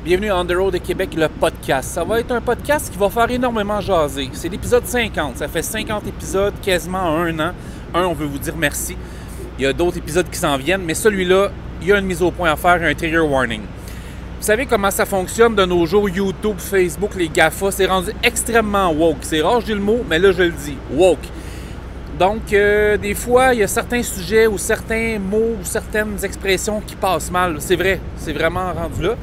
Bienvenue à On The Road de Québec, le podcast. Ça va être un podcast qui va faire énormément jaser. C'est l'épisode 50. Ça fait 50 épisodes, quasiment un an. On veut vous dire merci. Il y a d'autres épisodes qui s'en viennent, mais celui-là, il y a une mise au point à faire, un trigger warning. Vous savez comment ça fonctionne de nos jours, YouTube, Facebook, les GAFA, c'est rendu extrêmement woke. C'est rare, je dis le mot, mais là, je le dis, woke. Donc, des fois, il y a certains sujets ou certains mots ou certaines expressions qui passent mal. C'est vrai, c'est vraiment rendu là.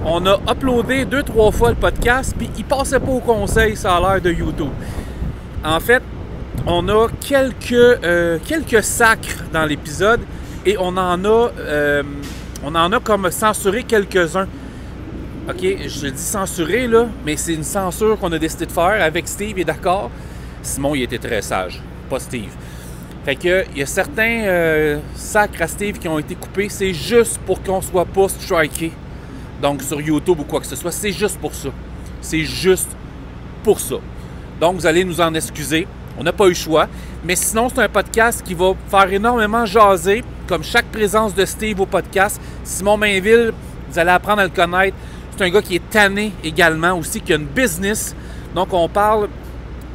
On a uploadé 2-3 fois le podcast, puis il passait pas au conseil, ça a l'air de YouTube. En fait, on a quelques sacres dans l'épisode et on en a comme censuré quelques-uns. OK, je dis censuré, là, mais c'est une censure qu'on a décidé de faire avec Steve, il est d'accord. Simon, il était très sage, pas Steve. Fait que, il y a certains sacres à Steve qui ont été coupés, c'est juste pour qu'on soit pas striké. Donc, sur YouTube ou quoi que ce soit, c'est juste pour ça. C'est juste pour ça. Donc, vous allez nous en excuser. On n'a pas eu le choix. Mais sinon, c'est un podcast qui va faire énormément jaser, comme chaque présence de Steve au podcast. Simon Mainville, vous allez apprendre à le connaître. C'est un gars qui est tanné également aussi, qui a une business. Donc, on parle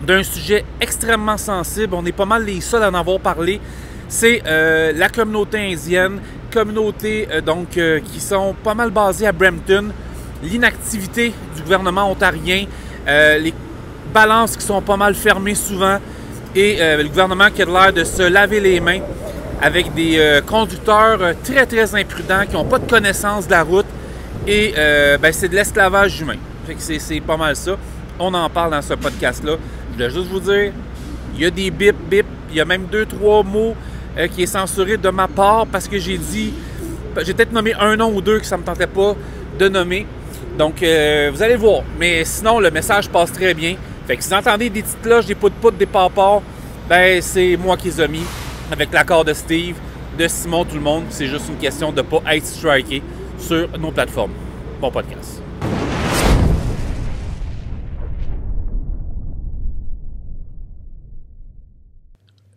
d'un sujet extrêmement sensible. On est pas mal les seuls à en avoir parlé. C'est la communauté indienne. Communautés qui sont pas mal basées à Brampton, l'inactivité du gouvernement ontarien, les balances qui sont pas mal fermées souvent et le gouvernement qui a l'air de se laver les mains avec des conducteurs très très imprudents qui n'ont pas de connaissance de la route et c'est de l'esclavage humain. Fait que c'est pas mal ça. On en parle dans ce podcast-là. Je voulais juste vous dire, il y a des bip, il y a même 2-3 mots qui est censuré de ma part parce que j'ai peut-être nommé un nom ou deux que ça ne me tentait pas de nommer. Donc, vous allez voir. Mais sinon, le message passe très bien. Fait que si vous entendez des petites cloches, des pout-pout, des papas, ben c'est moi qui les ai mis avec l'accord de Steve, de Simon, tout le monde. C'est juste une question de ne pas être striké sur nos plateformes. Bon podcast.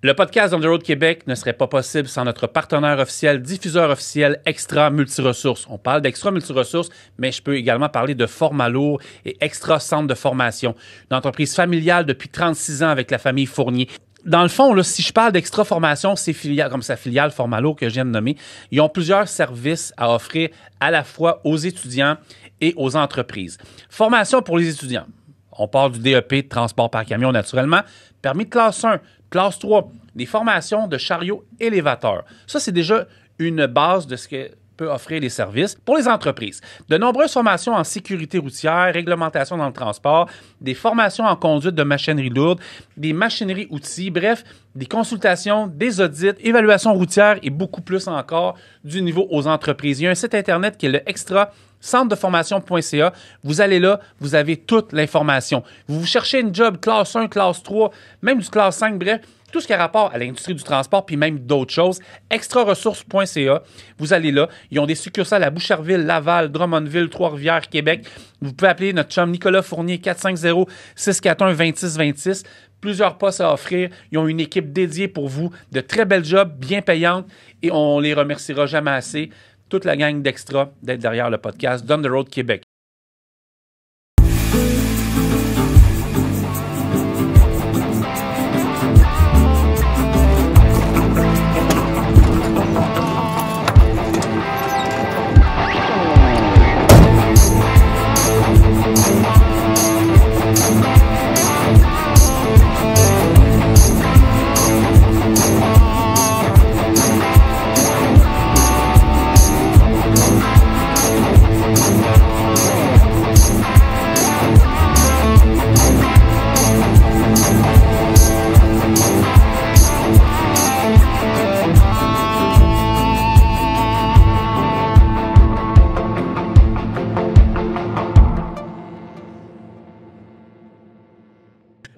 Le podcast On The Road Québec ne serait pas possible sans notre partenaire officiel, diffuseur officiel Extra Multiressources. On parle d'Extra Multiressources, mais je peux également parler de Format Lourd et Extra Centre de formation. Une entreprise familiale depuis 36 ans avec la famille Fournier. Dans le fond, là, si je parle d'Extra Formation, c'est comme sa filiale Format Lourd que je viens de nommer. Ils ont plusieurs services à offrir à la fois aux étudiants et aux entreprises. Formation pour les étudiants. On parle du DEP de transport par camion naturellement. Permis de classe 1, classe 3, des formations de chariot élévateur. Ça, c'est déjà une base de ce que peut offrir les services pour les entreprises. De nombreuses formations en sécurité routière, réglementation dans le transport, des formations en conduite de machinerie lourde, des machineries outils, bref, des consultations, des audits, évaluation routière et beaucoup plus encore du niveau aux entreprises. Il y a un site Internet qui est le Extra centredeformation.ca. Vous allez là, vous avez toute l'information. Vous cherchez une job classe 1, classe 3, même du classe 5, bref, tout ce qui a rapport à l'industrie du transport, puis même d'autres choses, extraressources.ca. Vous allez là. Ils ont des succursales à Boucherville, Laval, Drummondville, Trois-Rivières, Québec. Vous pouvez appeler notre chum Nicolas Fournier, 450-641-2626. Plusieurs postes à offrir. Ils ont une équipe dédiée pour vous, de très belles jobs, bien payantes, et on les remerciera jamais assez. Toute la gang d'Extra d'être derrière le podcast On The Road Québec.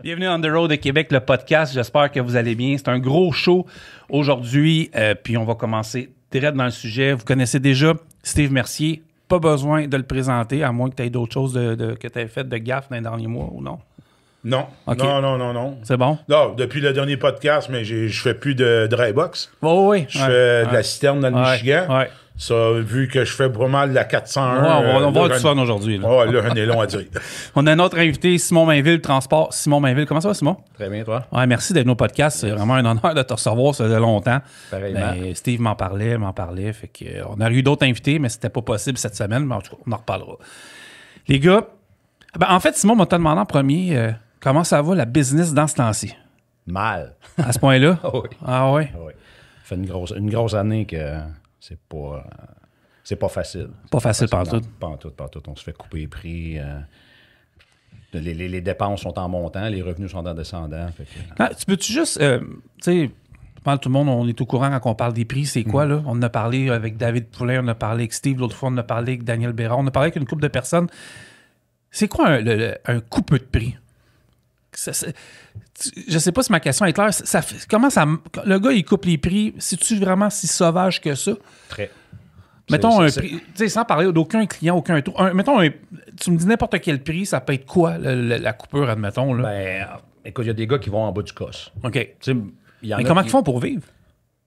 Bienvenue à On The Road de Québec, le podcast. J'espère que vous allez bien. C'est un gros show aujourd'hui, puis on va commencer direct dans le sujet. Vous connaissez déjà Steve Mercier. Pas besoin de le présenter, à moins que tu aies d'autres choses que tu aies faites de gaffe dans les derniers mois ou non? Non. Okay. Non. C'est bon? Non, depuis le dernier podcast, mais je fais plus de dry box. Oh, oui. Je fais de la citerne dans le Michigan. Ouais. Ça, vu que je fais pas mal la 401. Ouais, on va avoir du fun aujourd'hui. Là, on est long à dire. On a un autre invité, Simon Mainville, Transport. Simon Mainville, comment ça va, Simon? Très bien, toi? Ouais, merci d'être nos podcasts. C'est vraiment un honneur de te recevoir, ça faisait longtemps. Pareillement. Steve m'en parlait. Fait que, on a eu d'autres invités, mais c'était pas possible cette semaine. Mais en tout cas, on en reparlera. Les gars, en fait, Simon m'a demandé en premier comment ça va la business dans ce temps-ci. Mal. À ce point-là? Oui. Ah ouais? Oui. Ça fait une grosse année que c'est pas facile. Pas facile pantoute. pantoute. Pantoute. On se fait couper les prix. Les dépenses sont en montant, les revenus sont en descendant. Fait que, tu peux-tu juste, tu sais, tout le monde, on est au courant quand on parle des prix, c'est quoi, là? On en a parlé avec David Poulain, on a parlé avec Steve, l'autre fois, on a parlé avec Daniel Bérard, on a parlé avec une couple de personnes. C'est quoi un coupeux de prix? Je sais pas si ma question est claire. Comment ça... Le gars, il coupe les prix. C'est-tu vraiment si sauvage que ça? Très. Mettons un prix... Tu sais, sans parler d'aucun client, aucun tour. Mettons, tu me dis n'importe quel prix, ça peut être quoi, la coupure, admettons? Là? Ben, écoute, il y a des gars qui vont en bas du cosse. OK. Mais comment ils font pour vivre?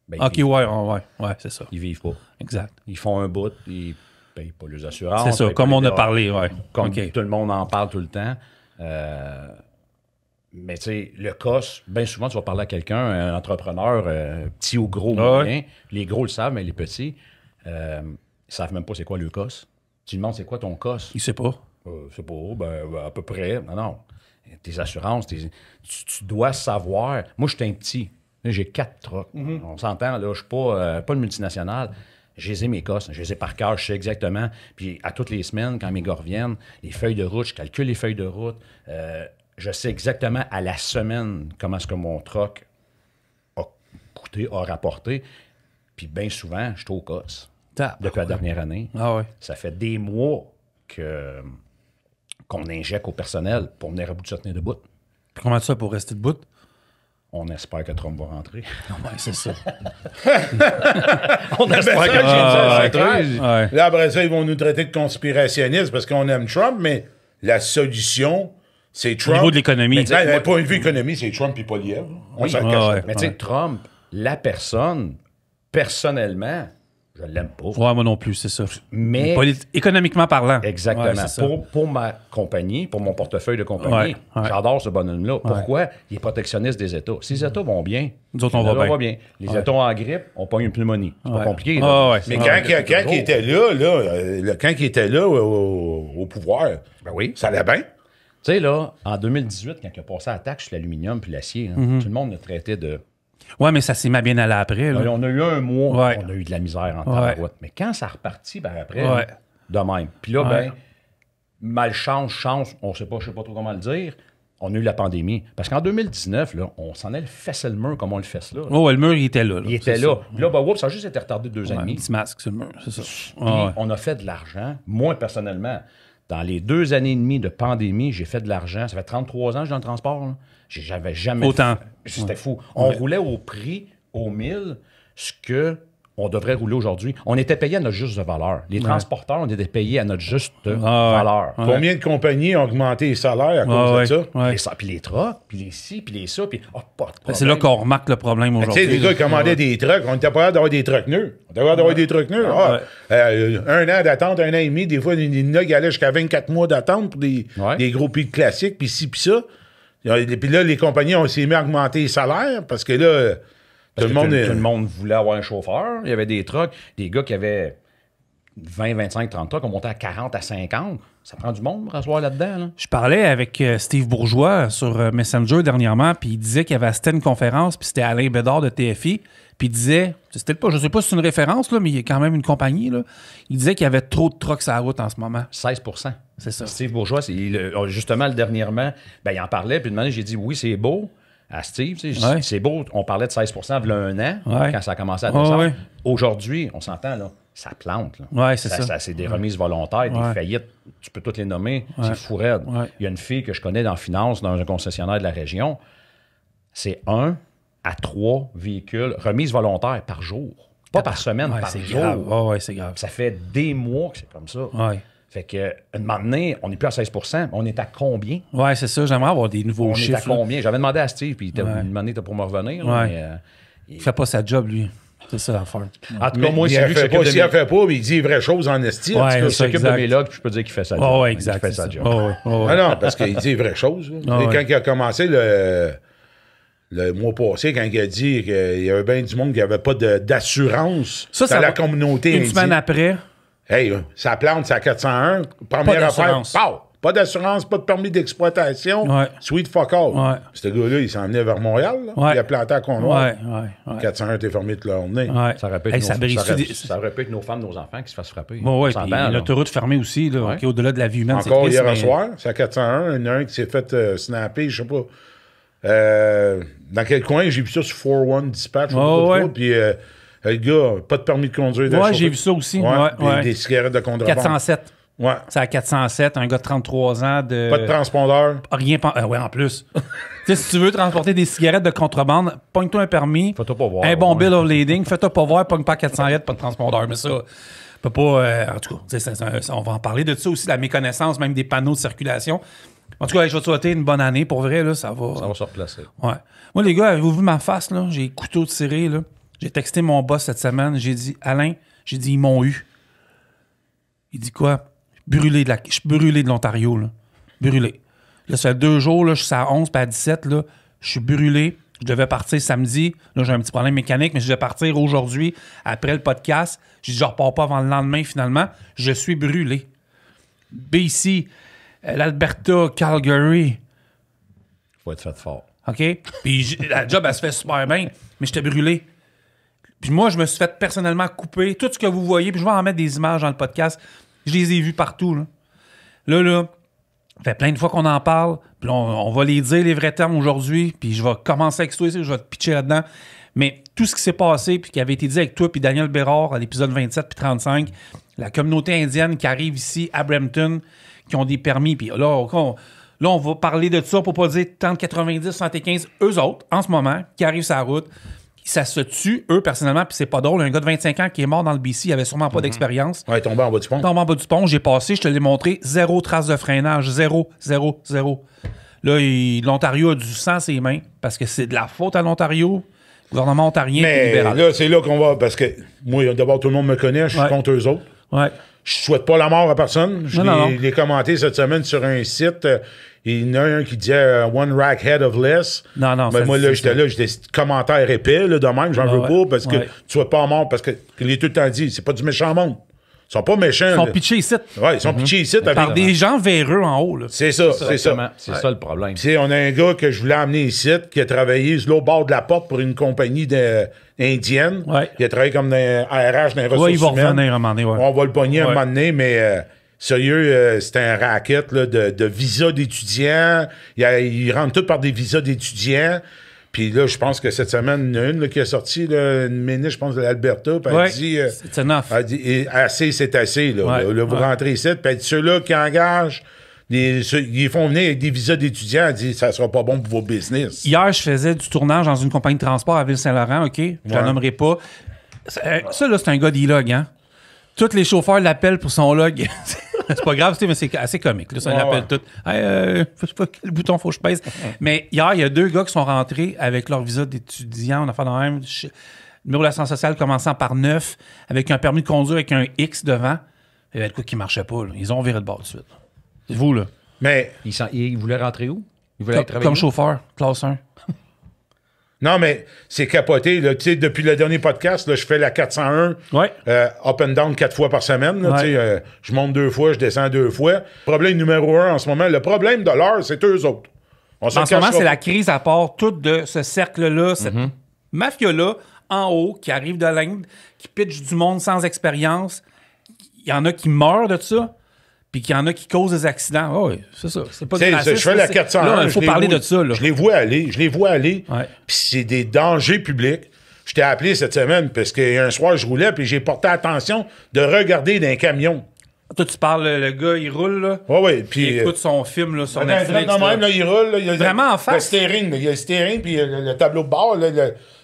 Ben, OK, ouais, c'est ça. Ils vivent pas. Exact. Ils font un bout, ils payent pas les assurances. C'est ça, comme on a parlé, ouais. Comme OK. tout le monde en parle tout le temps. Mais tu sais, le COS, bien souvent, tu vas parler à quelqu'un, un entrepreneur, petit ou gros, moyen. Les gros le savent, mais les petits, ils savent même pas c'est quoi le COS. Tu lui demandes c'est quoi ton COS? Il sait pas. Je sais pas, à peu près. Non. Tes assurances, tu dois savoir. Moi, je suis un petit. J'ai 4 trucks. On s'entend, là, je suis pas une multinationale. J'ai mes COS, je les ai par cœur, je sais exactement. Puis à toutes les semaines, quand mes gars reviennent, les feuilles de route, je calcule les feuilles de route. Je sais exactement à la semaine comment est-ce que mon truck a coûté, a rapporté. Puis bien souvent, je suis au COS. Depuis la dernière année. Ah ouais. Ça fait des mois qu'on injecte au personnel pour venir à bout de se tenir debout. Puis comment ça pour rester debout? On espère que Trump va rentrer. Ouais, c'est ça. On espère que Trump va rentrer. Ouais. Là, après ça, ils vont nous traiter de conspirationnistes parce qu'on aime Trump, mais la solution, c'est Trump. Au niveau de l'économie. D'un point de vue économie, c'est Trump et pas Liev. On s'en cache. Mais tu sais, Trump, la personne, personnellement, je l'aime pas. Ouais, moi non plus, c'est ça. Mais économiquement parlant. Exactement. Ouais, pour ma compagnie, pour mon portefeuille de compagnie, j'adore ce bonhomme-là. Pourquoi? Il est protectionniste des États. Si les États vont bien, nous autres, on va bien. Les États ont en grippe, on pogne une pneumonie. C'est pas compliqué. Mais quand il était là, au pouvoir, ben oui. ça allait bien. Tu sais, là, en 2018, quand il a passé à la taxe sur l'aluminium puis l'acier, tout le monde le traitait de... Ouais, mais ça s'est bien allé après. Là. On a eu un mois, on a eu de la misère en tabarouette. Mais quand ça repartit, après, de même. Puis là, malchance, chance, je sais pas trop comment le dire, on a eu la pandémie. Parce qu'en 2019, là, on s'en allait fesser le mur comme on le fesse là. Oh, le mur, il était là. Il était là. Puis là, ça a juste été retardé de 2 ans et demi. Un petit masque sur le mur, c'est ça. Puis on a fait de l'argent, moi personnellement. Dans les 2 années et demie de pandémie, j'ai fait de l'argent. Ça fait 33 ans que je suis dans le transport. Là. J'avais jamais... Autant. C'était fou. On roulait au prix, au 1000, ce que on devrait rouler aujourd'hui. On était payé à notre juste valeur. Les transporteurs, on était payés à notre juste valeur. Combien de compagnies ont augmenté les salaires à cause de ça? Puis les trucks, puis les ci, puis les ça, puis pas de problème. C'est là qu'on remarque le problème aujourd'hui. Tu sais, les gars commandaient des trucks, on était pas capable d'avoir des trucks neufs. On était capable d'avoir des trucks neufs. 1 an d'attente, 1 an et demi, des fois, il y en a qui allaient jusqu'à 24 mois d'attente pour des gros pics classiques, puis ci, puis ça. Puis là, les compagnies ont s'est mis à augmenter les salaires parce que là... Tout le monde voulait avoir un chauffeur. Il y avait des trucks. Des gars qui avaient 20, 25, 30 trucks ont monté à 40, à 50. Ça prend du monde pour asseoir là-dedans. Là. Je parlais avec Steve Bourgeois sur Messenger dernièrement, puis il disait qu'il avait assisté à une conférence, puis c'était Alain Bédard de TFI, puis il disait, c'était pas, je sais pas si c'est une référence, là, mais il y a quand même une compagnie, là, il disait qu'il y avait trop de trucks sur la route en ce moment. 16 C'est ça. Steve Bourgeois, justement, dernièrement, il en parlait, puis j'ai dit, oui, c'est beau. À Steve, c'est beau, on parlait de 16 il y a 1 an, quand ça a commencé à descendre. Aujourd'hui, on s'entend, là, ça plante. Oui, c'est ça. C'est des remises volontaires, des faillites, tu peux toutes les nommer, c'est fou raide. Il y a une fille que je connais dans la finance, dans un concessionnaire de la région, c'est 1 à 3 véhicules, remises volontaires par jour. Pas par semaine, par jour. Oui, c'est grave. Ça fait des mois que c'est comme ça. Fait que, un moment donné, on n'est plus à 16 on est à combien? Oui, c'est ça. J'aimerais avoir des nouveaux chiffres. On est à combien? J'avais demandé à Steve, puis il m'a demandé pour me revenir. Il fait pas sa job, lui. C'est ça l'affaire. En tout cas, moi, c'est lui qui s'occupe de mes... fait pas, mais il dit les vraies choses en esti. Ouais, il s'occupe de mes logs, puis je peux dire qu'il fait sa job. Oh, exact. Il fait sa job. Non, parce qu'il dit les vraies choses. Quand il a commencé le mois passé, quand il a dit qu'il y avait bien du monde qui n'avait pas d'assurance dans la communauté indienne. Une semaine après... Hey, ça plante, c'est à 401. Première affaire, pas d'assurance, pas de permis d'exploitation. Ouais. Sweet fuck all. Ouais. Ce gars-là, il s'en venait vers Montréal. Ouais. Il a planté à Connoir. 401 était fermé toute la journée. Ouais. Ça répète nos femmes, nos enfants qui se fassent frapper. Oui, puis l'autoroute fermée aussi, là, au-delà de la vie humaine. Encore hier soir, c'est à 401. Il y en a un qui s'est fait snapper, je sais pas. Dans quel coin? J'ai vu ça sur 4-1 Dispatch. Puis... le gars, pas de permis de conduire. Ouais, j'ai vu ça aussi. Des cigarettes de contrebande. 407. Ouais. C'est à 407, un gars de 33 ans. Pas de transpondeur. Rien. Ouais, en plus. Tu sais, si tu veux transporter des cigarettes de contrebande, pogne-toi un permis. Fais-toi pas voir. Un bon bill of lading. Fais-toi pas voir, pogne pas 407, pas de transpondeur. Mais ça, peut pas. En tout cas, on va en parler de ça aussi, de la méconnaissance, même des panneaux de circulation. En tout cas, je vais te souhaiter une bonne année. Pour vrai, là, ça va. Ça va se replacer. Ouais. Moi, les gars, avez-vous vu ma face, là? J'ai couteau tiré, là. J'ai texté mon boss cette semaine. J'ai dit, Alain, ils m'ont eu. Il dit quoi? Je suis brûlé de l'Ontario, là. Brûlé. Là, ça fait 2 jours, là, je suis à 11 puis à 17, là. Je suis brûlé. Je devais partir samedi. Là, j'ai un petit problème mécanique, mais je devais partir aujourd'hui, après le podcast. J'ai dit, je repars pas avant le lendemain, finalement. Je suis brûlé. BC, l'Alberta, Calgary. Faut être fait fort. OK? Puis la job, elle se fait super bien, mais j'étais brûlé. Puis moi, je me suis fait personnellement couper. Tout ce que vous voyez, puis je vais en mettre des images dans le podcast. Je les ai vues partout. Là, ça fait plein de fois qu'on en parle. Puis là, on va les dire, les vrais termes aujourd'hui. Puis je vais commencer avec toi ici, je vais te pitcher là-dedans. Mais tout ce qui s'est passé, puis qui avait été dit avec toi, puis Daniel Bérard, à l'épisode 27 puis 35, la communauté indienne qui arrive ici à Brampton, qui ont des permis. Puis là, on va parler de ça pour pas dire tant de 90, 75, eux autres, en ce moment, qui arrivent sur la route. Ça se tue, eux, personnellement, puis c'est pas drôle. Un gars de 25 ans qui est mort dans le BC, il avait sûrement pas d'expérience. Ouais, il est tombé en bas du pont. Tombé en bas du pont, j'ai passé, je te l'ai montré, 0 trace de freinage, 0. Là, l'Ontario a du sang à ses mains, parce que c'est de la faute à l'Ontario, gouvernement ontarien et libéral. Là, c'est là qu'on va, parce que moi, d'abord, tout le monde me connaît, je suis contre eux autres. Ouais. Je souhaite pas la mort à personne. Je l'ai commenté cette semaine sur un site. Il y en a un qui disait One rack head of less. Non. Mais moi, là, j'étais des commentaires épais, là, de même. J'en veux pas parce que tu sois pas mort. Parce que l'ai tout le temps dit, c'est pas du méchant monde. Ils sont pas méchants. Ils sont pitchés ici. Ouais, ils sont pitchés ici. Par des gens véreux en haut. C'est ça. C'est ça le problème. Puis, on a un gars que je voulais amener ici qui a travaillé sur l'autre bord de la porte pour une compagnie indienne. Ouais. Il a travaillé comme dans RH, dans les ressources humaines. Il va revenir un moment donné. On va le pogner un moment donné, mais... Sérieux, c'était un racket là, de visa d'étudiants. Ils rentrent tous par des visas d'étudiants. Puis là, je pense que cette semaine, il y en a une là, qui est sortie, là, une ministre, je pense, de l'Alberta. Puis elle dit... c'est enough. Elle dit, assez, c'est assez. Là, là vous rentrez ici. Puis elle dit, ceux-là qui engagent, ils font venir avec des visas d'étudiants. Elle dit, ça sera pas bon pour vos business. Hier, je faisais du tournage dans une compagnie de transport à Ville-Saint-Laurent, OK? Je la nommerai pas. Ça, là, c'est un gars d'e-log, hein? Tous les chauffeurs l'appellent pour son log. C'est pas grave, mais c'est assez comique. Là, ça l'appelle tout. Je sais pas quel bouton faut que je pèse. Mais hier, il y a 2 gars qui sont rentrés avec leur visa d'étudiant. On a fait dans même. Numéro de l'assurance sociale commençant par 9, avec un permis de conduire avec un X devant. Il y avait de quoi qui marchait pas. Là. Ils ont viré de bord tout de suite. C'est vous, là. Mais. Ils voulaient rentrer où? Ils voulaient travailler comme chauffeur, classe 1. Non, mais c'est capoté. Là. Depuis le dernier podcast, là, je fais la 401 up and down 4 fois par semaine. Là, je monte 2 fois, je descends 2 fois. Problème numéro 1 en ce moment, le problème de l'heure, c'est eux autres. En ce moment, c'est la crise à part tout de ce cercle-là, cette mafia-là, en haut, qui arrive de l'Inde, qui pitch du monde sans expérience. Il y en a qui meurent de ça. Puis qu'il y en a qui causent des accidents. Ah oui, c'est ça. C'est pas du racisme. Je fais la 401. Là, il faut parler de ça. Là. Je les vois aller. Ouais. Puis c'est des dangers publics. Je t'ai appelé cette semaine parce qu'un soir, je roulais puis j'ai porté attention de regarder dans un camion. Toi, tu parles, le gars, il roule, là. Oui. Puis il écoute son film là, sur Netflix. Même, là, il roule. Là, il y a vraiment en face. Il y a le steering, puis le tableau de bord, là,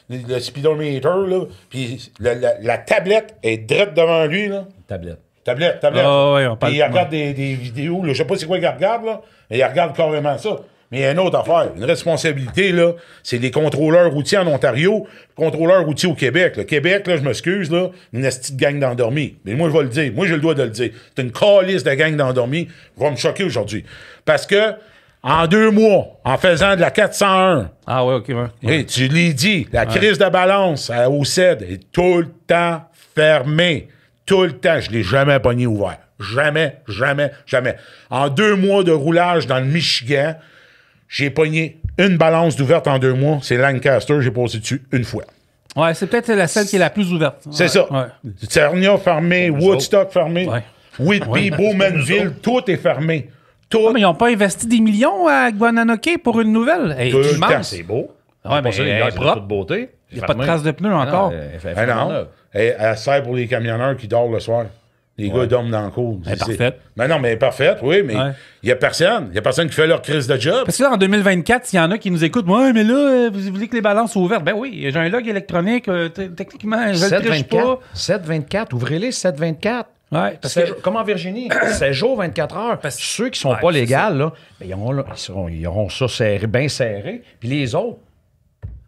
le speedometer, là. Puis la tablette est droite devant lui, là. Tablette. Tablette. Oh, ouais, on parle. Puis il regarde des vidéos, là. Je sais pas c'est quoi qu'il regarde, là, mais il regarde carrément ça. Mais il y a une autre affaire. Une responsabilité, là, c'est les contrôleurs routiers en Ontario, contrôleurs routiers au Québec. Le Québec, là, je m'excuse, là, une petite gang d'endormis. Mais moi, je vais le dire. Moi, j'ai le droit de le dire. C'est une calice de gang d'endormis. Va me choquer aujourd'hui. Parce que, en 2 mois, en faisant de la 401. Ah ouais, OK, ouais. Tu l'as dit, la crise de balance au CED est tout le temps fermée. Tout le temps. Je l'ai jamais pogné ouvert. Jamais, jamais, jamais. En 2 mois de roulage dans le Michigan, j'ai pogné une balance d'ouverte en 2 mois. C'est Lancaster, j'ai passé dessus une fois. Ouais, c'est peut-être la celle qui est la plus ouverte. C'est ça. Ouais. Sarnia fermé, Woodstock fermé, Ouais. Whitby, Bowmanville, tout est fermé. Tout. Ah, mais ils n'ont pas investi des millions à Guananoque pour une nouvelle. Hey, Tout le immense. temps. C'est beau. Ouais, mais ça, les elle gars, est c'est de propre. toute beauté. Il n'y a pas de traces de pneus encore. Ah non. Elle sert pour les camionneurs qui dorment le soir. Les gars dorment dans le cours. Elle est parfaite. Mais non, mais elle est parfaite, oui, mais il Ouais. n'y a personne. Il n'y a personne qui fait leur crise de job. Parce que là, en 2024, s'il y en a qui nous écoutent, ouais, mais là, vous voulez que les balances soient ouvertes. Ben oui, j'ai un log électronique, techniquement, je le triche pas. 724, ouvrez-les 724. Ouais, parce que... Comme en Virginie, 16 jours, 24 heures. Parce- Ceux qui sont Ouais, pas c'est légaux, là, ben, ils auront ça serré, bien serré. Puis les autres,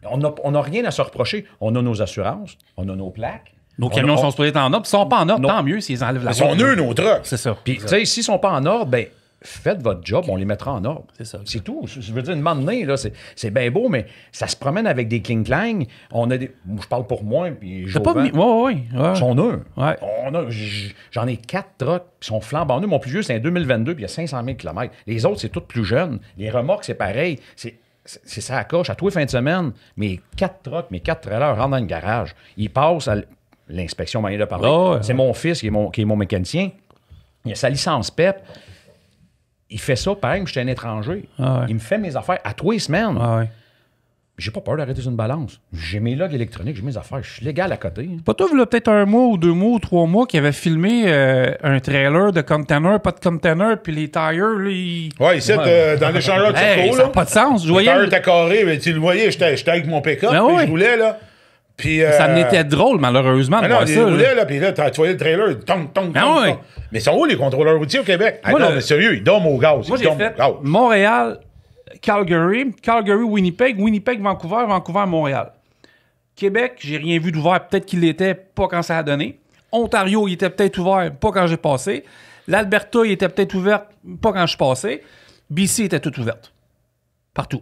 on n'a rien à se reprocher. On a nos assurances, on a nos plaques. Nos camions sont supposés être en ordre. S'ils sont pas en ordre, Non. tant mieux s'ils enlèvent la Ils sont porte. nœuds, nos trucks. C'est ça. Puis, tu sais, s'ils sont pas en ordre, ben faites votre job, on les mettra en ordre. C'est ça. C'est tout. Je veux dire, une donné, là, c'est bien beau, mais ça se promène avec des cling-clang. On a des... Je parle pour moi, puis T'as pas Jovan. mis... Ouais. Ils sont neufs. Ouais. J'en ai 4 trucks qui sont flambant neufs. Mon plus vieux, c'est un 2022, puis il y a 500 000 km. Les autres, c'est toutes plus jeunes. Les remorques, c'est pareil. C'est ça à coche. À tous les fins de semaine, mes 4 trucks, mes 4 trailers rentrent dans le garage. Ils passent à l'inspection, manière de parler. Oh, ouais. C'est mon fils qui est mon mécanicien. Il a sa licence PEP. Il fait ça, pareil, je suis un étranger. Ah ouais. Il me fait mes affaires à 3 semaines. Ouais. J'ai pas peur d'arrêter sur une balance. J'ai mes logs électroniques, j'ai mes affaires. Je suis légal à côté. Pas toi, il y a peut-être 1 mois ou 2 mois ou 3 mois qui avait filmé un trailer de container, pas de container, puis les tires, là, ils... Ouais, ici, dans l'échangeur de Hey, Turco, ça n'a là. pas de sens. Je Le voyais... tire était carré, mais tu le voyais, j'étais avec mon pick-up, Ben puis ouais. je roulais, là. Puis, Ça en était drôle, malheureusement, de Ah non, voir il ça. roulait, là. là, puis là, tu voyais le trailer, tong, tong, Ah tong, ouais. tong. Mais ils sont où les contrôleurs routiers au Québec? Moi, non, le- mais sérieux, ils dorment au gaz. Moi, ils j'ai dorment fait au gaz. Montréal, Calgary, Winnipeg, Vancouver, Montréal. Québec, j'ai rien vu d'ouvert. Peut-être qu'il l'était, pas quand ça a donné. Ontario, il était peut-être ouvert, pas quand j'ai passé. L'Alberta, il était peut-être ouvert, pas quand je suis passé. BC était toute ouverte. Partout.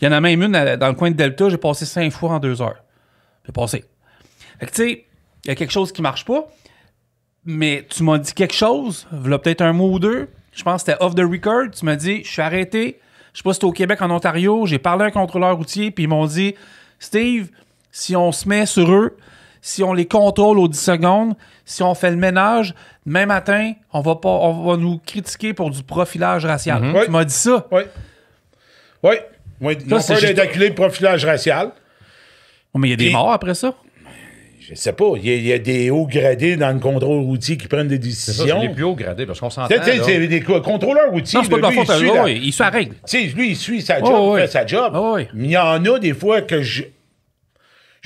Il y en a même une dans le coin de Delta, j'ai passé 5 fois en 2 heures. J'ai passé. Fait que tu sais, il y a quelque chose qui marche pas, mais tu m'as dit quelque chose, voilà peut-être 1 mois ou 2. Je pense que c'était off the record. Tu m'as dit, je suis arrêté. Je sais pas si c'était au Québec, en Ontario. J'ai parlé à un contrôleur routier, puis ils m'ont dit, Steve, si on se met sur eux, si on les contrôle aux 10 secondes, si on fait le ménage, demain matin, on va nous critiquer pour du profilage racial. Oui. Tu m'as dit ça. Oui. Oui. Oui. Ils ont c'est peur juste- d'être acculés de profilage racial. Oh, mais il y a des Puis- morts après ça. Je sais pas. Il y a des hauts gradés dans le contrôle routier qui prennent des C'est ça, décisions. c'est les plus hauts gradés, parce qu'on s'entend. Tu sais, là. c'est des contrôleurs routiers. Non, c'est pas de là, leur lui, faute. il suit la- Oui, il suit la règle. Tu sais, lui, il suit sa job, Oh, il oui. fait sa job. Oh, oui. Mais il y en a des fois que j'ai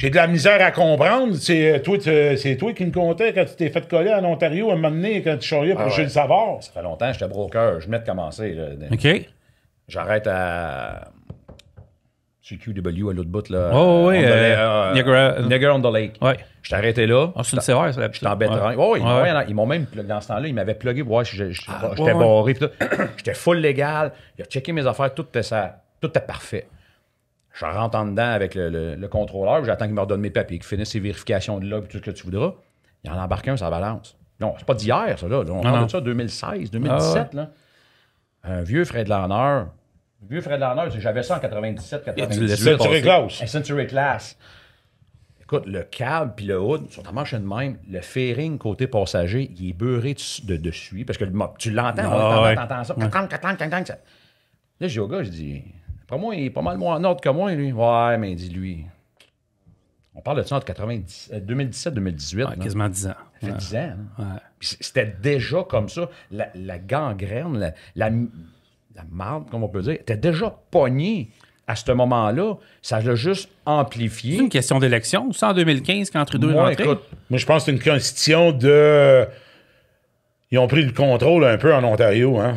de la misère à comprendre. C'est toi qui me comptais quand tu t'es fait coller en Ontario à un moment donné, quand tu charriais pour Gilles Savard. Ça fait longtemps, j'étais broker, je venais de commencer. Là. OK. J'arrête à CQW à l'autre bout. Là, Oh, oui, on Niagara on the Lake. Ouais. J'étais arrêté là. Ah, c'est une sévère, ça, la J'étais en bétail. Ouais. Ils m'ont même, dans ce temps-là, ils m'avaient plugué pour voir si j'étais ouais. barré. Puis tout. J'étais full légal. Il a checké mes affaires. Tout était parfait. Je rentre en dedans avec le contrôleur. J'attends qu'il me redonne mes papiers, qu'il finisse ses vérifications de log, tout ce que tu voudras. Il en embarque un sur la balance. Non, c'est pas d'hier, ça. Là. On parle non. de ça 2016, 2017. Ah, Là. Un vieux Fred Lanner. J'avais ça en 97, tu le 98. laissais Century Class. Un Century Class. Écoute, le câble puis le hood sont en marche de même. Le fairing côté passager, il est beurré de suie parce que tu l'entends, t'entends ça. Ça. Là, je dis au gars, je dis, après moi, il est pas mal moins en ordre que moi, lui. Ouais, mais il dit, lui. On parle de ça entre 2017-2018. Ouais, quasiment 10 ans. Ça fait 10 ans. Hein. Ouais. Puis c'était déjà comme ça. La gangrène, la marde, comme on peut dire, était déjà pognée à ce moment-là. Ça l'a juste amplifié. C'est une question d'élection, ou ça en 2015 quand Trudeau est Moi, rentré? écoute, Moi, je pense que c'est une constitution de... Ils ont pris le contrôle un peu en Ontario. Hein.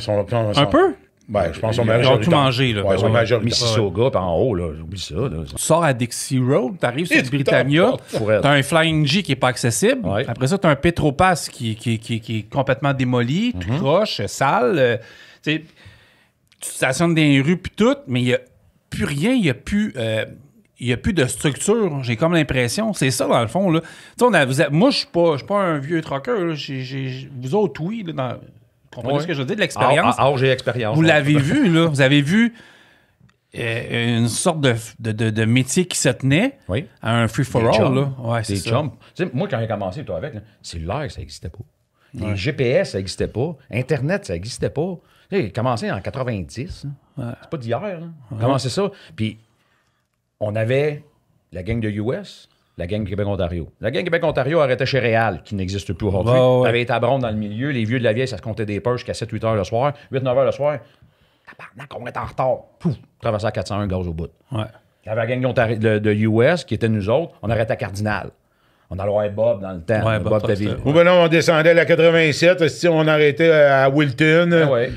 Un peu? Ben, je pense qu'on Ils ont tout mangé, là. Ouais, ils sont majoritaires. Mississauga, puis en haut, là, j'oublie ça. Là. Tu sors à Dixie Road, t'arrives sur Britannia, t'as un Flying G qui est pas accessible. Ouais. Après ça, t'as un Petropass qui est complètement démoli, tout croche, sale. Tu sais, tu stationnes dans les rues puis tout, mais il n'y a plus rien, il n'y a plus de structure. J'ai comme l'impression. C'est ça, dans le fond. Là. Moi, je suis pas un vieux trucker. Vous autres, oui. Là, vous comprenez ce que je veux dire de l'expérience? J'ai expérience. Vous l'avez vu, là. Vous avez vu une sorte de métier qui se tenait à un free-for-all. Là. Ouais, c'est ça. Moi, quand j'ai commencé, toi, avec, cellulaire, ça n'existait pas. Les GPS, ça n'existait pas. Internet, ça n'existait pas. J'ai commencé en 90. C'est pas d'hier. J'ai commencé ça. Puis, on avait la gang de US, la gang Québec-Ontario. La gang Québec-Ontario arrêtait chez Réal, qui n'existe plus aujourd'hui. T'avais été à Bronte dans le milieu. Les vieux de la vieille, ça se comptait des peurs jusqu'à 7-8 heures le soir. 8-9 heures le soir. Tabarnak, on est en retard. Pouf, traversé à 401 gaz au bout. Il y avait la gang de US, qui était nous autres. On arrêtait à Cardinal. On allait voir Bob dans le temps. Bob David. Ou ben non, on descendait à la 87, si on arrêtait à Wilton.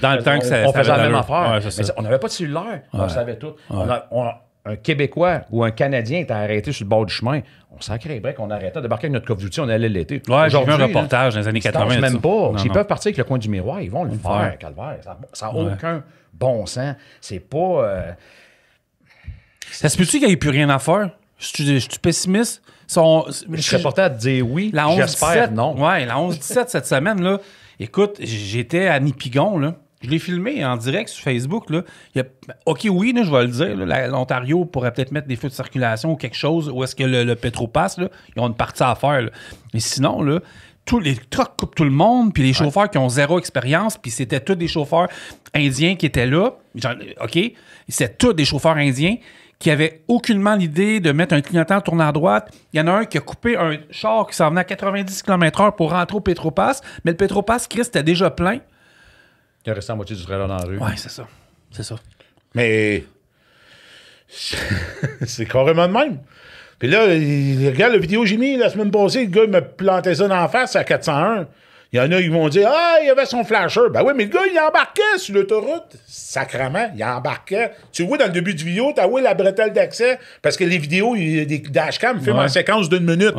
Dans le temps que ça on faisait la même affaire. Ouais, mais on n'avait pas de cellulaire. On savait tout. Un Québécois ou un Canadien était arrêté sur le bord du chemin. On sacrait break, on arrêtait, débarquer avec notre Call of Duty, on allait l'été. Ouais, j'ai vu un reportage dans les années 80. Même pas. S'ils peuvent partir avec le coin du miroir, ils vont le faire, calvaire. Ça n'a aucun bon sens. C'est pas... Ça se peut-tu qu'il n'y ait plus rien à faire? Je suis pessimiste. Je serais porté à te dire oui. J'espère non. Ouais, la 11-17 cette semaine, là. Écoute, j'étais à Nipigon, là. Je l'ai filmé en direct sur Facebook. Là. OK, oui, là, je vais le dire. L'Ontario pourrait peut-être mettre des feux de circulation ou quelque chose où est-ce que le Petropass, là, ils ont une partie à faire. Là. Mais sinon, là, tous les trucks coupent tout le monde, puis les chauffeurs qui ont zéro expérience, puis c'était tous des chauffeurs indiens qui étaient là. OK? C'était tous des chauffeurs indiens qui avaient aucunement l'idée de mettre un clignotant tournant à droite. Il y en a un qui a coupé un char qui s'en venait à 90 km/h pour rentrer au Petropass, mais le Petropass, Chris, était déjà plein. Il est resté à moitié du trailer dans la rue. Oui, c'est ça. C'est ça. Mais c'est carrément de même. Puis là, regarde la vidéo que j'ai mis la semaine passée, le gars il me plantait ça dans la face à 401. Il y en a qui vont dire « Ah, il y avait son flasher. » Ben oui, mais le gars, il embarquait sur l'autoroute. Sacrement, il embarquait. Tu vois, dans le début du vidéo, tu as la bretelle d'accès, parce que les vidéos, des dashcams filment en séquence d'une minute.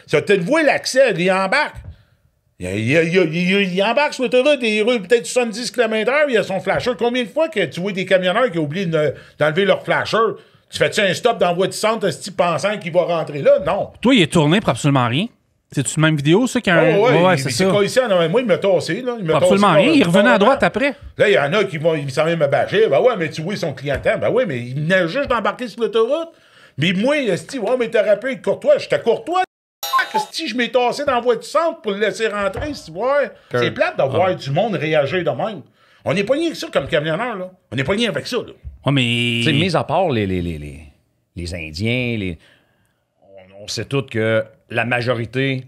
Ça te voit l'accès, il embarque. Il embarque sur l'autoroute et il roule peut-être 70 km/h, il a son flasher. Combien de fois que tu vois des camionneurs qui ont oublié d'enlever leur flasher? Tu fais-tu un stop dans la voie du centre pensant qu'il va rentrer là? Non. Toi, il est tourné pour absolument rien. C'est-tu la même vidéo, ça? C'est ça. Moi, il m'a tassé. Là. Absolument rien. Il revenait à droite après. Là, il y en a qui s'en viennent me bâcher. Ben ouais, mais tu vois son clientèle. Ben ouais, mais il venait juste d'embarquer sur l'autoroute. Mais moi, ouais, mais t'aurais pu être courtois. J'étais courtois. Si je m'ai tassé dans la voie du centre pour le laisser rentrer, c'est plate de voir du monde réagir de même. On n'est pas rien que ça comme camionneur, là. On n'est pas rien avec ça, là. Oh, mais... Tu sais, mis à part les Indiens, on sait tous que la majorité,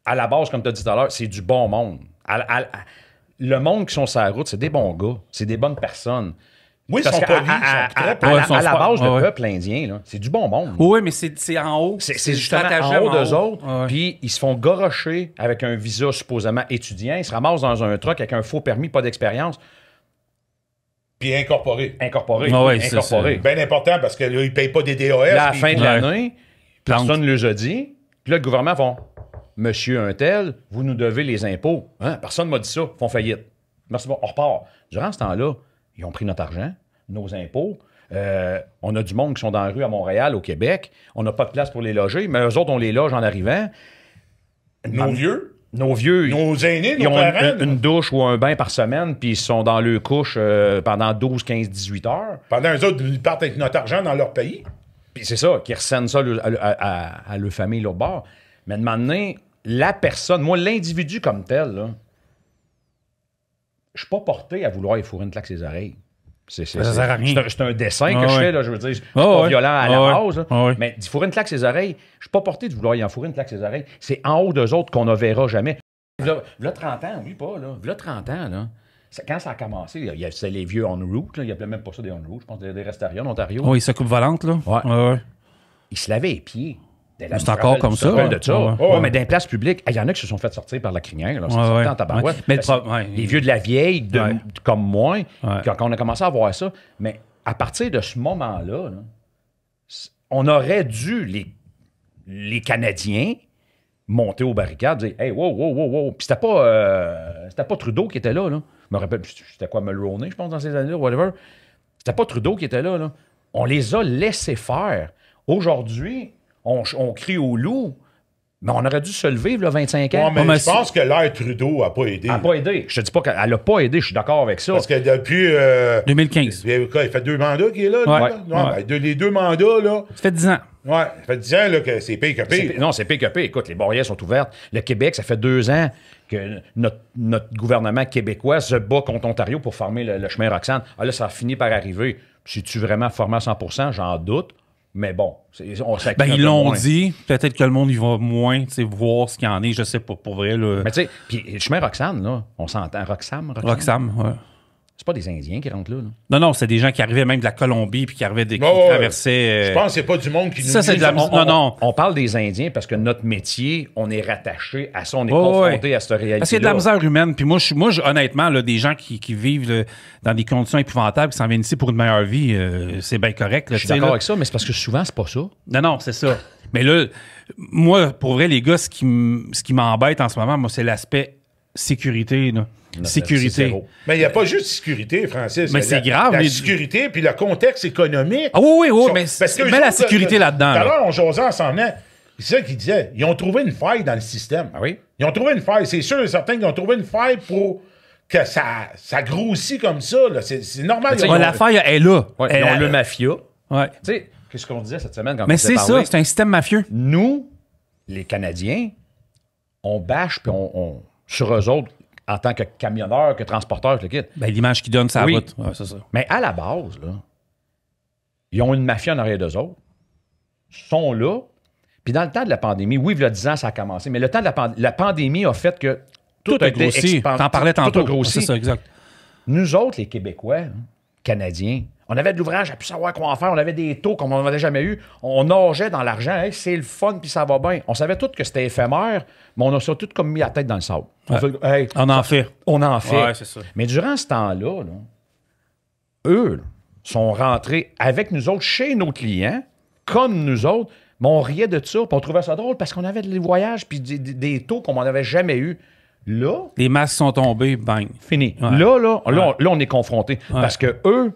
à la base, comme tu as dit tout à l'heure, c'est du bon monde. Le monde qui sont sur la route, c'est des bons gars, c'est des bonnes personnes. Oui, ils sont pas à la base, le peuple indien, là, c'est du bon monde. Oui, mais c'est en haut. C'est justement en haut d'eux autres. Puis ils se font gorocher avec un visa supposément étudiant. Ils se ramassent dans un truck avec un faux permis, pas d'expérience. Puis incorporé. Incorporé. Bien important parce que là, ils ne payent pas des DAS. Là, à la fin de l'année, personne ne les a dit. Puis là, le gouvernement font Monsieur un tel, vous nous devez les impôts. Hein? Personne ne m'a dit ça. Ils font faillite. Merci, bon, on repart. Durant ce temps-là, ils ont pris notre argent, nos impôts. On a du monde qui sont dans la rue à Montréal, au Québec. On n'a pas de place pour les loger, mais eux autres, on les loge en arrivant. Nos vieux, nos aînés, ils nos ont parents. une douche ou un bain par semaine, puis ils sont dans leur couche pendant 12, 15, 18 heures. Pendant eux autres, ils partent avec notre argent dans leur pays. Puis c'est ça, qu'ils ressennent ça à leur famille, l'autre bord. Mais de maintenant, la personne, moi, l'individu comme tel, là, je suis pas porté à vouloir y fourrer une claque ses oreilles. Ça sert à rien. C'est un dessin que je fais, là, je veux dire. Je suis pas violent à la base. Mais d'y fourrer une claque ses oreilles, je suis pas porté de vouloir y en fourrer une claque ses oreilles. C'est en haut d'eux autres qu'on ne verra jamais. V'là 30 ans, oui, pas, là. V'là 30 ans, là. Quand ça a commencé, c'était les vieux on route, là. Il n'y avait même pas ça des on route. Je pense des restaurants en Ontario. Oui, ça coupe volante, là. Ouais. Ils se lavaient les pieds. C'est encore comme ça. De ça. Mais dans les places publiques, il y en a qui se sont fait sortir par la crinière. Là, en tabarouette. Mais les vieux de la vieille, comme moi, quand on a commencé à voir ça. Mais à partir de ce moment-là, là, on aurait dû, les Canadiens, monter aux barricades, dire « Hey, wow. » Puis c'était pas Trudeau qui était là. Je me rappelle, c'était quoi, Mulroney, je pense, dans ces années-là, whatever. C'était pas Trudeau qui était là. On les a laissés faire. Aujourd'hui, on crie au loup, mais on aurait dû se lever, là, 25 ans. Ouais, mais je pense que l'ère Trudeau n'a pas aidé. Elle n'a pas aidé. Je te dis pas qu'elle n'a pas aidé, je suis d'accord avec ça. Parce que depuis... 2015. Il fait 2 mandats qu'il est là. Les 2 mandats, là... Ça fait 10 ans. Ouais, ça fait 10 ans là, que c'est pire que pire. Non, c'est pire que pire. Écoute, les barrières sont ouvertes. Le Québec, ça fait 2 ans que notre gouvernement québécois se bat contre Ontario pour former le chemin Roxham. Ah là, ça a fini par arriver. Si-tu vraiment formé à 100%, j'en doute. Mais bon, ils l'ont dit. Peut-être que le monde y va moins voir ce qu'il y en est. Je sais pas, pour vrai. Là. Mais tu sais, puis le chemin Roxham, là, on s'entend. Roxham, ouais. C'est pas des Indiens qui rentrent là. Non, c'est des gens qui arrivaient même de la Colombie puis qui arrivaient qui traversaient... Je pense que c'est pas du monde qui nous ça, c'est de la... Non. On parle des Indiens parce que notre métier, on est rattaché à ça, on est confronté à cette réalité-là. Parce qu'il y a de la misère humaine. Puis moi, honnêtement, là, des gens qui vivent dans des conditions épouvantables, qui s'en viennent ici pour une meilleure vie, c'est bien correct. Là, je suis d'accord avec ça, mais c'est parce que souvent, c'est pas ça. Non, c'est ça. Mais là, moi, pour vrai, les gars, ce qui m'embête en ce moment, moi, c'est l'aspect sécurité, là. Sécurité. Mais il n'y a pas juste sécurité, Francis. Mais c'est grave. La sécurité, puis le contexte économique. Ah oui, mais mets la sécurité là-dedans. Tout à l'heure, on jasait ensemble. C'est ça qu'ils disaient. Ils ont trouvé une faille dans le système. Ah oui? Ils ont trouvé une faille. C'est sûr et certain qu'ils ont trouvé une faille pour que ça grossit comme ça. C'est normal. La faille est là. Ouais, ils ont le mafia. Ouais. Tu sais, qu'est-ce qu'on disait cette semaine quand mais c'est ça, c'est un système mafieux. Nous, les Canadiens, on bâche puis on sur eux autres, en tant que camionneur, que transporteur, le kit. L'image qu'ils donnent, c'est la route. Ouais, c'est ça. Mais à la base, là, ils ont une mafia en arrière d'eux autres. Ils sont là. Puis dans le temps de la pandémie, oui, il y a 10 ans, ça a commencé, mais le temps de la pandémie a fait que tout a grossi. T'en parlais tantôt. Tout a grossi. C'est ça, exact. Nous autres, les Québécois, Canadiens, on avait de l'ouvrage à plus savoir quoi en faire. On avait des taux comme on n'en avait jamais eu. On nageait dans l'argent. Hey, c'est le fun, puis ça va bien. On savait tous que c'était éphémère, mais on a surtout comme mis la tête dans le sable. Ouais. On en fait. Ouais, c'est ça. Mais durant ce temps-là, eux sont rentrés avec nous autres chez nos clients, comme nous autres, mais on riait de ça, puis on trouvait ça drôle parce qu'on avait des voyages puis des taux qu'on n'en avait jamais eu. Là... Les masques sont tombés, bang. Fini. Ouais. Là, on est confrontés. Ouais. Parce que eux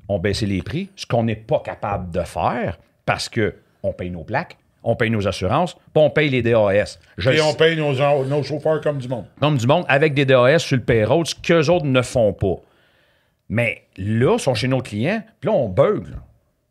ont baissé les prix, ce qu'on n'est pas capable de faire parce qu'on paye nos plaques, on paye nos assurances, puis on paye les DAS. Et on paye nos chauffeurs comme du monde. Comme du monde, avec des DAS sur le payroll, ce qu'eux autres ne font pas. Mais là, ils sont chez nos clients, puis là, on bugle.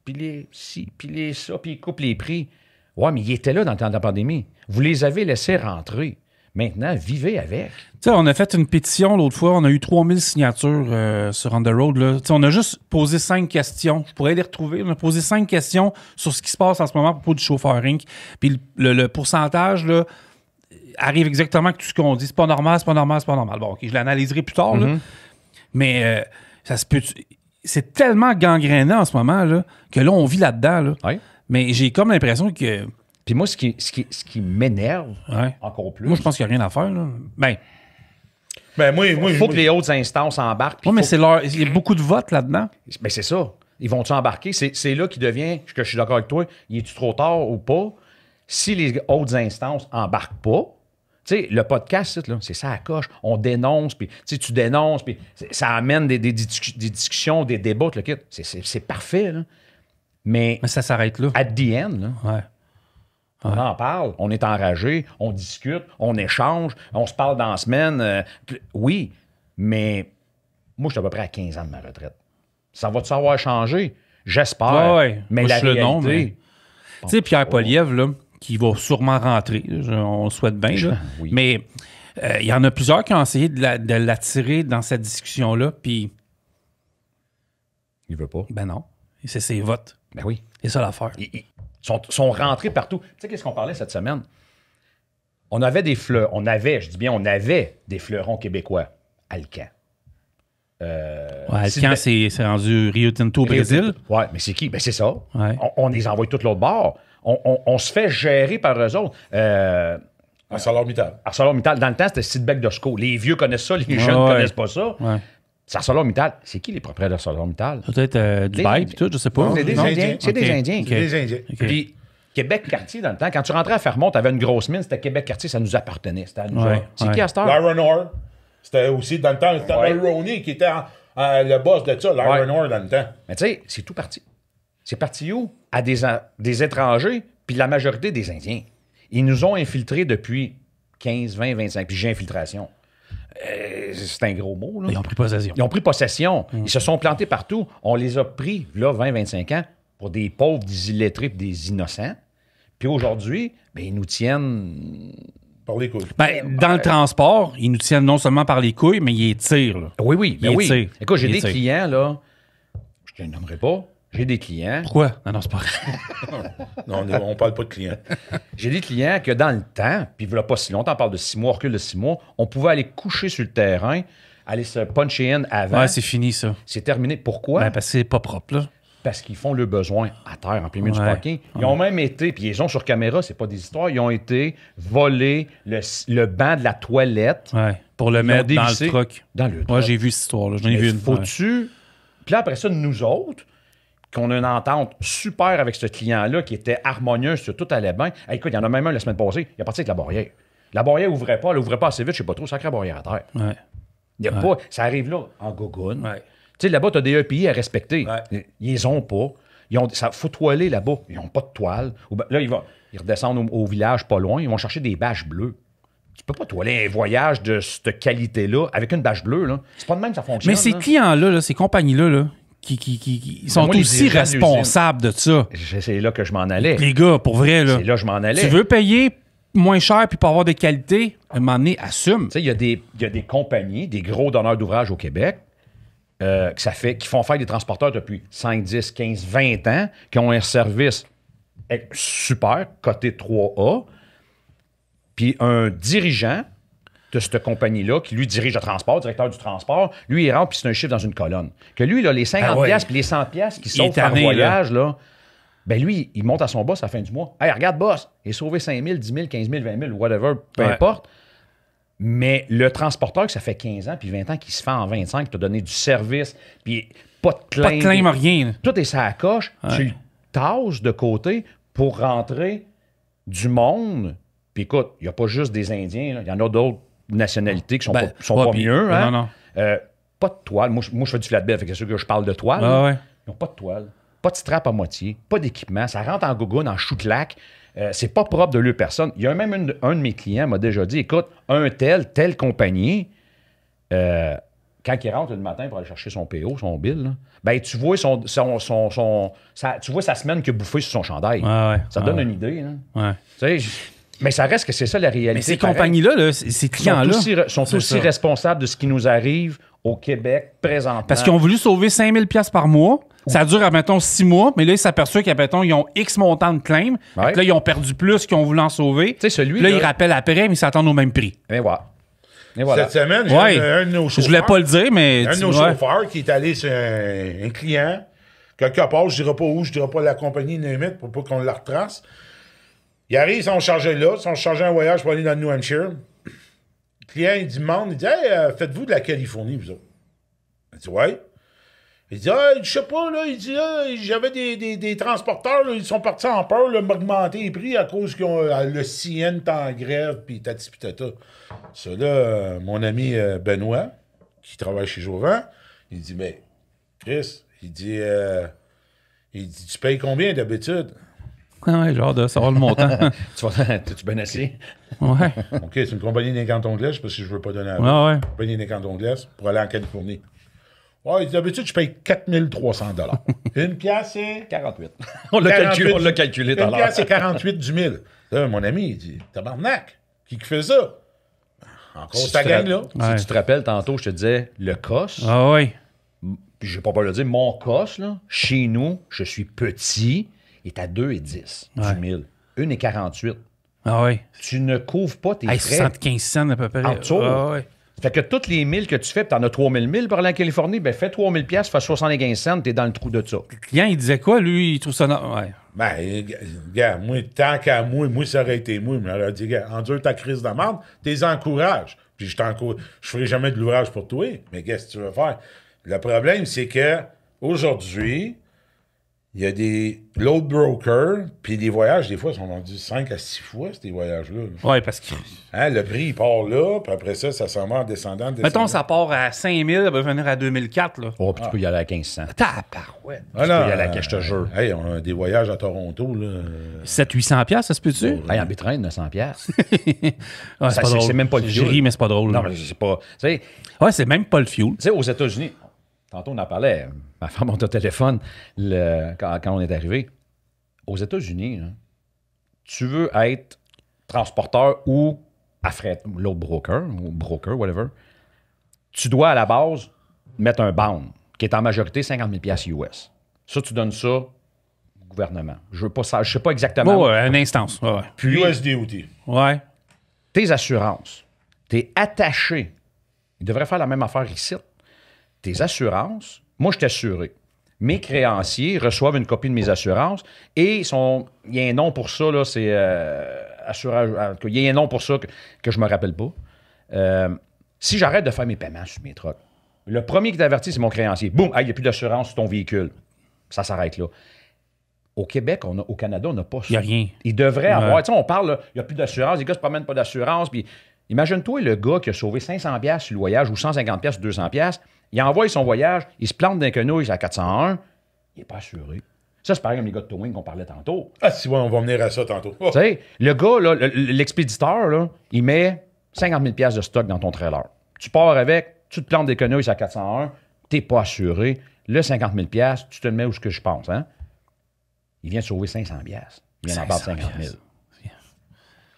Puis les ci, puis les ça, puis ils coupent les prix. Ouais, mais ils étaient là dans le temps de la pandémie. Vous les avez laissés rentrer. Maintenant, vivez avec. Tu sais, on a fait une pétition l'autre fois. On a eu 3000 signatures sur On The Road. Là. On a juste posé 5 questions. Je pourrais les retrouver. On a posé 5 questions sur ce qui se passe en ce moment à propos du chauffeur Inc. Puis le pourcentage là, arrive exactement avec tout ce qu'on dit. C'est pas normal, c'est pas normal, c'est pas normal. Bon, OK, je l'analyserai plus tard. Là. Mais ça se peut... C'est tellement gangréné en ce moment là, que là, on vit là-dedans. Là. Oui. Mais j'ai comme l'impression que... Puis moi, ce qui m'énerve encore plus... Moi, je pense qu'il n'y a rien à faire. Là. Il faut que les hautes instances embarquent. Oui, mais il y a beaucoup de votes là-dedans. Mais c'est ça. Ils vont-tu embarquer? C'est là qui devient, que je suis d'accord avec toi, il est-tu trop tard ou pas? Si les hautes instances embarquent pas, tu sais, le podcast, c'est ça à coche. On dénonce, puis tu dénonces, puis ça amène des discussions, des débats, le kit. C'est parfait, là. Mais ça s'arrête là. At the end, là, on en parle, on est enragé, on discute, on échange, on se parle dans la semaine. Oui, mais moi, je suis à peu près à 15 ans de ma retraite. Ça va-tu savoir changer? J'espère. Ouais. Mais moi, la réalité... Tu sais, Pierre Poilievre, là, qui va sûrement rentrer, on le souhaite bien, là. Oui. Mais il y en a plusieurs qui ont essayé de l'attirer dans cette discussion-là, puis... Il veut pas. Ben non. C'est ses votes. Ben oui. C'est ça l'affaire. Ils sont rentrés partout. Tu sais, qu'est-ce qu'on parlait cette semaine? On avait des fleurons. On avait des fleurons québécois. Alcan. Alcan, c'est rendu Rio Tinto au Brésil. Oui, mais c'est qui? Ben c'est ça. Ouais. On les envoie tout l'autre bord. On se fait gérer par eux autres. ArcelorMittal. ArcelorMittal, dans le temps, c'était Sidbeck Dosco. Les vieux connaissent ça, les jeunes ne connaissent pas ça. Ouais. C'est ArcelorMittal. C'est qui les propriétaires d'ArcelorMittal? Peut-être Dubaï et tout, je sais pas. C'est des Indiens. C'est des Indiens. C'est des Indiens. Puis Québec-Cartier, dans le temps, quand tu rentrais à Fermont, tu avais une grosse mine, c'était Québec-Cartier, ça nous appartenait. C'était à nous autres. C'est qui à cette heure? L'Iron Ore. C'était aussi, dans le temps, c'était Roney qui était le boss de ça, l'Iron Ore, dans le temps. Mais tu sais, c'est tout parti. C'est parti où? À des étrangers, puis la majorité des Indiens. Ils nous ont infiltrés depuis 15, 20, 25, puis j'ai infiltration. C'est un gros mot, là. Ils ont pris possession. Ils ont pris possession. Ils se sont plantés partout. On les a pris, là, 20, 25 ans, pour des pauvres, des illettrés, puis des innocents. Puis aujourd'hui, ben, ils nous tiennent... Par les couilles. Dans le transport, ils nous tiennent non seulement par les couilles, mais ils tirent. Là. Oui, mais oui. Tire. Écoute, j'ai Il des tire. clients, là, je ne les nommerai pas, j'ai des clients. Pourquoi? Non, c'est pas vrai. Non, on parle pas de clients. J'ai des clients que dans le temps, puis il ne pas si longtemps, on parle de 6 mois, on recule de 6 mois, on pouvait aller coucher sur le terrain, aller se puncher in avant. Ouais, c'est fini, ça. C'est terminé. Pourquoi? Parce que c'est pas propre, là. Parce qu'ils font le besoin à terre, en plein milieu du Ouais. parking. Ils ont même été, puis ils ont sur caméra, c'est pas des histoires, ils ont été voler le banc de la toilette. Ouais. Pour le Ils mettre ont dans dévissé le truck. dans le Ouais, truck. j'ai vu cette histoire-là. J'en ai vu une. Faut-tu... Puis là, après ça, nous autres, qu'on a une entente super avec ce client-là, qui était harmonieuse, tout allait bien. Hey, écoute, il y en a même un la semaine passée, il est parti avec la barrière. La barrière ouvrait pas, elle ouvrait pas assez vite, je sais pas trop, sacré barrière à terre. Ouais. Il y a pas... Ça arrive là, en gogoune. Ouais. Tu sais, là-bas, tu as des EPI à respecter. Ouais. Ils les ont pas. Ça faut toiler là-bas. Ils n'ont pas de toile. Là, ils redescendent au village pas loin. Ils vont chercher des bâches bleues. Tu peux pas toiler un voyage de cette qualité-là avec une bâche bleue. Là. C'est pas de même que ça fonctionne. Mais ces là. clients-là, là, ces compagnies-là, là, qui sont moi, les aussi dirigeants de l'usine. responsables de ça. C'est là que je m'en allais. Les gars, pour vrai, là. C'est là que je m'en allais. Tu veux payer moins cher puis pas avoir de qualité, à un moment donné, assume. Tu sais, il y a des compagnies, des gros donneurs d'ouvrage au Québec, qui font faire des transporteurs depuis 5, 10, 15, 20 ans, qui ont un service super, coté 3A, puis un dirigeant de cette compagnie-là, qui lui dirige le transport, directeur du transport, lui, il rentre, puis c'est un chiffre dans une colonne. Que lui, là, les 50$ puis les 100$ qui sautent par tanné, voyage, là, ben lui, il monte à son boss à la fin du mois. Hey, regarde, boss, il a sauvé 5 000, 10 000, 15 000, 20 000, whatever, peu importe. Mais le transporteur, que ça fait 15 ans puis 20 ans qu'il se fait en 25, puis t'as donné du service, puis pas de claim. Pas de claim, rien. Là. Tout est ça à coche. Tu le tasses de côté pour rentrer du monde. Puis écoute, il n'y a pas juste des Indiens. Il y en a d'autres nationalités qui sont pas mieux. Hein? Non. Pas de toile. Moi, je fais du flatbed, fait que c'est sûr que je parle de toile. Ils n'ont pas de toile, pas de strap à moitié, pas d'équipement. Ça rentre en gougoune, en chou-clac. C'est pas propre de leur personne. Il y a même un de mes clients m'a déjà dit, écoute, telle compagnie, quand il rentre le matin pour aller chercher son PO, son bill, là, ben tu vois tu vois sa semaine qu'il a bouffé sur son chandail. Ça te donne une idée. Là. Tu sais, mais ça reste que c'est ça la réalité. Mais ces compagnies-là, là, ces clients-là... sont aussi responsables de ce qui nous arrive au Québec présentement. Parce qu'ils ont voulu sauver 5 000 $ par mois. Ça dure, admettons, 6 mois, mais là, ils s'aperçoivent qu'admettons, ils ont X montant de claims. Ouais. Là, ils ont perdu plus qu'ils ont voulu en sauver. Tu sais, celui là, ils rappellent après, mais ils s'attendent au même prix. Et voilà. Et voilà. Cette semaine, j'ai un de nos chauffeurs. Je voulais pas le dire, mais... Un de nos chauffeurs qui est allé sur un client, quelque part, je dirais pas où, je dirais pas la compagnie limite pour pas qu'on la retrace. Il arrive, ils sont chargés là, ils sont chargés un voyage pour aller dans le New Hampshire. Le client, il demande, il dit, hey, faites-vous de la Californie, vous autres? Il dit, ouais. Il dit, je sais pas, là, il dit, j'avais des transporteurs, là, ils sont partis en peur, là, m'augmenter les prix à cause qu'ils ont le CN est en grève, puis tati pis tata. Ça, là, mon ami Benoît, qui travaille chez Jovan, il dit, mais, Chris, il dit, tu payes combien d'habitude? Ouais, genre de savoir le montant. T'es-tu bien assis? Ouais. OK, c'est une compagnie des cantons de l'Est, parce que je veux pas donner à vous. Ouais. Une compagnie des cantons de l'Est pour aller en Californie. Ouais, d'habitude, je paye 4 300 $. Une pièce, c'est... 48. On l'a calculé tout à Une l'heure. pièce, c'est 48 du 1000. Là, mon ami, il dit, tabarnak, qui fait ça? Encore ta gang-là. Si tu te rappelles, tantôt, je te disais, le COS, Ah ouais. puis j'ai pas peur de le dire, mon COS, là, chez nous, je suis petit, est à 2,10 du 1000. 1,48. Ah ouais. Tu ne couvres pas tes Hey, frais. 75 cents à peu près. En dessous. Ah ouais. Fait que toutes les 1000 que tu fais, puis t'en as 3000 1000 pour aller en Californie, ben fais 3000 pièces, fais 75 cents, t'es dans le trou de ça. Le client, il disait quoi, lui? Il trouve ça... Ouais. Ben, gars, moi, tant qu'à moi, ça aurait été moi. Mais elle a dit, gars, endure ta crise de merde, t'es encourages. Puis je ferai jamais de l'ouvrage pour toi. Mais qu'est-ce que tu veux faire? Le problème, c'est que aujourd'hui, il y a l'autre broker, puis les voyages, des fois, sont vendus 5 à 6 fois, ces voyages-là. Oui, parce que... Hein, le prix, il part là, puis après ça s'en va en descendant. Mettons, ça part à 5 000, ça va venir à 2004, là. Oh, puis tu peux y aller à 1500. Tabarouette. Tu peux y aller à je te jure. Hey, on a des voyages à Toronto, là. 700-800$, ça se peut-tu? Hey, en bitrain, 900$. Ouais, c'est pas drôle. C'est même pas le Je fuel. ris, mais c'est pas drôle. Non, mais c'est pas... Tu sais, Ouais, c'est même pas le fuel. aux États-Unis, tantôt on en parlait, ma femme monte au téléphone quand on est arrivé. Aux États-Unis, là, tu veux être transporteur ou l'autre broker, ou broker, whatever, tu dois à la base mettre un bound qui est en majorité 50 000$ US. Ça, tu donnes ça au gouvernement. Je sais pas exactement. Ouais, une instance. Ouais. Puis USDOT. Ouais. Tes assurances, t'es attaché. Ils devraient faire la même affaire ici. Tes assurances, moi, je suis assuré. Mes créanciers reçoivent une copie de mes assurances et il y a un nom pour ça, là, c'est assurage. Il y a un nom pour ça que je me rappelle pas. Si j'arrête de faire mes paiements sur mes trucks, le premier qui t'avertit, c'est mon créancier. Boum, il n'y a plus d'assurance sur ton véhicule. Ça s'arrête là. Au Québec, au Canada, on n'a pas ça. Il n'y a rien. Il devrait avoir. Tu sais, on parle, il n'y a plus d'assurance, les gars ne se promènent pas d'assurance. Puis imagine-toi le gars qui a sauvé 500$ sur le voyage ou 150$ sur 200$. Il envoie son voyage, il se plante d'un quenouille à 401, il n'est pas assuré. Ça, c'est pareil comme les gars de towing qu'on parlait tantôt. Ah, si, ouais, on va venir à ça tantôt. Tu sais, le gars, là, l'expéditeur, là, il met 50 000$ de stock dans ton trailer. Tu pars avec, tu te plantes des quenouilles à 401, tu n'es pas assuré. Le 50 000$, tu te le mets où ce que je pense, hein? Il vient de sauver 500$. Il vient d'en perdre 50 000$.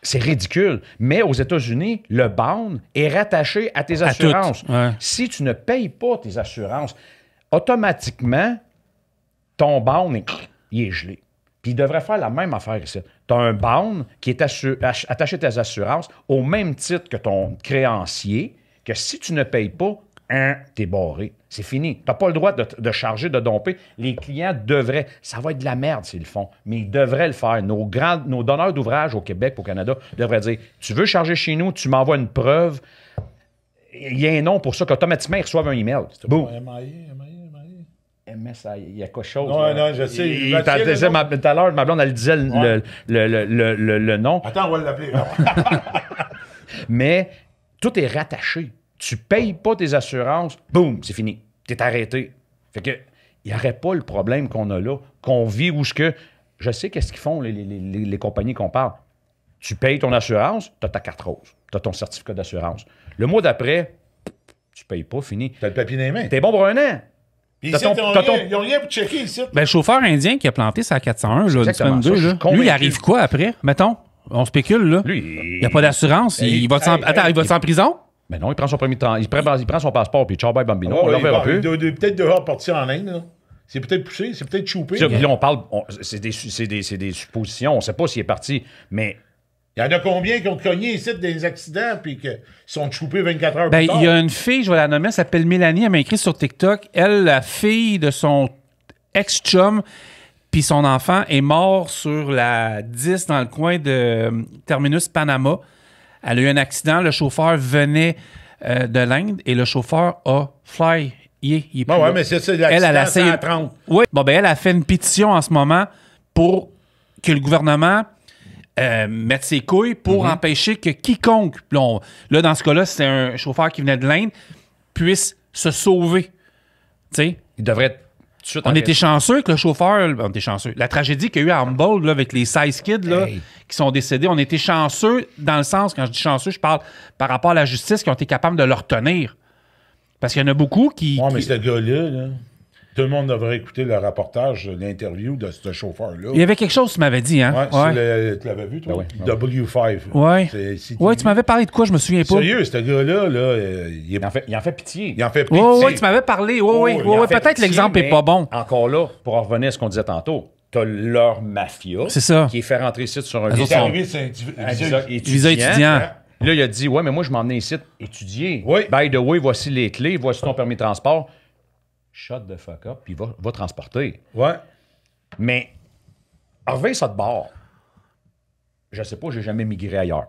C'est ridicule. Mais aux États-Unis, le bound est rattaché à tes assurances. Ouais. Si tu ne payes pas tes assurances, automatiquement, ton bound, il est gelé. Puis il devrait faire la même affaire ici. Tu as un bound qui est attaché à tes assurances au même titre que ton créancier, que si tu ne payes pas, t'es barré. C'est fini. Tu n'as pas le droit de charger, de domper. Les clients devraient. Ça va être de la merde s'ils le font, mais ils devraient le faire. Nos donneurs d'ouvrage au Québec, au Canada, devraient dire, tu veux charger chez nous, tu m'envoies une preuve. Il y a un nom pour ça qu'automatiquement, ils reçoivent un email. Boum. MSI, il y a quelque chose. Non, je sais. Tout à l'heure, ma blonde, elle disait le nom. Attends, on va l'appeler. Mais tout est rattaché. Tu ne payes pas tes assurances, boum, c'est fini. Tu es arrêté. Fait que il n'y aurait pas le problème qu'on a là, qu'on vit où ce que. Je sais qu'est-ce qu'ils font, les compagnies qu'on parle. Tu payes ton assurance, tu as ta carte rose. Tu as ton certificat d'assurance. Le mois d'après, tu ne payes pas, fini. Tu as le papier dans les mains. Tu es bon pour un an. Puis ici, ils n'ont rien pour checker ici. Ben, le chauffeur indien qui a planté sa 401, là, une semaine 2, là. Lui, il arrive quoi après? Mettons, on spécule, là. Lui, il n'y a pas d'assurance. Il va en prison? Mais non, il prend son premier temps. Il prend son passeport, puis ciao, bye, bambino. On l'en verra plus. Peut-être devoir partir en Inde, là. C'est peut-être poussé, c'est peut-être choupé. Là, on parle. C'est des suppositions. On ne sait pas s'il est parti, mais. Il y en a combien qui ont cogné ici des accidents puis qui sont choupés 24 heures plus tard? Il y a une fille, je vais la nommer, elle s'appelle Mélanie, elle m'a écrit sur TikTok. Elle, la fille de son ex-chum, puis son enfant est mort sur la 10 dans le coin de Terminus Panama. Elle a eu un accident, le chauffeur venait de l'Inde et le chauffeur a fly. Ouais, mais c'est ça, l'accident à 30. Oui, bon, ben elle a fait une pétition en ce moment pour que le gouvernement mette ses couilles pour empêcher que quiconque, là, dans ce cas-là, c'est un chauffeur qui venait de l'Inde, puisse se sauver. Tu sais? Il devrait on était chanceux que le chauffeur... On était chanceux. La tragédie qu'il y a eu à Humboldt, là, avec les 16 kids là, qui sont décédés, on était chanceux dans le sens, quand je dis chanceux, je parle par rapport à la justice, qui ont été capables de le retenir. Parce qu'il y en a beaucoup qui... Ouais, mais ce gars-là, là, tout le monde devrait écouter le reportage, l'interview de ce chauffeur-là. Il y avait quelque chose que tu m'avais dit, hein? Ouais. Tu l'avais vu, toi? W5. Ouais, tu m'avais parlé de quoi, je me souviens pas. Sérieux, ce gars-là, il en fait pitié. Il en fait pitié. Oui, tu m'avais parlé. Oui, peut-être l'exemple n'est pas bon. Encore là, pour en revenir à ce qu'on disait tantôt, t'as leur mafia qui est fait rentrer ici sur un visa étudiant. Là, il a dit, ouais, mais moi, je m'en venais ici étudier. By the way, voici les clés, voici ton permis de transport. Shut the fuck up, puis va transporter. Ouais. Mais Reviens ça de bord. Je sais pas, j'ai jamais migré ailleurs.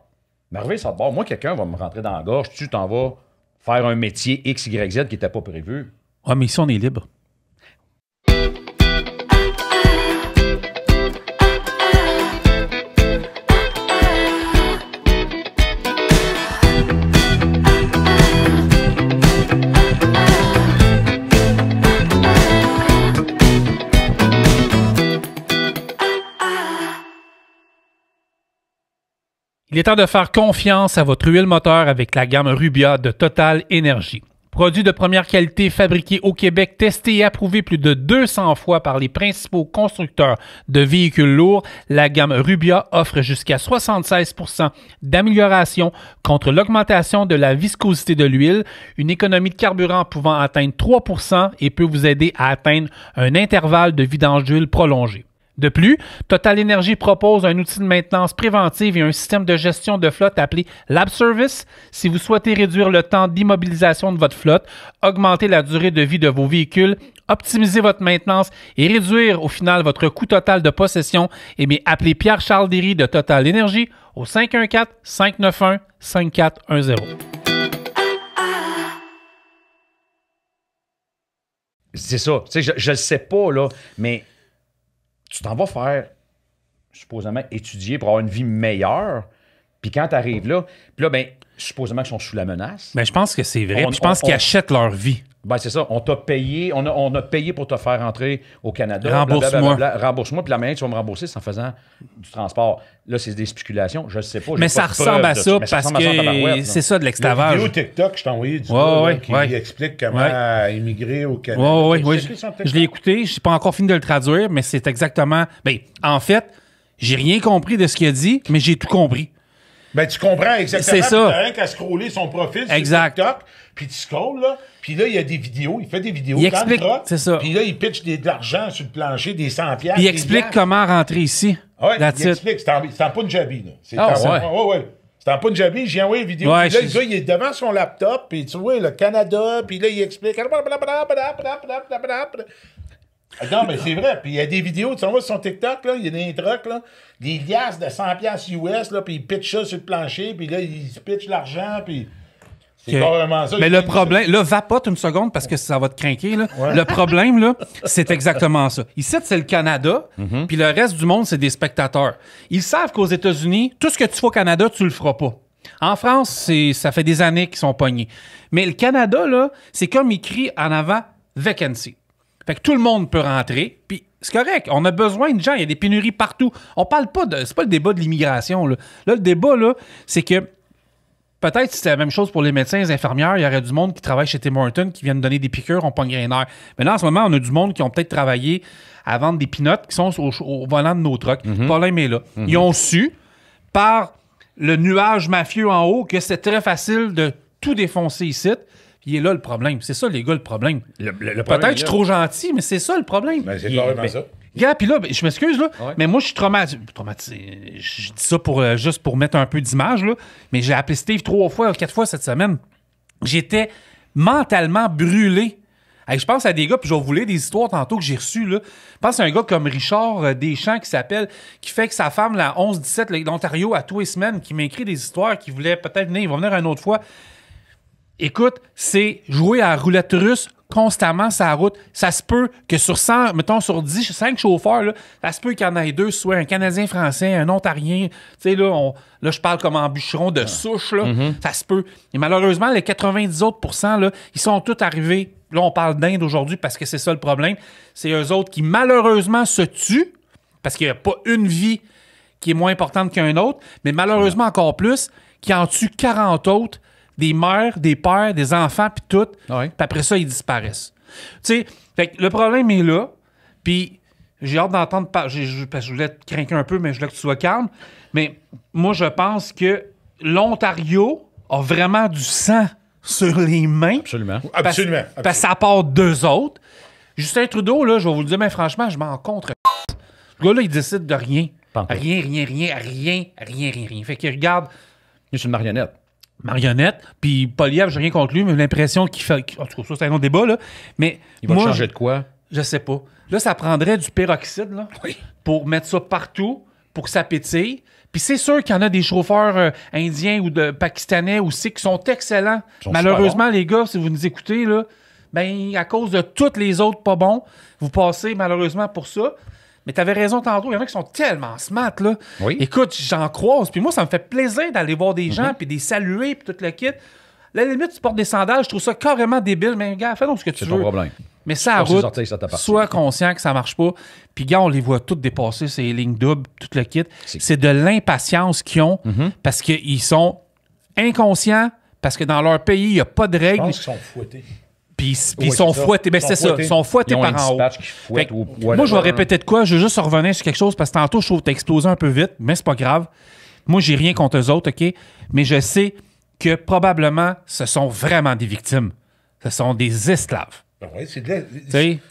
Mais reviens ça de bord. Moi, quelqu'un va me rentrer dans la gorge, tu t'en vas faire un métier X, Y, Z qui n'était pas prévu. Ouais, mais ici, on est libre. Il est temps de faire confiance à votre huile moteur avec la gamme Rubia de Total Énergie. Produit de première qualité fabriqué au Québec, testé et approuvé plus de 200 fois par les principaux constructeurs de véhicules lourds, la gamme Rubia offre jusqu'à 76% d'amélioration contre l'augmentation de la viscosité de l'huile, une économie de carburant pouvant atteindre 3% et peut vous aider à atteindre un intervalle de vidange d'huile prolongé. De plus, Total Énergie propose un outil de maintenance préventive et un système de gestion de flotte appelé Lab Service. Si vous souhaitez réduire le temps d'immobilisation de votre flotte, augmenter la durée de vie de vos véhicules, optimiser votre maintenance et réduire au final votre coût total de possession, appelez Pierre-Charles Derry de Total Énergie au 514-591-5410. C'est ça. Tu sais, je le sais pas, là, mais tu t'en vas faire, supposément, étudier pour avoir une vie meilleure. Puis quand tu arrives là, ben, supposément qu'ils sont sous la menace. Ben, je pense que c'est vrai. Je pense qu'ils achètent leur vie. Ben, c'est ça. On t'a payé, on a payé pour te faire entrer au Canada. Rembourse-moi. Rembourse-moi. Puis la manière que tu vas me rembourser, c'est en faisant du transport. Là, c'est des spéculations. Je ne sais pas. Mais ça ressemble à ça parce que c'est ça de l'exclavage. La vidéo TikTok, je t'ai envoyé du qui explique comment immigrer au Canada. Oui. Je l'ai écouté. Je n'ai pas encore fini de le traduire, mais c'est exactement... Ben, en fait, j'ai rien compris de ce qu'il a dit, mais j'ai tout compris. Ben, tu comprends exactement. C'est ça. Tu n'as rien qu'à scroller son profil sur TikTok, puis tu scrolles, là. Puis là, il y a des vidéos. Il fait des vidéos. Il explique, c'est ça. Puis là, il pitch de l'argent sur le plancher, des 100$. Puis il explique comment rentrer ici. Oui, il explique. C'est en Punjabi, là. C'est en Punjabi. J'ai envoyé une vidéo. Ouais, puis là, le gars, il est devant son laptop, puis tu vois, le Canada, puis là, il explique. Non, mais c'est vrai. Puis il y a des vidéos, tu vois, sur son TikTok, là, il y a des trucs, là, des liasses de 100$ US, là, puis il pitch ça sur le plancher, puis là, il se pitch l'argent, puis... C'est carrément ça. Mais le problème... Là, vapote une seconde, parce que ça va te craquer, là. Ouais. Le problème, là, c'est exactement ça. Ici, c'est le Canada, puis le reste du monde, c'est des spectateurs. Ils savent qu'aux États-Unis, tout ce que tu fais au Canada, tu le feras pas. En France, ça fait des années qu'ils sont pognés. Mais le Canada, là, c'est comme écrit en avant « vacancy ». Fait que tout le monde peut rentrer, puis c'est correct. On a besoin de gens, il y a des pénuries partout. On parle pas de... C'est pas le débat de l'immigration, là. Là, le débat, là, c'est que peut-être si c'était la même chose pour les médecins, les infirmières, il y aurait du monde qui travaille chez Tim Hortons, qui viennent donner des piqûres, on pogne un air. Mais là, en ce moment, on a du monde qui ont peut-être travaillé à vendre des pinottes qui sont au volant de nos trucks. Le problème est là. Ils ont su, par le nuage mafieux en haut, que c'est très facile de tout défoncer ici. Il est là le problème. C'est ça, les gars, le problème. Peut-être que je suis trop gentil, mais c'est ça le problème. Ben, c'est carrément ça. Gars, puis là, je m'excuse, là, mais moi, je suis traumatisé. Je dis ça juste pour mettre un peu d'image, là, mais j'ai appelé Steve 3 fois, 4 fois cette semaine. J'étais mentalement brûlé. Hey, je pense à des gars, puis je vais vous lire des histoires tantôt que j'ai reçues, là. Je pense à un gars comme Richard Deschamps qui fait que sa femme, la 11-17, l'Ontario, à tous les semaines, qui m'écrit des histoires, qui voulait peut-être venir, il va venir une autre fois. Écoute, c'est jouer à la roulette russe constamment sur la route. Ça se peut que sur 100, mettons sur 10, 5 chauffeurs, là, ça se peut qu'il y en ait 2, soit un Canadien français, un Ontarien. Tu sais, là, je parle comme en bûcheron de souche, là. Ça se peut. Et malheureusement, les 90 autres %, là, ils sont tous arrivés. Là, on parle d'Inde aujourd'hui parce que c'est ça le problème. C'est eux autres qui, malheureusement, se tuent parce qu'il n'y a pas une vie qui est moins importante qu'un autre, mais malheureusement encore plus, qui en tuent 40 autres, des mères, des pères, des enfants, puis tout. Puis après ça, ils disparaissent. Tu sais, fait que le problème est là. Puis j'ai hâte d'entendre parce que je voulais te craquer un peu, mais je voulais que tu sois calme. Mais moi, je pense que l'Ontario a vraiment du sang sur les mains. Absolument. Absolument. Parce que ça part d'eux autres. Justin Trudeau, là, je vais vous le dire, mais franchement, je m'en contre. Le gars-là, il décide de rien. Rien. Fait qu'il regarde... C'est une marionnette. Puis Poilievre, j'ai rien contre lui, mais j'ai l'impression qu'il fait... En tout cas, ça, c'est un autre débat, là. Mais il va changer de quoi? Je sais pas. Là, ça prendrait du peroxyde là, Oui. pour mettre ça partout, pour que ça pétille. Puis c'est sûr qu'il y en a des chauffeurs indiens ou de pakistanais aussi qui sont excellents. Malheureusement, les gars, si vous nous écoutez, là, ben, à cause de tous les autres pas bons, vous passez malheureusement pour ça. Mais tu avais raison tantôt, il y en a qui sont tellement smart, là. Oui. Écoute, j'en croise, puis moi, ça me fait plaisir d'aller voir des gens, puis des saluer, puis tout le kit. La limite, tu portes des sandales, je trouve ça carrément débile, mais gars, fais donc ce que tu veux. C'est ton problème. Mais ça, à route, sois conscient que ça marche pas. Puis gars, on les voit toutes dépasser, ces lignes doubles, tout le kit. C'est de l'impatience qu'ils ont, parce qu'ils sont inconscients, parce que dans leur pays, il n'y a pas de règles. Je pense qu'ils sont fouettés. Puis ils sont fouettés. Ben, c'est ça. Ils sont fouettés par en haut. Moi, je vais répéter de quoi. Je vais juste revenir sur quelque chose parce que tantôt, je trouve que tu as explosé un peu vite, mais c'est pas grave. Moi, j'ai rien contre eux autres, OK? Mais je sais que probablement, ce sont vraiment des victimes. Ce sont des esclaves. Ben ouais, c'est de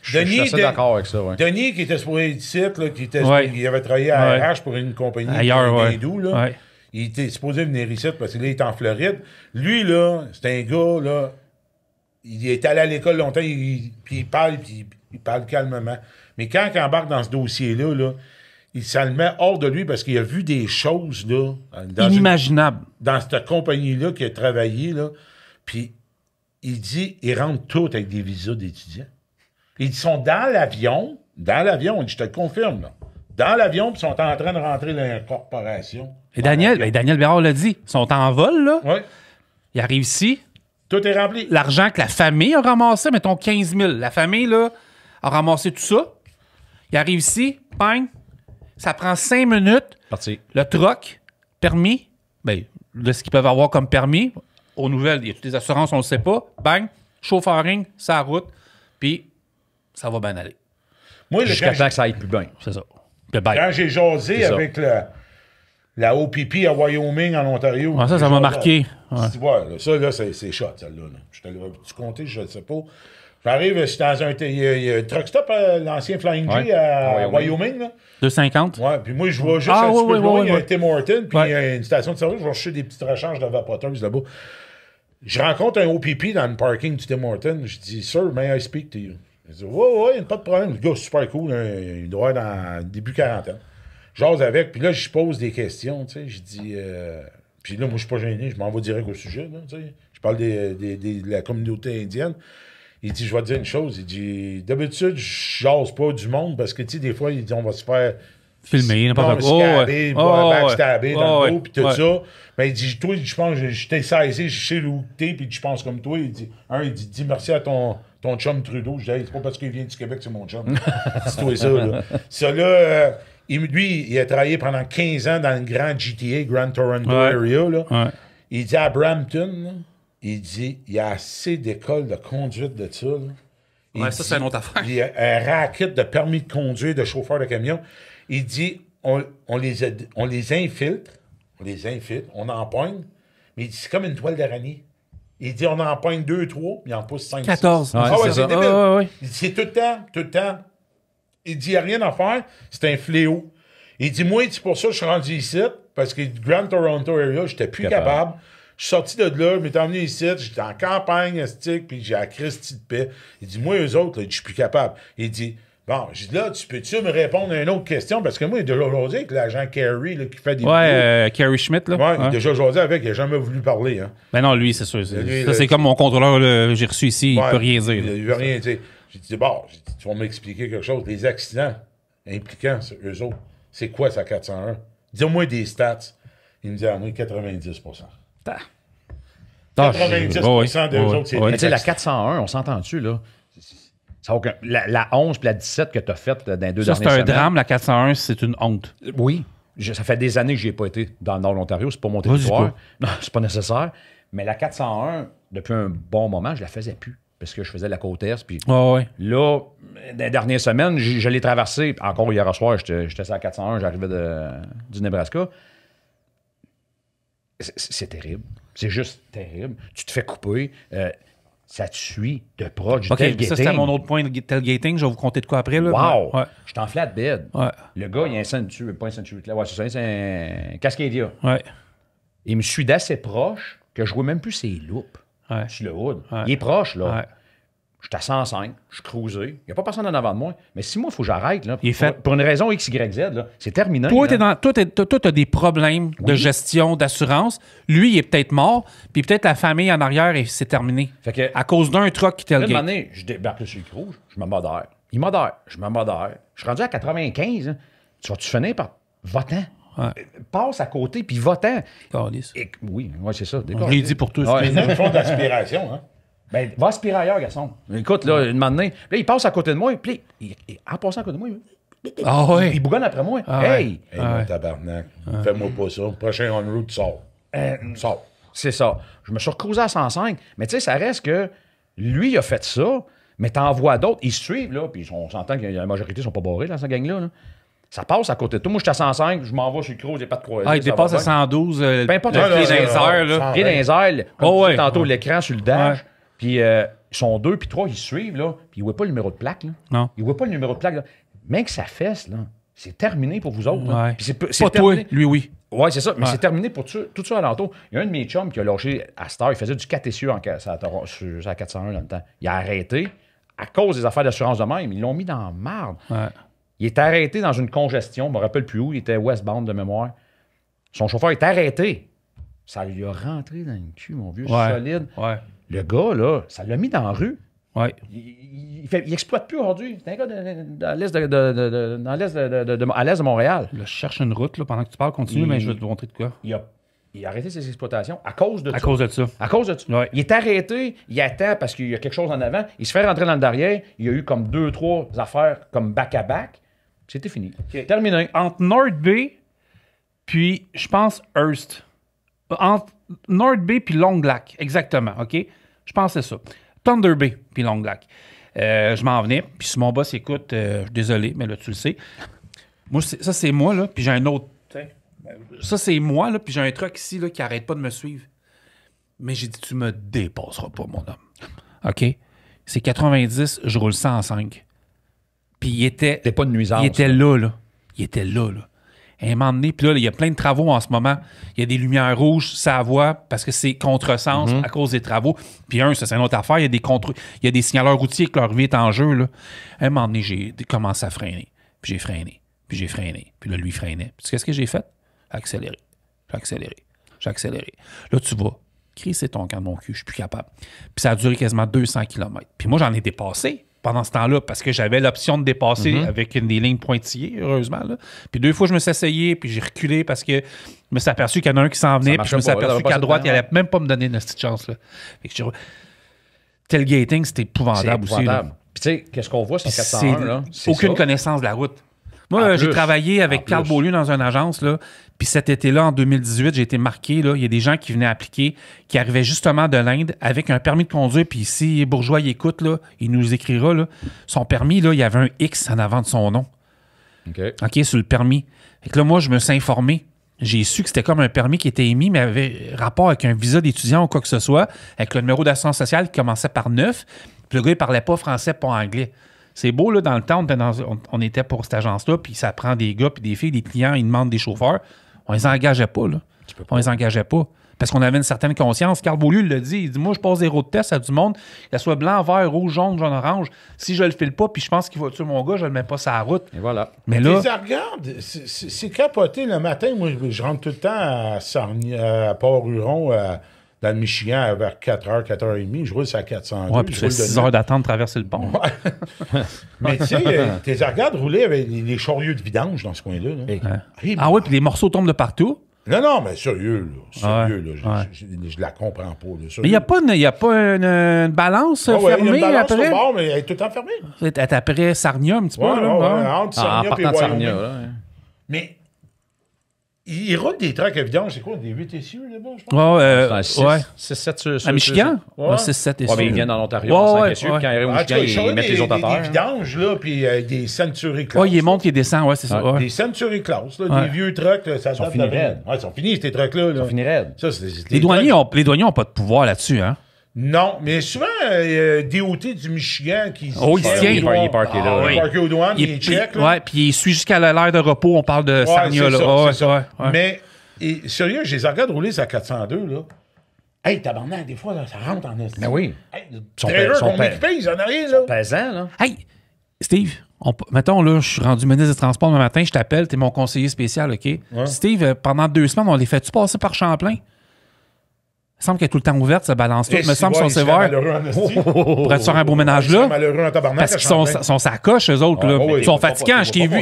Je suis assez d'accord avec ça. Ouais. Denis, qui était supposé être site, là, qui avait travaillé à RH pour une compagnie hindou, là. Ouais. Il était supposé venir ici parce que là, il est en Floride. Lui, là, c'est un gars, là. Il est allé à l'école longtemps, puis il parle calmement. Mais quand il embarque dans ce dossier-là, là, ça le met hors de lui parce qu'il a vu des choses, là. Inimaginables. Dans cette compagnie-là qu'il a travaillé, là. Puis il dit, ils rentrent tous avec des visas d'étudiants. Ils sont dans l'avion, il dit, je te le confirme, là. Dans l'avion, puis ils sont en train de rentrer dans la corporation. Et Daniel Bérard l'a dit, ils sont en vol, là. Oui. Ils arrivent ici. Tout est rempli. L'argent que la famille a ramassé, mettons 15 000. La famille, là, a ramassé tout ça. Ils arrivent ici, bang. Ça prend 5 minutes. Parti. Le troc, permis, ben, de ce qu'ils peuvent avoir comme permis. Aux nouvelles, il y a toutes les assurances, on ne le sait pas. Bang, chauffeuring, ça route, puis ça va bien aller. Moi, jusqu'à temps que ça aille plus bien. C'est ça. Quand j'ai jasé avec la OPP à Wyoming, en Ontario. Ouais, ça m'a marqué. Ouais. Ça, là, c'est shot, celle-là. Tu comptais, je ne sais pas. J'arrive, c'est dans un truck stop, l'ancien Flying J à Wyoming. Là. 250. Ouais, puis moi, je vois juste un petit peu loin, il y a un Tim Hortons, puis il y a une station de service, je vais chercher des petites rechanges de vapoteuses là-bas. Je rencontre un OPP dans le parking du Tim Hortons. Je dis, Sir, may I speak to you? Il dit, ouais, pas de problème. Le gars, super cool, hein, il doit être dans début 40 ans. J'ose avec, puis là, je pose des questions, tu sais. Je dis, puis là, moi, je suis pas gêné, je m'en vais direct au sujet, là, tu sais. Je parle de la communauté indienne. Il dit, je vais te dire une chose. Il dit, d'habitude, je jase pas du monde parce que, tu sais, des fois, il dit, on va se faire filmer, n'importe quoi. Backstabber dans le dos, puis tout ça. Mais il dit, toi, je pense, je t'ai saisi, je sais où t'es, puis je pense comme toi. Il dit, dis merci à ton chum Trudeau. Je dis, hey, c'est pas parce qu'il vient du Québec, c'est mon chum. C'est toi ça, là. Ça, là, lui, il a travaillé pendant 15 ans dans le grand GTA, Grand Toronto Area, là. Ouais. Il dit, à Brampton, là, il dit, il y a assez d'écoles de conduite de ça, là. Ça, c'est une autre affaire. Il y a un racket de permis de conduire de chauffeur de camion. Il dit, on les infiltre, on empoigne, mais il dit, c'est comme une toile d'araignée. Il dit, on empoigne 2, 3, il en pousse 5, 14. 6. C'est débile. Il dit, c'est tout le temps. Il dit, il n'y a rien à faire, c'est un fléau. Il dit, moi, c'est pour ça que je suis rendu ici, parce que Grand Toronto Area, je n'étais plus capable. Je suis sorti de là, je m'étais emmené ici, j'étais en campagne, puis j'ai la Christie de paix. Il dit, moi, eux autres, là, je suis plus capable. Il dit, bon, j'ai dit, là, peux-tu me répondre à une autre question? Parce que moi, il est déjà aujourd'hui avec l'agent Carey, là, qui fait des vidéos. Carey Schmidt, là. Ouais, il est déjà aujourd'hui avec, il n'a jamais voulu parler, hein. Ben non, lui, c'est sûr. C'est comme mon contrôleur, là, j'ai reçu ici, il peut rien dire. Il veut rien dire. J'ai dit, bon, tu vas m'expliquer quelque chose. Les accidents impliquants, eux autres, c'est quoi, ça, 401? Dis-moi des stats. Il me dit, moi, 90%. 90% d'eux autres, c'est des accidents. La 401, on s'entend-tu, là? La 11 puis la 17 que tu as faite dans les 2 dernières semaines. C'est un drame, la 401, c'est une honte. Oui. Ça fait des années que je n'y ai pas été dans le nord de l'Ontario. C'est pas mon territoire. Non, c'est pas nécessaire. Mais la 401, depuis un bon moment, je la faisais plus. Parce que je faisais la côte est. Puis là, dans les dernières semaines, je l'ai traversée. Encore hier soir, j'étais sur la 401, j'arrivais du Nebraska. C'est terrible. C'est juste terrible. Tu te fais couper. Ça te suit de proche du tailgating. Ça, c'était mon autre point, le tailgating. Je vais vous compter de quoi après. Là. Wow! Ouais. Je suis en flatbed. Ouais. Le gars, il a un ceinture, pas un ceinture. Ouais, c'est ça, c'est un Cascadia. Ouais. Il me suit d'assez proche que je vois même plus ses loupes sur le hood. Ouais. Il est proche, là. Ouais. J'étais à 105, je cruisais. Il n'y a pas personne en avant de moi. Mais si moi, il faut que j'arrête, là, Il est fait. pour une raison X, Y, Z, là, c'est terminé. Toi, là. toi, t'as des problèmes de gestion, d'assurance. Lui, il est peut-être mort, puis peut-être la famille en arrière, et c'est terminé. Fait que, À cause d'un truck qui une tailgate. année, je débarque sur le rouge, je me modère. Il modère, je me modère. Je suis rendu à 95. Hein. Tu vas-tu finir par votant? Ouais. Passe à côté, puis votant. Calice. Oui, c'est ça. Je l'ai dit pour tous. Ouais. C'est une forme d'aspiration, hein? Ben, va aspirer ailleurs, garçon. Écoute, là, une matinée, là, il passe à côté de moi, puis en passant à côté de moi, Ah ouais. il bougonne après moi. Ah Hey! Hey, mon tabarnak, fais-moi pas ça. Prochain on route, sors. Sors. C'est ça. Je me suis recrousé à 105, mais tu sais, ça reste que lui, il a fait ça, mais t'en vois d'autres, ils se suivent, là, puis on s'entend que la majorité sont pas barrés, dans cette gang-là. Là. Ça passe à côté de toi. Moi, je suis à 105, je m'en vais sur le cross, j'ai pas de croisée. Ah, il dépasse à 112. Peu importe, le le pied pied dans les dans airs, les là. Pied dans les airs, comme Oh, ouais. tantôt, l'écran sur le dash. Ouais. Puis ils sont 2 puis 3, ils se suivent, là. Puis ils ne voient pas le numéro de plaque, là. Non. Ils ne voient pas le numéro de plaque, là. Mec, ça fesse, là. C'est terminé pour vous autres. Là. Ouais. Puis c'est Pas toi, terminé. lui, oui. Ouais, c'est ça. Mais Ouais. c'est terminé pour tout ça alentour. Il y a un de mes chums qui a lâché à Star. Il faisait du 4 essieux sur la 401 dans le temps. Il a arrêté à cause des affaires d'assurance de même. Ils l'ont mis dans la marde. Ouais. Il est arrêté dans une congestion. Je ne me rappelle plus où. Il était westbound de mémoire. Son chauffeur est arrêté. Ça lui a rentré dans le cul, mon vieux. Ouais. Solide. Ouais. Le gars, là, ça l'a mis dans la rue. Ouais. Il exploite plus aujourd'hui. C'est un gars à l'est à l'est de Montréal. Là, je cherche une route, là, pendant que tu parles. Continue, mais je vais te montrer de quoi. Il a arrêté ses exploitations à cause de À ça. cause de ça. À cause de ça. Ouais. Il est arrêté, il attend parce qu'il y a quelque chose en avant. Il se fait rentrer dans le derrière. Il y a eu comme 2-3 affaires comme back-à-back. C'était fini. Terminé. Entre North Bay, puis je pense Hearst. Entre North Bay puis Long Lac, exactement, OK? Je pense que c'est ça. Thunder Bay puis Long Lac. Je m'en venais, puis si mon boss écoute, désolé, mais là, tu le sais. Moi, ça, c'est moi, là, puis j'ai un autre. Ça, c'est moi, là, puis j'ai un truck ici, là, qui arrête pas de me suivre. Mais j'ai dit, tu me dépasseras pas, mon homme. OK? C'est 90, je roule 105. Puis il était... T'es pas de nuisance. Il était là, là. Il était là, là. À un moment donné, puis là, il y a plein de travaux en ce moment. Il y a des lumières rouges, ça voit, parce que c'est contresens à cause des travaux. Puis ça, c'est une autre affaire. Il y a des signaleurs routiers que leur vie est en jeu, là. À un moment donné, j'ai commencé à freiner. Puis j'ai freiné. Puis j'ai freiné. Puis là, lui freinait. Puis qu'est-ce que j'ai fait? Accéléré. J'ai accéléré. Là, tu vas crisser ton camp de mon cul. Je suis plus capable. Puis ça a duré quasiment 200 km. Puis moi, j'en ai dépassé pendant ce temps-là parce que j'avais l'option de dépasser avec des lignes pointillées, heureusement. Là. Puis 2 fois, je me suis essayé, puis j'ai reculé parce que je me suis aperçu qu'il y en a un qui s'en venait, puis je me suis aperçu qu'à droite, il n'allait même pas me donner une petite chance. Là. Fait que tailgating, c'était épouvantable aussi. Là. Puis tu sais, qu'est-ce qu'on voit sur Puis 401, là? C'est aucune ça. connaissance de la route. Moi, j'ai travaillé avec Carl Beaulieu dans une agence, là. Puis cet été-là, en 2018, j'ai été marqué, là. Il y a des gens qui venaient appliquer, qui arrivaient justement de l'Inde avec un permis de conduire. Puis si Bourgeois, il écoute, là, il nous écrira, là. Son permis, là, il y avait un X en avant de son nom. OK, sur le permis. Fait que là, moi, je me suis informé. J'ai su que c'était comme un permis qui était émis, mais avait rapport avec un visa d'étudiant ou quoi que ce soit, avec le numéro d'assurance sociale qui commençait par 9. Puis le gars, il parlait pas français, pas anglais. C'est beau, là, dans le temps, on était pour cette agence-là, puis ça prend des gars puis des filles, des clients, ils demandent des chauffeurs. On les engageait pas, là. On les engageait pas. Parce qu'on avait une certaine conscience. Carl Beaulieu l'a dit. Il dit, moi, je passe des routes de test à du monde, qu'elle soit blanc, vert, rouge, jaune, orange. Si je le file pas, puis je pense qu'il va tuer mon gars, je le mets pas sur la route. Et voilà. Mais là... Les regardes, c'est capoté. Le matin, moi, je rentre tout le temps à Sarnia, à Port-Huron, dans le Michigan, vers 4h, 4h30. Je roule sur la 402. Ouais, puis tu fais 6 heures d'attente de traverser le pont. Mais tu sais, tes regardes rouler avec les chariots de vidange dans ce coin-là. Là. Ouais. Ah oui, puis les morceaux tombent de partout. Non, mais sérieux, là. Sérieux, Ouais, là. ouais. Je la comprends pas. Là, Mais il n'y a pas une balance ouais, fermée il y a une balance après? au bord, mais elle est tout le temps fermée. Elle est après Sarnia un petit peu. Ouais, là, ouais, ouais. entre Sarnia En et partant de Wyoming. Sarnia, là. Mais ils roulent des trucks à vidange, c'est quoi, des 8 essieux là-bas, je pense? Ouais, 6-7 à Michigan? Ouais. Ouais, 6-7 Ouais, mais ils viennent en Ontario, Ouais, en 5 ouais, essieux. ouais. Quand ils arrivent au En tout Michigan, cas, ils mettent les autres à des terre. vidanges, là, puis des Century Class. Ouais, il monte, il descend, ouais, c'est ça. Ouais. Des Century Class, là, Ouais. des vieux trucks, là, ça sont date finis de- raides. Ouais, ils sont finis, ces trucks-là. Là. Ils finissent raides. Ça, c'est Les douaniers n'ont pas de pouvoir là-dessus, hein? Non, mais souvent, DOT du Michigan qui... Oh, il se tient. Il est parké là. Il est parké aux douanes, il est puis- check, là. ouais, puis il suit jusqu'à l'air de repos, on parle de Sarnia, c'est là. ça, Ouais, c'est ça. ouais. Mais, sérieux, je les regarde rouler sur la 402, là. Hey, tabarnak, des fois, là, ça rentre en esti. Ben oui. Hey, le Sont trailer qu'on pa- m'occupait, ils en ont rien, là. Pesant, là. Hey, Steve, mettons, là, je suis rendu ministre des Transports le matin, je t'appelle, t'es mon conseiller spécial, OK? Ouais. Steve, pendant 2 semaines, on les fait-tu passer par Champlain? Il semble qu'elle est tout le temps ouverte, ça balance tout. Il me semble qu'ils sont sévères. malheureux en esti. Pour être sur un beau ménage Ils sont là. malheureux en tabarnak. Parce qu'ils sont sa coche, eux autres. Là. oui, Ils sont ils vont fatigants, je t'ai vu.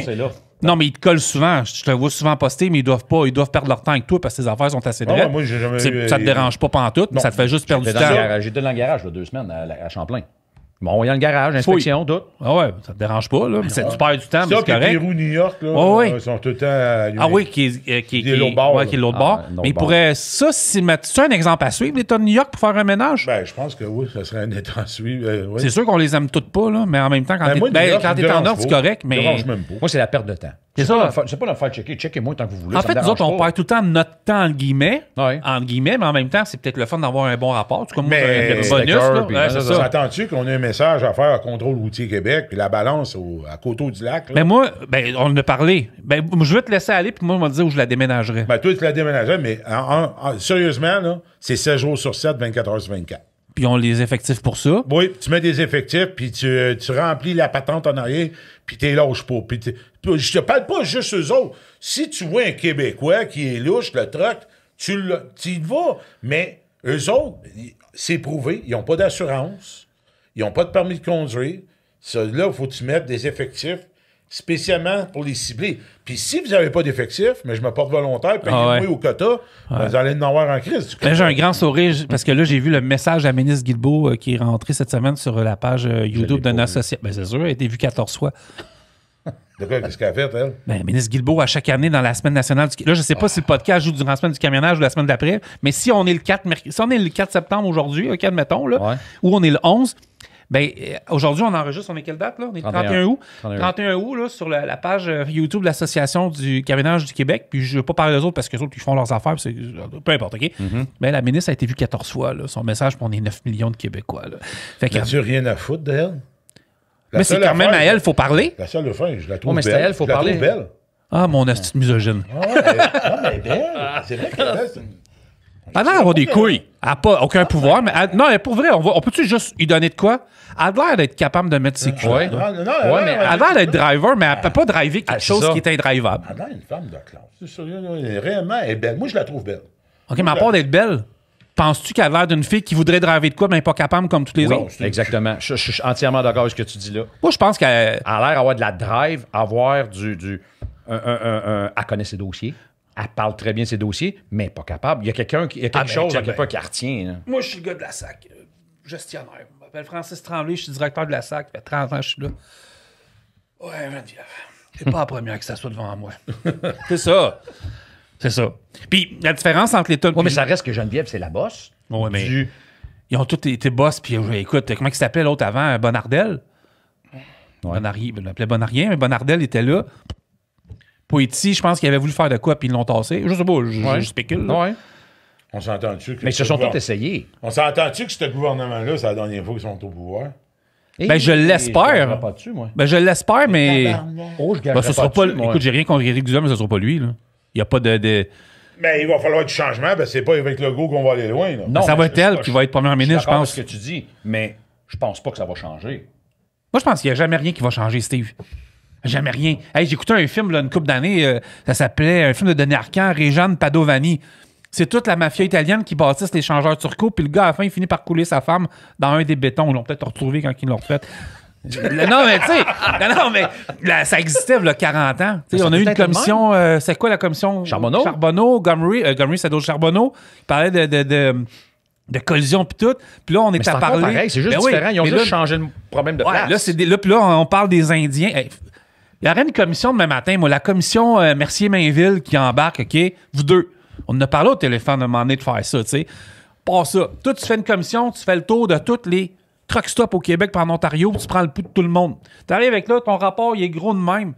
Non, mais ils te collent souvent. Je te vois souvent poster, mais ils doivent perdre leur temps avec toi parce que tes affaires sont assez draies. moi, j'ai jamais eu- Ça te dérange pas pantoute, mais ça te fait juste perdre du temps. J'étais dans le garage, là, 2 semaines, à Champlain. Ils m'ont envoyé dans le garage, inspection, tout. Ah ouais, ça te dérange pas, là. Tu perds du temps, mais Ça, c'est puis correct. Pérou, New York, là, Ouais. ils sont tout le temps allumés. Ah oui, qui est l'autre bord, ouais, là. qui est l'autre Ah, bord. l'autre Mais il bord. pourrait. Ça, c'est un exemple à suivre, l'État de New York, pour faire un ménage? Ben, je pense que oui, ça serait un état à suivre. Oui. C'est sûr qu'on les aime toutes pas, là, mais en même temps, quand Ben, moi, New York, ça me t'es en dérange ordre, c'est pas. correct, Ça me mais. dérange même pas. Moi, c'est la perte de temps. C'est ça. C'est pas de me faire checker. Checkez-moi tant que vous voulez. En ça me fait, nous autres, dérange on pas. perd tout le temps notre temps, entre guillemets. Ouais. Entre guillemets, mais en même temps, c'est peut-être le fun d'avoir un bon rapport. En tout cas, moi, Mais- un bonus, Sticker, là. puis- Ouais, c'est ça. S'entends-tu qu'on a un message à faire à Contrôle routier Québec, puis la balance à Coteau-du-Lac? Mais moi, on en a parlé. Je vais te laisser aller, puis moi, on va te dire où je la déménagerai. Ben, toi, tu la déménageais, mais sérieusement, là, c'est 16 jours sur 7, 24 heures sur 24. Puis on a les effectifs pour ça. Oui, tu mets des effectifs, puis tu remplis la patente en arrière, puis t'es lâches pas. Puis je te parle pas juste eux autres. Si tu vois un Québécois qui est louche, le truck, tu y vas. Mais eux autres, c'est prouvé, ils n'ont pas d'assurance, ils n'ont pas de permis de conduire. Ça, là, il faut que tu mettes des effectifs spécialement pour les cibler. Puis si vous n'avez pas d'effectifs, mais je me porte volontaire, payez-moi au quota, vous allez en avoir en crise. Là, j'ai un grand sourire parce que là, j'ai vu le message à Ministre Guilbeault qui est rentré cette semaine sur la page YouTube d'un associé. Ben, c'est sûr, elle a été vue 14 fois. De quoi, qu'est-ce qu'elle a fait, elle? Ben, Ministre Guilbeault, à chaque année, dans la semaine nationale du... Là, je sais pas si le podcast joue durant la semaine du camionnage ou la semaine d'après, mais si on est le 4 septembre aujourd'hui, OK, admettons, là, Ouais. ou on est le 11, ben, aujourd'hui, on enregistre, on est quelle date, là? On est le 31 août. 31 août, là, sur la page YouTube de l'Association du camionnage du Québec, puis je ne veux pas parler des autres parce que les autres, ils font leurs affaires, peu importe, OK? Ben, la ministre a été vue 14 fois, là, son message, puis on est 9 millions de Québécois, là. Fait que... N'as-tu rien à foutre d'elle? Mais c'est quand même à elle, il faut parler. La seule affaire, je la trouve mais c'est belle. à elle, faut Je la parler. trouve belle. Ah, mon astuce misogyne. Ah ouais, non, mais belle. C'est vrai qu'elle est belle. Elle a l'air d'avoir des couilles. Elle n'a pas aucun pouvoir, mais non, pour vrai, on peut-tu juste lui donner de quoi? Elle a l'air d'être capable de mettre ses culottes. Ouais. Non, Ouais, mais Elle a l'air d'être driver, mais elle ne peut pas driver quelque c'est chose ça. qui est indrivable. Elle a l'air une femme de classe. C'est sérieux, là. Réellement, elle est belle. Moi, je la trouve belle. OK, mais à part d'être belle, penses-tu qu'elle a l'air d'une fille qui voudrait driver de quoi, mais pas capable comme toutes les Oui, autres? exactement. Je suis entièrement d'accord avec ce que tu dis là. Moi, je pense qu'elle... Elle a l'air d'avoir de la drive, avoir elle connaît ses dossiers. Elle parle très bien de ses dossiers, mais pas capable. Il y a quelque chose à quelque part qui la retient. Là. Moi, je suis le gars de la SAC, gestionnaire. Je m'appelle Francis Tremblay, je suis directeur de la SAC. Ça fait 30 ans que je suis là. Ouais, Geneviève, c'est pas la première que ça soit devant moi. C'est ça. C'est ça. Puis, la différence entre l'État... Oui, mais ça reste que Geneviève, c'est la bosse. Ouais, mais ils ont tous été boss. Puis, écoute, comment il s'appelait l'autre avant? Bonardel? Bonarien, il l'appelait Bonarien, mais Bonardel était là. Poitiers, je pense qu'ils avaient voulu faire de quoi, puis ils l'ont tassé. Je sais pas, je spécule. Là. Ouais. On s'entend-tu que... Mais ils se sont tous essayés. On s'entend-tu que ce gouvernement-là, c'est la dernière fois qu'ils sont au pouvoir? Ben, je l'espère. Je ne pas dessus, moi. Ben, je l'espère, mais... Oh, je Ben, ce sera pas... dessus, moi. Écoute, j'ai rien contre Éric Duhem, mais ce sera pas lui, là. Il n'y a pas de... Mais il va falloir du changement, parce que c'est pas avec le go qu'on va aller loin, là. Non, ça mais va être elle qui va être première ministre, je d'accord pense. avec ce que tu dis, mais je pense pas que ça va changer. Moi, je pense qu'il n'y a jamais rien qui va changer, Steve. Jamais rien. Hey, j'écoutais un film, là, une couple d'années, ça s'appelait un film de Denis Arcand, Réjeanne Padovani. C'est toute la mafia italienne qui bâtisse les changeurs turcos, puis le gars, à la fin, il finit par couler sa femme dans un des bétons. Ils l'ont peut-être retrouvé quand ils l'ont refait. Non, mais tu sais, non, mais là, ça existait, là, 40 ans. Tu sais, on a eu une commission, c'est quoi la commission? Charbonneau. Charbonneau, Gomery, c'est d'autres Charbonneau. Il parlait de collision puis tout. Puis là, on est Mais c'est à encore parler. pareil, c'est juste Ben oui, différent. Ils ont mais juste là, changé le problème de place. là, puis là, on parle des Indiens. Hey, il y aurait une commission demain matin, moi, la commission Mercier-Mainville qui embarque, OK? Vous deux. On en a parlé au téléphone à un moment donné de faire ça, tu sais. Pas ça. Toi, tu fais une commission, tu fais le tour de toutes les truck stops au Québec par en Ontario, puis tu prends le pouls de tout le monde. Tu arrives avec là, ton rapport, il est gros de même.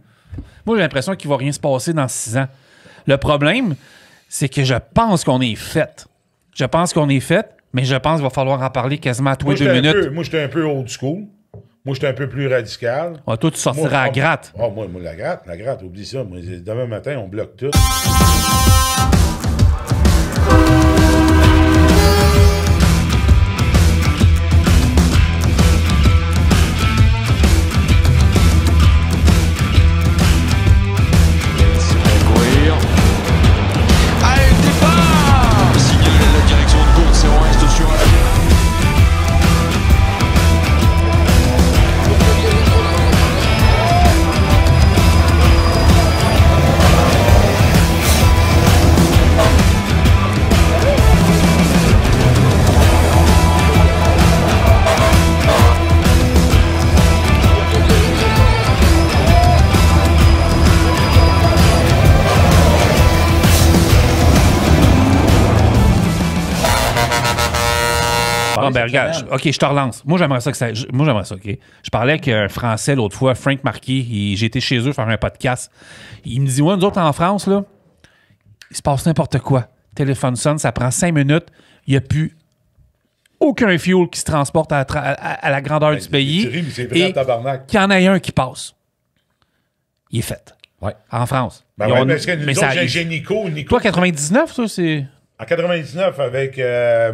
Moi, j'ai l'impression qu'il va rien se passer dans 6 ans. Le problème, c'est que je pense qu'on est fait. Je pense qu'on est fait, mais je pense qu'il va falloir en parler quasiment à tous les 2 minutes. Moi, j'étais un peu old school. Moi, j'étais un peu plus radical. Ah, toi, tu sortiras à la gratte. Ah, moi, la gratte, oublie ça. Moi, demain matin, on bloque tout. Bon, ben regarde, OK, je te relance. Moi, j'aimerais ça, OK? Je parlais avec un Français l'autre fois, Frank Marquis, j'étais chez eux faire un podcast. Il me dit, ouais, nous autres, en France, là, il se passe n'importe quoi. Téléphone sonne, ça prend 5 minutes, il n'y a plus aucun fuel qui se transporte à la grandeur du pays. Et qu'il y en ait un qui passe. Il est fait. Ouais. En France. Mais j'ai Nico. Toi, 99, ça, c'est... En 99, avec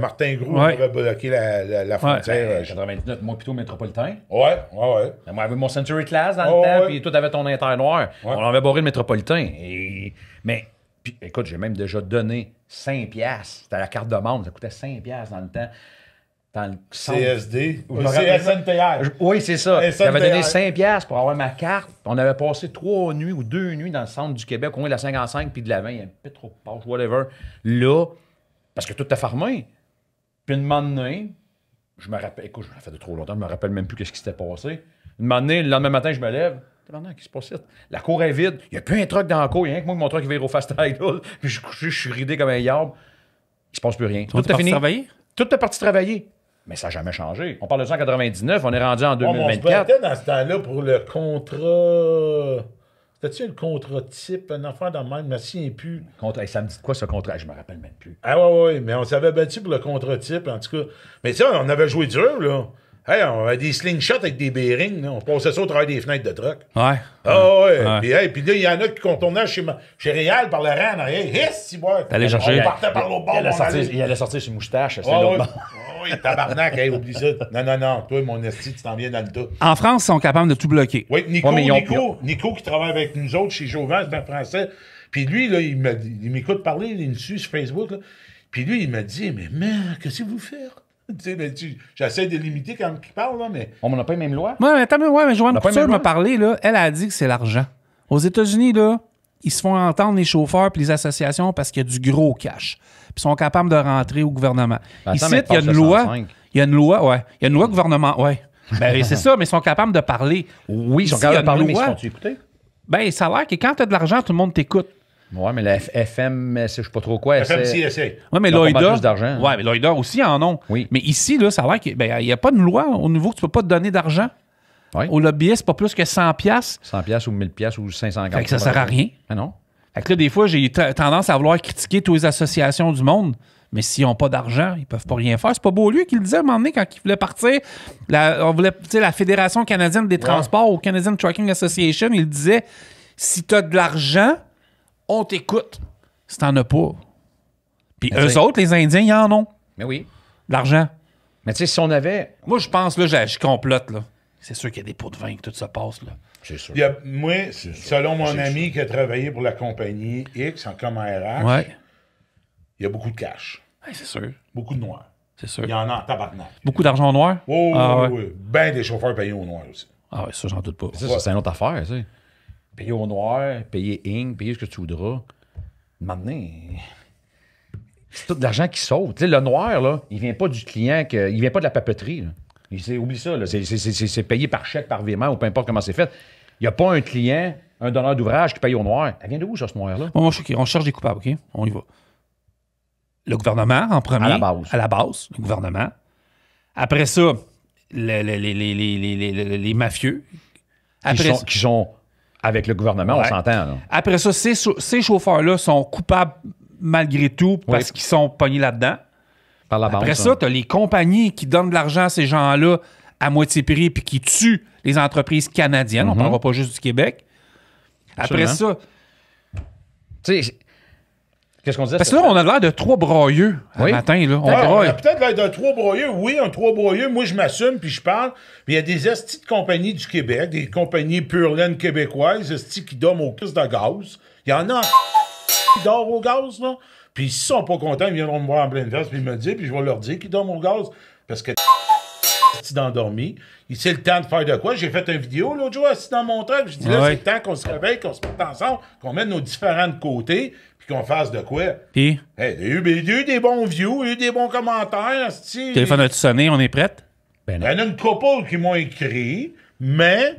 Martin Gros, on avait bloqué la frontière. 99, moi plutôt métropolitain. Ouais. Moi, j'avais mon Century Class dans le temps, puis toi, t'avais ton Inter-Noir. Ouais. On avait barré le métropolitain. Mais, puis, écoute, j'ai même déjà donné 5$. C'était la carte de membre, ça coûtait 5$ dans le temps. Dans le CSD. CSNTR. Oui, c'est ça. J'avais donné 5$ pour avoir ma carte. On avait passé 3 nuits ou 2 nuits dans le centre du Québec, au coin de la 55 puis de la 20. Il y avait un peu trop de passe, whatever. Là, parce que tout était fermé. Puis une donné, je me rappelle, écoute, ça fait de trop longtemps, je me rappelle même plus ce qui s'était passé. Une donné, le lendemain matin, je me lève. Qu'est-ce qui se passe? La cour est vide. Il n'y a plus un truck dans la cour. Il y a rien que moi, mon truck qui vire au fast tag. Puis je suis couché, je suis ridé comme un yard. Il se passe plus rien. Tout est fini. Travailler? Tout est parti travailler. Mais ça n'a jamais changé. On parle de ça en 99, on est rendu en 2024. On se battait dans ce temps-là pour le contrat... C'était-tu le contrat type, un enfant dans le même, je me souviens plus. Ça me dit quoi, ce contrat? Je me rappelle même plus. Ah ouais, mais on s'avait battu pour le contrat type, en tout cas. Mais ça, on avait joué dur, là. Hey, on avait des slingshots avec des bearings, là. On passait ça au travers des fenêtres de truck. Ouais. Ah ouais. Puis là, il y en a qui contournaient chez Réal par le rang en arrière. Si, ouais. T'allais chercher. On partait par l'autre bord. Il allait sortir ses moustaches. Oui, tabarnak, hey, oublie ça. Non. Toi, mon esti, tu t'en viens dans le tas. En France, ils sont capables de tout bloquer. Oui, Nico qui travaille avec nous autres chez Jovan, c'est un Français. Puis lui, là, il m'écoute parler, il me suit sur Facebook. Là. Puis lui, il me dit, mais merde, qu'est-ce que vous faites? J'essaie de limiter quand il parle, là, mais... On n'a pas les mêmes lois? Mais Joanne Couture m'a parlé, là, elle a dit que c'est l'argent. Aux États-Unis, là, ils se font entendre les chauffeurs et les associations parce qu'il y a du gros cash. Puis ils sont capables de rentrer au gouvernement. Ici, il y a une loi. Il y a une loi gouvernement, ouais. Ben, c'est ça, mais ils sont capables de parler. Oui, ils sont capables de parler, mais ils se font-tu écouter? Ben, ça a l'air que quand tu as de l'argent, tout le monde t'écoute. Ouais, mais la FM, je sais pas trop quoi. FMCSA. Oui, mais Loïda. Plus d'argent. Ouais, mais Loïda aussi en ont. Oui. Mais ici, là, ça a l'air qu'il n'y a pas de loi au niveau que tu peux pas te donner d'argent. Oui. Au lobbyiste, c'est pas plus que 100$. 100$ ou 1000$ ou 500$. Fait que ça sert à rien. Ah non. Fait que là, des fois, j'ai tendance à vouloir critiquer toutes les associations du monde. Mais s'ils n'ont pas d'argent, ils peuvent pas rien faire. C'est pas Beaulieu qui le disait à un moment donné quand il voulait partir. La Fédération canadienne des transports ou Canadian Trucking Association, il disait, si tu as de l'argent, on t'écoute. Si t'en as pas. Puis eux autres, les Indiens, ils en ont. Mais oui. De l'argent. Mais tu sais, si on avait... Moi, je pense, là, je complote, là. C'est sûr qu'il y a des pots de vin que tout ça passe, là. C'est sûr. Moi, selon mon ami qui a travaillé pour la compagnie X comme RH, il y a beaucoup de cash. Ouais, c'est sûr. Beaucoup de noirs. C'est sûr. Il y en a en tabarnak. Beaucoup d'argent noir? Oui. Ben des chauffeurs payés au noir aussi. Ah ouais, ça, j'en doute pas. Ça, c'est une autre affaire, tu sais. Payer au noir, payer Inc., payer ce que tu voudras. Maintenant, c'est tout de l'argent qui sauve. Tu sais, le noir, là, il vient pas du client, il vient pas de la papeterie. Là. Oublie ça, là. C'est payé par chèque, par virement, ou peu importe comment c'est fait. Il n'y a pas un client, un donneur d'ouvrage qui paye au noir. Elle vient de où, ça, ce noir-là? Bon, on cherche des coupables, OK? On y va. Le gouvernement, en premier. À la base, le gouvernement. Après ça, les mafieux. Qui sont avec le gouvernement, on s'entend. Là. Après ça, ces chauffeurs-là sont coupables malgré tout parce qu'ils sont pognés là-dedans. Par la Après ça, tu as les compagnies qui donnent de l'argent à ces gens-là à moitié prix puis qui tuent les entreprises canadiennes. On ne parlera pas juste du Québec. Après ça... Tu sais... Qu'est-ce qu'on disait? Parce que là, on a l'air de trois broyeux le matin. Là. On a peut-être l'air de trois broyeux. Oui, un trois broyeux. Moi, je m'assume puis je parle. Mais il y a des estis de compagnies du Québec, des compagnies pure laine québécoises, estis qui dorment au crise de gaz. Il y en a qui dorment au gaz, là. Puis s'ils sont pas contents, ils viendront me voir en pleine face puis me le dire, puis je vais leur dire qu'ils dorment au gaz. Parce que d'endormi. C'est le temps de faire de quoi? J'ai fait une vidéo l'autre jour assis dans mon truck. Je dis là, c'est le temps qu'on se réveille, qu'on se mette ensemble, qu'on mette nos différents de côté, puis qu'on fasse de quoi? Puis? Hey, il y a eu des bons views, il y a eu des bons commentaires. Le téléphone a-tu sonné? On est prête? Il y en a une couple qui m'ont écrit, mais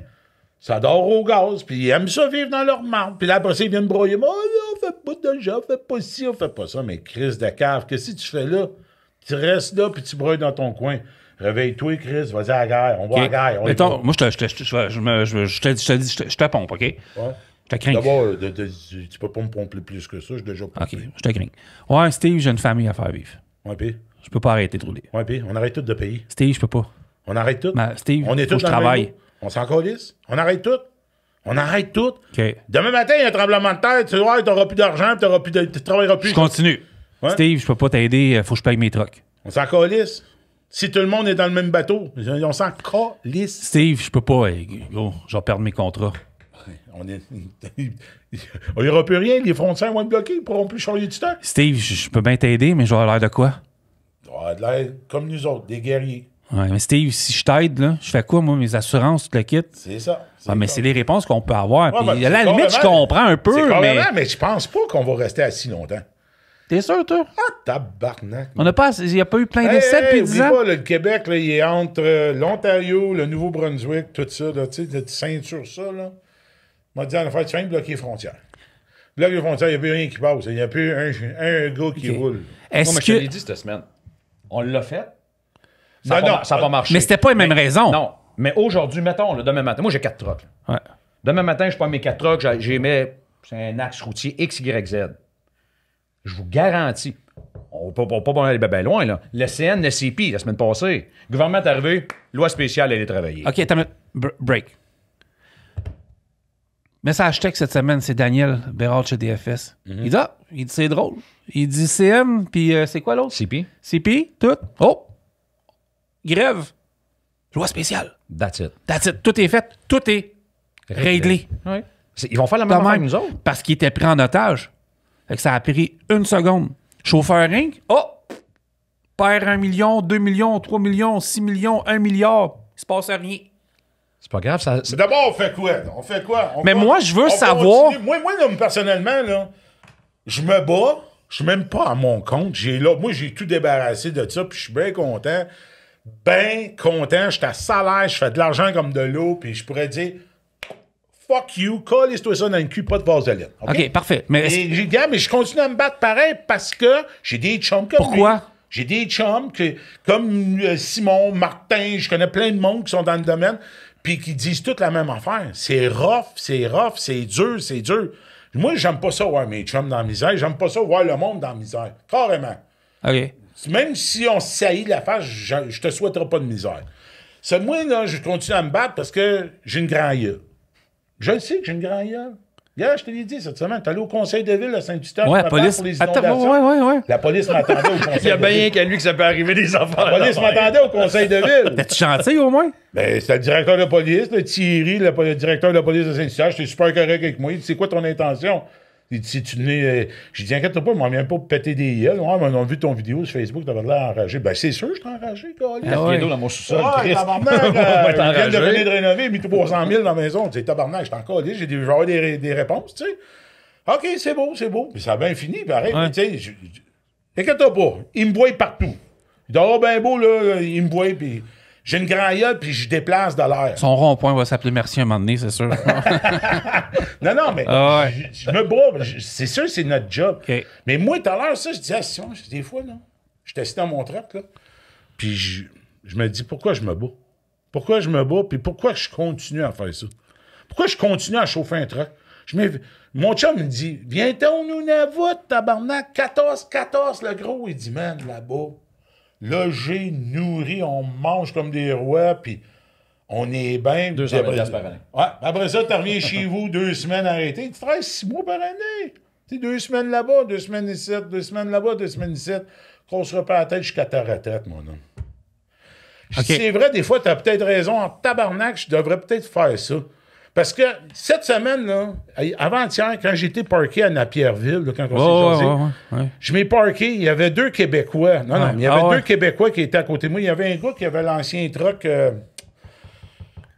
ça dort au gaz, puis ils aiment ça vivre dans leur marde. Puis là, après ça, ils viennent broyer. Oh là, on fait pas de gens, on fait pas ci, on fait pas ça. Mais Chris de cave, qu'est-ce que tu fais là? Tu restes là, puis tu brûles dans ton coin. Réveille-toi, Chris, vas-y à la guerre. On va à la guerre. Mettons, moi, je te pompe, OK? Ouais. Je te crains. D'abord, tu peux pas me pomper plus que ça, je déjà pompé. OK, je te crains. Ouais, Steve, j'ai une famille à faire vivre. Ouais, puis? Je peux pas arrêter de rouler. Ouais, puis? On arrête tout de payer. Steve, je peux pas. On arrête tout? Steve, on est faut que je travaille. On s'en calisse? On arrête tout? On arrête tout? OK. Demain matin, il y a un tremblement de terre, tu n'auras plus d'argent, tu travailleras plus. Je continue. Ouais? Steve, je peux pas t'aider, faut que je paye mes trucks. On s'en calisse. Si tout le monde est dans le même bateau, on s'en calisse. Steve, je peux pas, gros, je vais perdre mes contrats. Il n'y aura plus rien, les frontières vont être bloquées, ils ne pourront plus charger du stock. Steve, je peux bien t'aider, mais je vais avoir l'air de quoi? Tu vas avoir l'air comme nous autres, des guerriers. Ouais, mais Steve, si je t'aide, là, je fais quoi, moi, mes assurances, tout le kit? C'est ça. Mais c'est les réponses qu'on peut avoir. Ouais, puis, à la limite, je comprends un peu, mais je pense pas qu'on va rester assis longtemps. T'es sûr, toi? Ah, tabarnak. Il n'y a pas eu plein d'essais depuis 10 ans? Pas, là, le Québec, là, il est entre l'Ontario, le Nouveau-Brunswick, tout ça, tu sais, tu ceinture ça, là. On m'a dit, en affaire, tu viens de bloquer les frontières. Bloquer les frontières, il n'y a plus rien qui passe. Il n'y a plus un gars qui roule. Non, mais je te l'ai dit cette semaine. On l'a fait. Ça n'a pas marché. Mais c'était pas les mêmes raisons. Non. Mais aujourd'hui, mettons, là, demain matin, moi j'ai 4 trucks. Ouais. Demain matin, je prends mes 4 trucks, c'est un axe routier X, Y, Z. Je vous garantis, on ne peut pas aller bien loin, là. Le CN, le CP, la semaine passée, le gouvernement est arrivé, loi spéciale, elle est travaillée. OK, attends, break. Message texte cette semaine, c'est Daniel Bérard chez DFS. Il dit, c'est drôle. Il dit CN, puis c'est quoi l'autre? CP. CP, tout. Oh! Grève. Loi spéciale. That's it. Tout est fait. Tout est réglé. Oui. Ils vont faire la même affaire que nous autres. Parce qu'ils étaient pris en otage. Fait que ça a pris 1 seconde. Chauffeur Inc. Oh! Perd 1 million, 2 millions, 3 millions, 6 millions, 1 milliard. Il se passe rien. C'est pas grave. Ça... Mais d'abord, on fait quoi? Mais moi, je veux savoir... Moi, là, personnellement, là, je me bats. Je suis même pas à mon compte. Moi, j'ai tout débarrassé de ça, puis je suis bien content. Bien content. Je suis à salaire, je fais de l'argent comme de l'eau, puis je pourrais dire... Fuck you, calisse-toi ça dans le cul, pas de vaseline. OK, parfait. Mais je continue à me battre pareil parce que j'ai des chums comme Pourquoi? lui. J'ai des chums comme Simon, Martin, je connais plein de monde qui sont dans le domaine, puis qui disent toutes la même affaire. C'est rough, c'est dur. Moi, j'aime pas ça voir mes chums dans la misère. J'aime pas ça voir le monde dans la misère. Carrément. OK. Même si on saillit la face, je te souhaiterais pas de misère. C'est moi, là, je continue à me battre parce que j'ai une grande gueule. Je le sais que j'ai une grande gueule. Hier, je te l'ai dit cette semaine, t'es allé au conseil de ville à Saint-Eustache la police. Pour les inondations. Ouais. La police m'attendait au conseil de ville. Il y a bien qu'à lui que ça peut arriver des enfants. La police m'attendait au conseil de ville. T'as-tu chanté au moins? Ben, c'était le directeur de police, le Thierry, le directeur de la police de Saint-Eustache. J'étais super correct avec moi. Il dit, c'est quoi ton intention? Il dit, si tu n'es. J'ai dit, inquiète-toi pas, on vient pas pour péter des gueules. Ouais, mais on a vu ton vidéo sur Facebook, t'avais l'air enragé. Ben, c'est sûr, je suis enragé, gars. Il y a d'eau dans mon sous-sol. Ouais, tabarnak, je viens de venir de rénover, mis 300 000 dans la maison. Tu sais, tabarnak, je suis encore là, j'ai avoir des réponses, tu sais. OK, c'est beau. Puis ça a bien fini, pareil. Ouais. Tu sais, inquiète-toi pas, il me voit partout. Il doit avoir bien beau, là, il me voit, puis j'ai une grande gueule, puis je déplace de l'air. Son rond-point va s'appeler Merci un moment donné, c'est sûr. non, mais je me bats. C'est sûr, c'est notre job. Okay. Mais moi, tout à l'heure, ça, je disais à Simon, des fois, là, j'étais assis dans mon truck, là, puis je me dis, pourquoi je me bats? Pourquoi je me bats, puis pourquoi je continue à faire ça? Pourquoi je continue à chauffer un truck? Mon chum me dit, viens-t'en, nous n'avoute, tabarnak, 14, le gros. Il dit, man, là-bas, logé, nourri, on mange comme des rois, puis on est bien. 200 $ par année. Ouais, après ça, tu reviens chez vous 2 semaines arrêtées. Tu travailles 6 mois par année. Tu sais, 2 semaines là-bas, 2 semaines ici, 2 semaines là-bas, 2 semaines ici. Grossera pas la tête jusqu'à ta retraite, mon homme. Okay. C'est vrai, des fois, tu as peut-être raison. En tabarnak, je devrais peut-être faire ça. Parce que cette semaine, là, avant-hier, quand j'étais parké à Napierville, là, quand on s'est jasé, je m'ai parké, il y avait 2 Québécois. Non, il y avait 2 Québécois qui étaient à côté de moi. Il y avait un gars qui avait l'ancien truck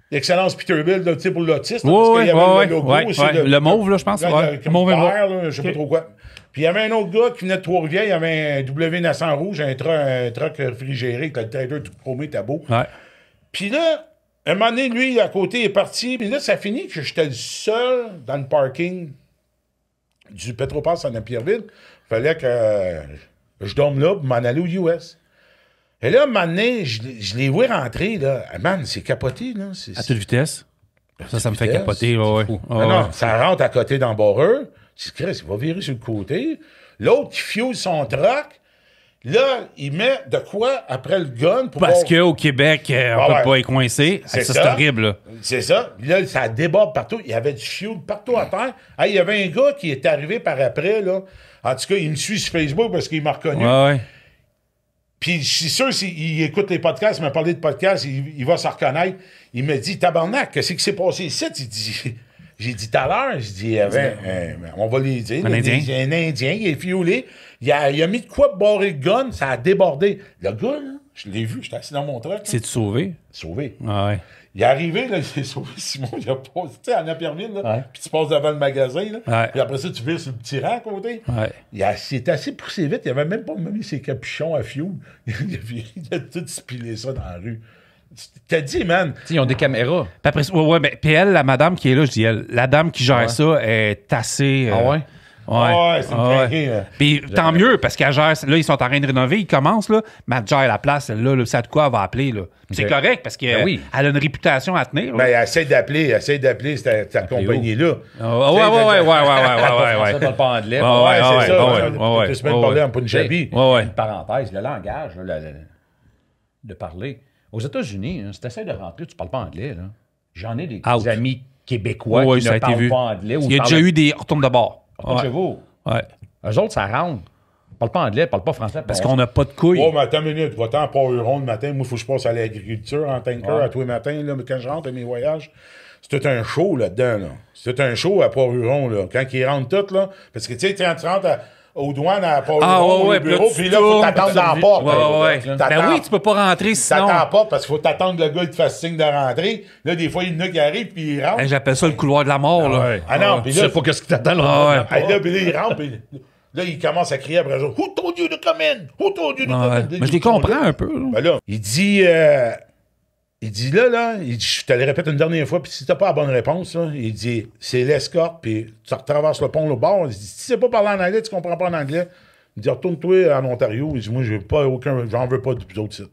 d'Excellence Peterbilt, tu sais, pour l'autiste. Parce qu'il y avait le logo aussi. Le mauve, là, je pense. Le mauve vert, je sais pas trop quoi. Puis il y avait un autre gars qui venait de Trois-Rivières, il y avait un W900 rouge, un truck réfrigéré, avec le trailer tout chromé, t'as beau. Puis là, un moment donné, lui, à côté, est parti. Puis là, ça finit que j'étais le seul dans le parking du Petropass à Napierville. Il fallait que je dorme là pour m'en aller aux US. Et là, un moment donné, je les vois rentrer, là. Man, c'est capoté, là. À toute vitesse. Ça me fait capoter, Non, ça rentre à côté dans le barreur. Tu te il va virer sur le côté. L'autre, qui fuse son truck. Là, il met de quoi après le gun pour parce qu'au Québec, on peut pas y coincer. C'est horrible, là. C'est ça. Là, ça déborde partout. Il y avait du fuel partout à terre. Il y avait un gars qui est arrivé par après, là. En tout cas, il me suit sur Facebook parce qu'il m'a reconnu. Ouais. Puis je suis sûr, s'il écoute les podcasts, il m'a parlé de podcasts, il va se reconnaître. Il me dit, tabarnak, qu'est-ce qui s'est passé ici? Il dit, j'ai dit tout à l'heure, je dis, il y avait, on va les dire, un Indien, il est fiolé. Il a mis de quoi barrer le gun, ça a débordé. Le gars, là, je l'ai vu, j'étais assis dans mon truck. C'est-tu sauvé? Sauvé. Ouais. Il est arrivé, là, il s'est sauvé, Simon, il a passé, tu sais, en Permine, là, puis tu passes devant le magasin, là, puis après ça, tu vires sur le petit rang à côté. Ouais. Il s'est assez poussé vite, il avait même pas mis ses capuchons à fioul. Il a tout spilé ça dans la rue. T'as dit, man. T'sais, ils ont des caméras. Puis après, puis elle, la madame qui est là, je dis elle, la dame qui gère ça est assez... Ah ouais? Ouais, c'est une craquée. Puis tant mieux, parce qu'elle gère... Là, ils sont en train de rénover, ils commencent, là, mais elle gère la place, là, ça de quoi elle va appeler, là. C'est correct, parce qu'elle a une réputation à tenir. Ben, elle essaie d'appeler cette compagnie-là. Ouais. Ça parle pas anglais. Ouais, c'est ça. On peut se mettre parler en Punjabi. Une parenthèse, le langage, de parler. Aux États-Unis, si tu essaies de rentrer, tu parles pas anglais, là. J'en ai des amis québécois qui ne parlent pas anglais. Il y a déjà eu des retournes de bord. Chez vous. Ouais. Eux autres, ça rentre. Ils parlent pas anglais, ils parlent pas français. Parce qu'on n'a pas de couilles. Oh, mais attends une minute. Va-t'en pas Huron le matin. Moi, il faut que je passe à l'agriculture en tanker à tous les matins, là, quand je rentre à mes voyages. C'est tout un show là-dedans, là. C'est tout un show à Port-Huron, là. Quand ils rentrent tous, là. Parce que, tu sais, quand tu rentres aux douanes à Port-Huron, au bureau, puis là, il faut t'attendre dans la porte. Ben oui, tu peux pas rentrer sinon. T'attends pas parce qu'il faut t'attendre le gars qui te fasse signe de rentrer. Là, des fois, il y en a qui arrivent, puis ils rentrent. J'appelle ça le couloir de la mort, là. Ah non, puis là... Tu sais pas qu'est-ce qui t'attend, là. Là, puis là, il rentre, puis... Là, il commence à crier après ça. « Who told you to come in? Who told you to come in? » Mais je les comprends un peu. Ben là, il dit là, je te le répète une dernière fois, puis si t'as pas la bonne réponse, là, il dit, c'est l'escorte, puis tu retraverses le pont au bord. Il dit, si tu sais pas parler en anglais, tu comprends pas en anglais, il dit, retourne-toi en Ontario. Il dit, moi, j'en veux pas de autres sites.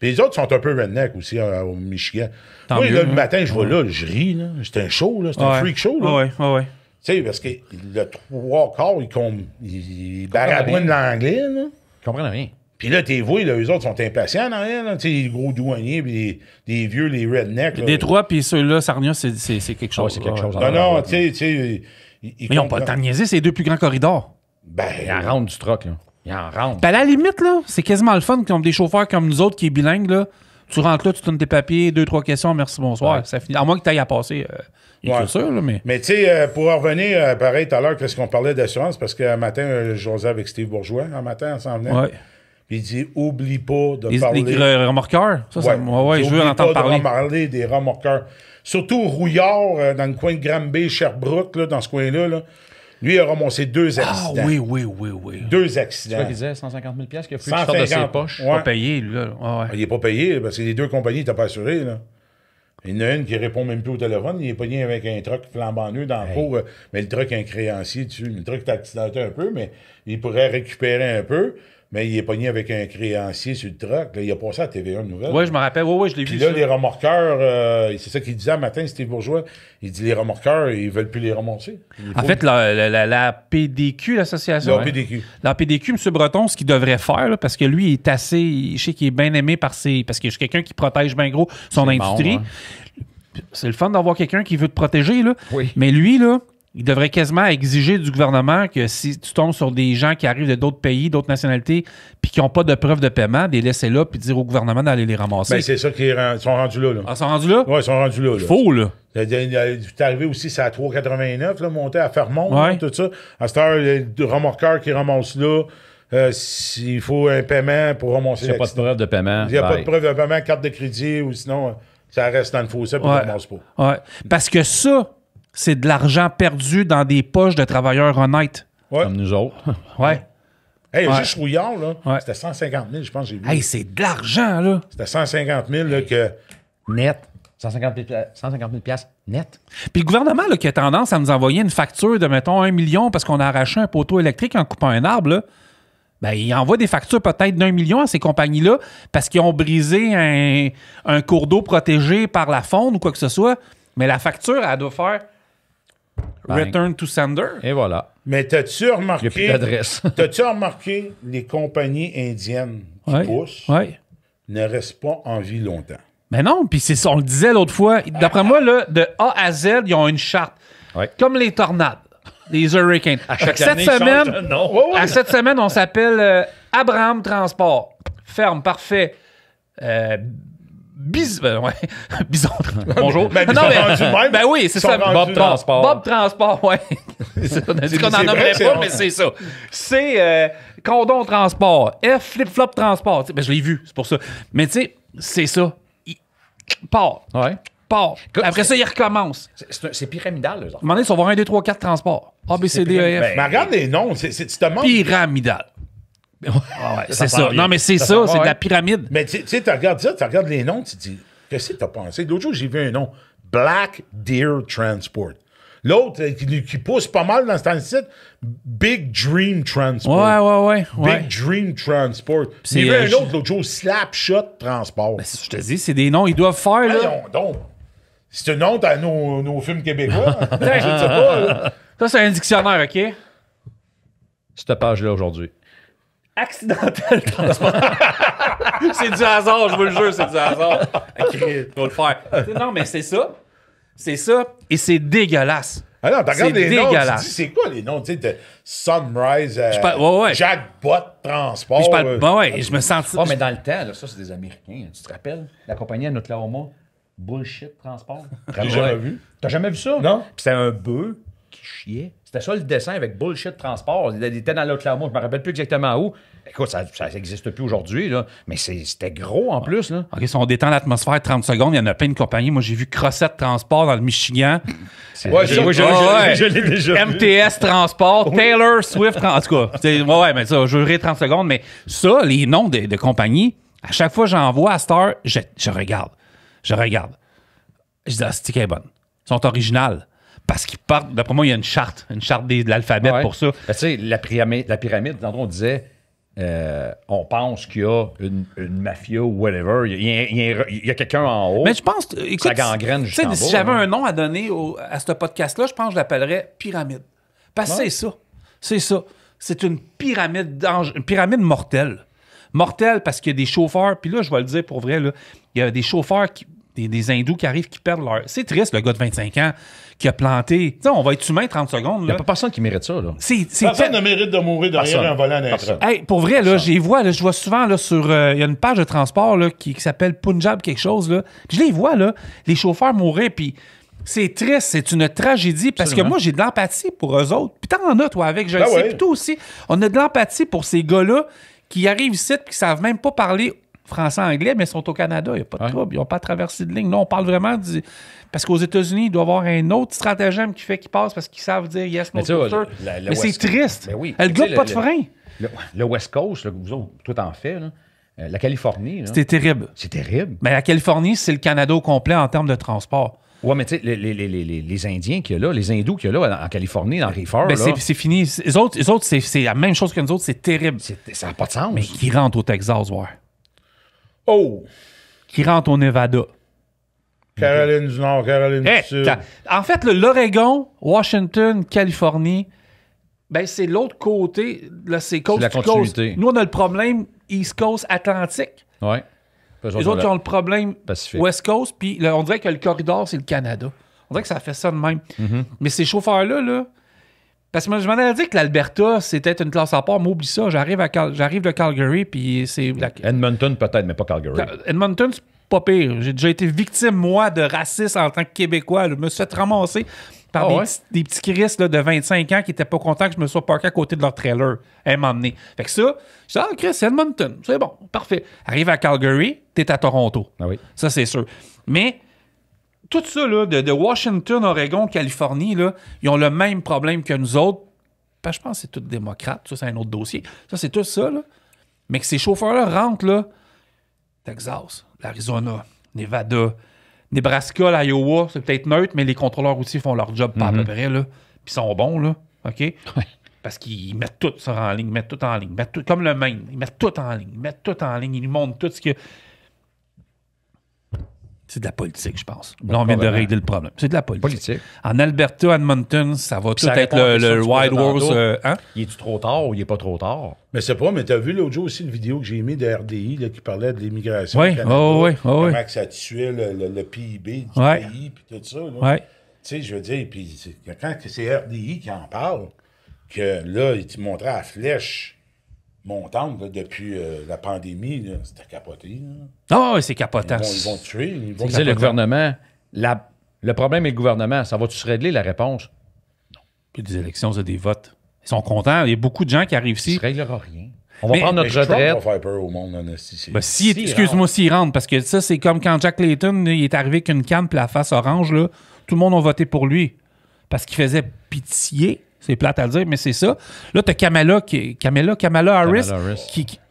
Puis les autres sont un peu redneck aussi au Michigan. Tant moi, mieux, là, le matin, je vais là, je ris, là. C'est un show, là. C'est un freak show, là. Ouais. Tu sais, parce que le 3/4, il barabouine l'anglais, là. Ils comprennent rien. Puis là, t'es voué, là, eux autres sont impatients dans rien, là. Tu sais, les gros douaniers, puis les vieux, les rednecks. Détroit, puis ceux-là, Sarnia, c'est quelque chose. C'est quelque chose. Non, tu sais. Ils n'ont pas le temps de niaiser, c'est les deux plus grands corridors. Ben. Ils en rentrent du troc, là. Ils en rentrent. Ben, à la limite, là, c'est quasiment le fun comme des chauffeurs comme nous autres qui est bilingue, là. Tu rentres là, tu tournes tes papiers, 2-3 questions, merci, bonsoir. Ça finit. À moins que tu ailles à passer. Sûr, là, mais... Mais tu sais, pour en revenir, pareil, tout à l'heure, qu'est-ce qu'on parlait d'assurance, parce qu'un matin, j'osais avec Steve Bourgeois, un matin, on s'en venait. Ouais. Puis il dit, oublie pas de parler... Les remorqueurs? Je veux en entendre parler. Parler des remorqueurs. Surtout Rouillard, dans le coin de Granby, Sherbrooke, là, dans ce coin-là, là. Lui, il a ramassé 2 accidents. Ah oui. 2 accidents. Tu vois qu'il disait 150 000 qu'il a fallu qu'il sorte de ses poches. Pas payé, lui, là. Il n'est pas payé, parce que les 2 compagnies, il t'a pas assuré, là. Il y en a une qui répond même plus au téléphone. Il est pogné avec un truck flambant neuf dans le cours. Mais le truck a un créancier dessus. Le truck est accidenté un peu, mais il pourrait récupérer un peu. Mais il est pogné avec un créancier sur le truck. Là, il a passé à TVA une nouvelle. Oui, je me rappelle. Oui, je l'ai vu. Puis là, les remorqueurs, c'est ça qu'il disait un matin, Steve Bourgeois. Il dit les remorqueurs, ils veulent plus les ramasser. En fait, la PDQ, l'association. La PDQ, M. Breton, ce qu'il devrait faire, là, parce que lui, il est assez. Je sais qu'il est bien aimé parce que c'est quelqu'un qui protège bien gros son industrie. Bon, c'est le fun d'avoir quelqu'un qui veut te protéger, là. Oui. Mais lui, là, il devrait quasiment exiger du gouvernement que si tu tombes sur des gens qui arrivent de d'autres pays, d'autres nationalités, puis qui n'ont pas de preuve de paiement, de les laisser là, puis dire au gouvernement d'aller les ramasser. Ben, c'est ça qu'ils sont rendus là. Ah, ils sont rendus là? Oui, ils sont rendus là. Faux, là. C'est arrivé aussi, c'est à 3,89, là, monté à Fermont, là, tout ça. À cette heure, le remorqueur qui ramasse là, s'il faut un paiement pour ramasser. Il n'y a pas de preuve de paiement. Il n'y a pas de preuve de paiement, carte de crédit, ou sinon, ça reste dans le fossé, puis on ne ramasse pas. Ouais. Parce que ça, c'est de l'argent perdu dans des poches de travailleurs honnêtes. Ouais. Comme nous autres. Ouais. Hey, juste Rouillard, là, c'était 150 000, je pense, j'ai vu. Hey, c'est de l'argent, là. C'était 150 000, là, que... Net. 150 000 net. Puis le gouvernement, là, qui a tendance à nous envoyer une facture de, mettons, 1 million parce qu'on a arraché un poteau électrique en coupant un arbre, là, ben, ils envoient des factures peut-être d'1 million à ces compagnies-là parce qu'ils ont brisé un cours d'eau protégé par la faune ou quoi que ce soit. Mais la facture, elle doit faire return to sender. Et voilà. Mais t'as-tu remarqué... Il n'y a plus d'adresse. T'as-tu remarqué les compagnies indiennes qui poussent ne restent pas en vie longtemps? Mais non, puis c'est ça, on le disait l'autre fois. D'après moi, là, de A à Z, ils ont une charte. Ouais. Comme les tornades, les hurricanes. À chaque cette année, semaine, à cette semaine, on s'appelle Abraham Transport. Ferme, parfait. Bison. Bonjour. Ben, ben oui, c'est ça. Bob Transport. Bob Transport, oui. On a dit qu'on n'en nommerait pas, mais c'est ça. C'est Condon Transport. F Flip-Flop Transport. Ben, je l'ai vu, c'est pour ça. Mais tu sais, c'est ça. Il part. Ouais. Part. Après ça, il recommence. C'est pyramidal, là. À un moment donné, ils vont voir 1, 2, 3, 4 transports. A, B, C, D, E, F. Mais regarde les noms. Tu te demandes... Pyramidal. C'est ça. Non, mais c'est ça. C'est de la pyramide. Mais tu sais, tu regardes ça, tu regardes les noms, tu te dis, qu'est-ce que tu as pensé? L'autre jour, j'ai vu un nom. Black Deer Transport. L'autre, qui pousse pas mal dans ce site, Big Dream Transport. Ouais. Big Dream Transport. Il y avait un autre l'autre jour, Slapshot Transport. Ben, je te dis, c'est des noms, ils doivent faire, là. Donc, c'est un nom à nos films québécois. Je ne sais pas, là. Ça, c'est un dictionnaire, OK? Cette page-là, aujourd'hui. Accidentel transport. C'est du hasard, je vous le jure, c'est du hasard. OK, je vais le faire. Non, mais c'est ça. C'est ça. Et c'est dégueulasse. Ah non, tu regardes les noms, tu dégueulasse. dis, c'est quoi les noms? Tu sais, Sunrise, ouais. Jackpot Transport. Je me sens... Oh, mais dans le temps, là, ça, c'est des Américains. Tu te rappelles? La compagnie à Oklahoma, Bullshit Transport. J'ai jamais vu. T'as jamais vu ça? Non. Puis c'était un bœuf qui chiait. C'était ça le dessin avec Bullshit Transport. Il était dans l'Oklahoma, je me rappelle plus exactement où. Écoute, ça n'existe plus aujourd'hui, là. Mais c'était gros en plus, là. OK, si on détend l'atmosphère 30 secondes, il y en a plein de compagnies. Moi, j'ai vu Crossette Transport dans le Michigan. Je l'ai déjà vu. MTS Transport, Taylor Swift. En tout cas, mais ça, je jurerai 30 secondes. Mais ça, les noms de compagnies, à chaque fois que j'en vois à Star, je regarde. Je dis, c'est qu'elle est bonne. Ils sont originales. Parce qu'ils partent, d'après moi, il y a une charte de l'alphabet pour ça. Ben, tu sais, la pyramide, tantôt on disait, on pense qu'il y a une mafia ou whatever. Il y a quelqu'un en haut. Mais je pense, écoute, ça gangrène jusqu'en bas. Si j'avais un nom à donner à ce podcast-là, je pense que je l'appellerais pyramide. Parce que c'est ça. C'est ça. C'est une pyramide mortelle. Mortelle parce qu'il y a des chauffeurs, puis là, je vais le dire pour vrai, là, il y a des chauffeurs des hindous qui arrivent, qui perdent leur... C'est triste, le gars de 25 ans qui a planté... Tu sais, on va être humain 30 secondes. Il n'y a pas personne qui mérite ça, là. Personne ne mérite de mourir derrière un volant d'un train. Hey, pour vrai, là, je vois souvent là, sur... Il y a une page de transport là, qui s'appelle Punjab quelque chose, là. Puis je les vois, là, les chauffeurs mourir, puis c'est triste, c'est une tragédie, parce que moi, j'ai de l'empathie pour eux autres. Puis t'en as, toi, avec, je le sais. Puis toi aussi, on a de l'empathie pour ces gars-là qui arrivent ici et qui savent même pas parler français-anglais, mais ils sont au Canada, il n'y a pas de trouble. Ils n'ont pas traversé de ligne. Là, on parle vraiment du... Parce qu'aux États-Unis, il doit y avoir un autre stratagème qui fait qu'ils passent parce qu'ils savent dire « yes, no sir ». Mais c'est triste. Le gars n'a pas de frein. Le West Coast, là, vous autres, tout en fait, là, la Californie... C'était terrible. C'est terrible. Mais la Californie, c'est le Canada au complet en termes de transport. Oui, mais tu sais, les Indiens qu'il y a là, les Hindous qu'il y a là en Californie, dans Reefer, c'est fini. Les autres c'est la même chose que nous autres, c'est terrible. Ça n'a pas de sens. Mais qui rentrent au Texas, voir. Oh! Qui rentre au Nevada. Caroline du Nord, Caroline du Sud. En fait, L'Oregon, Washington, Californie, ben c'est l'autre côté. Là, c'est coast la to continuité. Coast. Nous, on a le problème East Coast Atlantique. Oui. Les autres, ils ont le problème Pacifique. West Coast. Puis on dirait que le corridor, c'est le Canada. On dirait que ça fait ça de même. Mais ces chauffeurs-là, là, parce que je m'en avais dit que l'Alberta, c'était une classe à part. M'oublie ça. J'arrive de Calgary, puis c'est... Edmonton, peut-être, mais pas Calgary. Edmonton, c'est pas pire. J'ai déjà été victime, moi, de racisme en tant que Québécois. Je me suis fait ramasser par des petits Chris là, de 25 ans qui n'étaient pas contents que je me sois parqué à côté de leur trailer. Elle m'a emmené. Fait que ça, je dis, Chris, c'est Edmonton. C'est bon, parfait. Arrive à Calgary, t'es à Toronto. Ah oui. Ça, c'est sûr. Mais... tout ça, là, de Washington, Oregon, Californie, là, ils ont le même problème que nous autres. Ben, je pense que c'est tous démocrates. Ça, c'est un autre dossier. Ça, c'est tout ça. Là. Mais que ces chauffeurs-là rentrent, là, Texas, l'Arizona, Nevada, Nebraska, l'Iowa, c'est peut-être neutre, mais les contrôleurs routiers font leur job pas à peu près. Là. Puis ils sont bons, là. OK? Parce qu'ils mettent tout ça en ligne, ils mettent tout en ligne, comme le Maine, ils mettent tout en ligne, ils nous montrent tout ce que... C'est de la politique, je pense. Là, on vient de régler le problème. C'est de la politique. En Alberta, Edmonton, ça va tout être le Wild Wars. Hein? Il est-tu trop tard ou il est pas trop tard? Mais c'est pas, mais t'as vu l'autre jour aussi une vidéo que j'ai mis de RDI là, qui parlait de l'immigration au Canada. Comment que ça tuait le PIB du pays, puis tout ça. Tu sais, je veux dire, puis quand c'est RDI qui en parle, que là, il te montrait à la flèche montante là, depuis la pandémie, là, c'était capoté. Ah, c'est capotant. Ils vont tuer. Le gouvernement, le problème est le gouvernement. Ça va-tu se régler, la réponse? Non. Puis des élections, c'est des votes. Ils sont contents. Il y a beaucoup de gens qui arrivent ici. Ça ne réglera rien. On va prendre notre retraite. Trump va faire peur au monde, excuse-moi, s'il rentre, parce que ça, c'est comme quand Jack Layton, il est arrivé avec une canne et la face orange, là, tout le monde a voté pour lui. Parce qu'il faisait pitié. C'est plate à dire, mais c'est ça. Là, tu as Kamala Harris.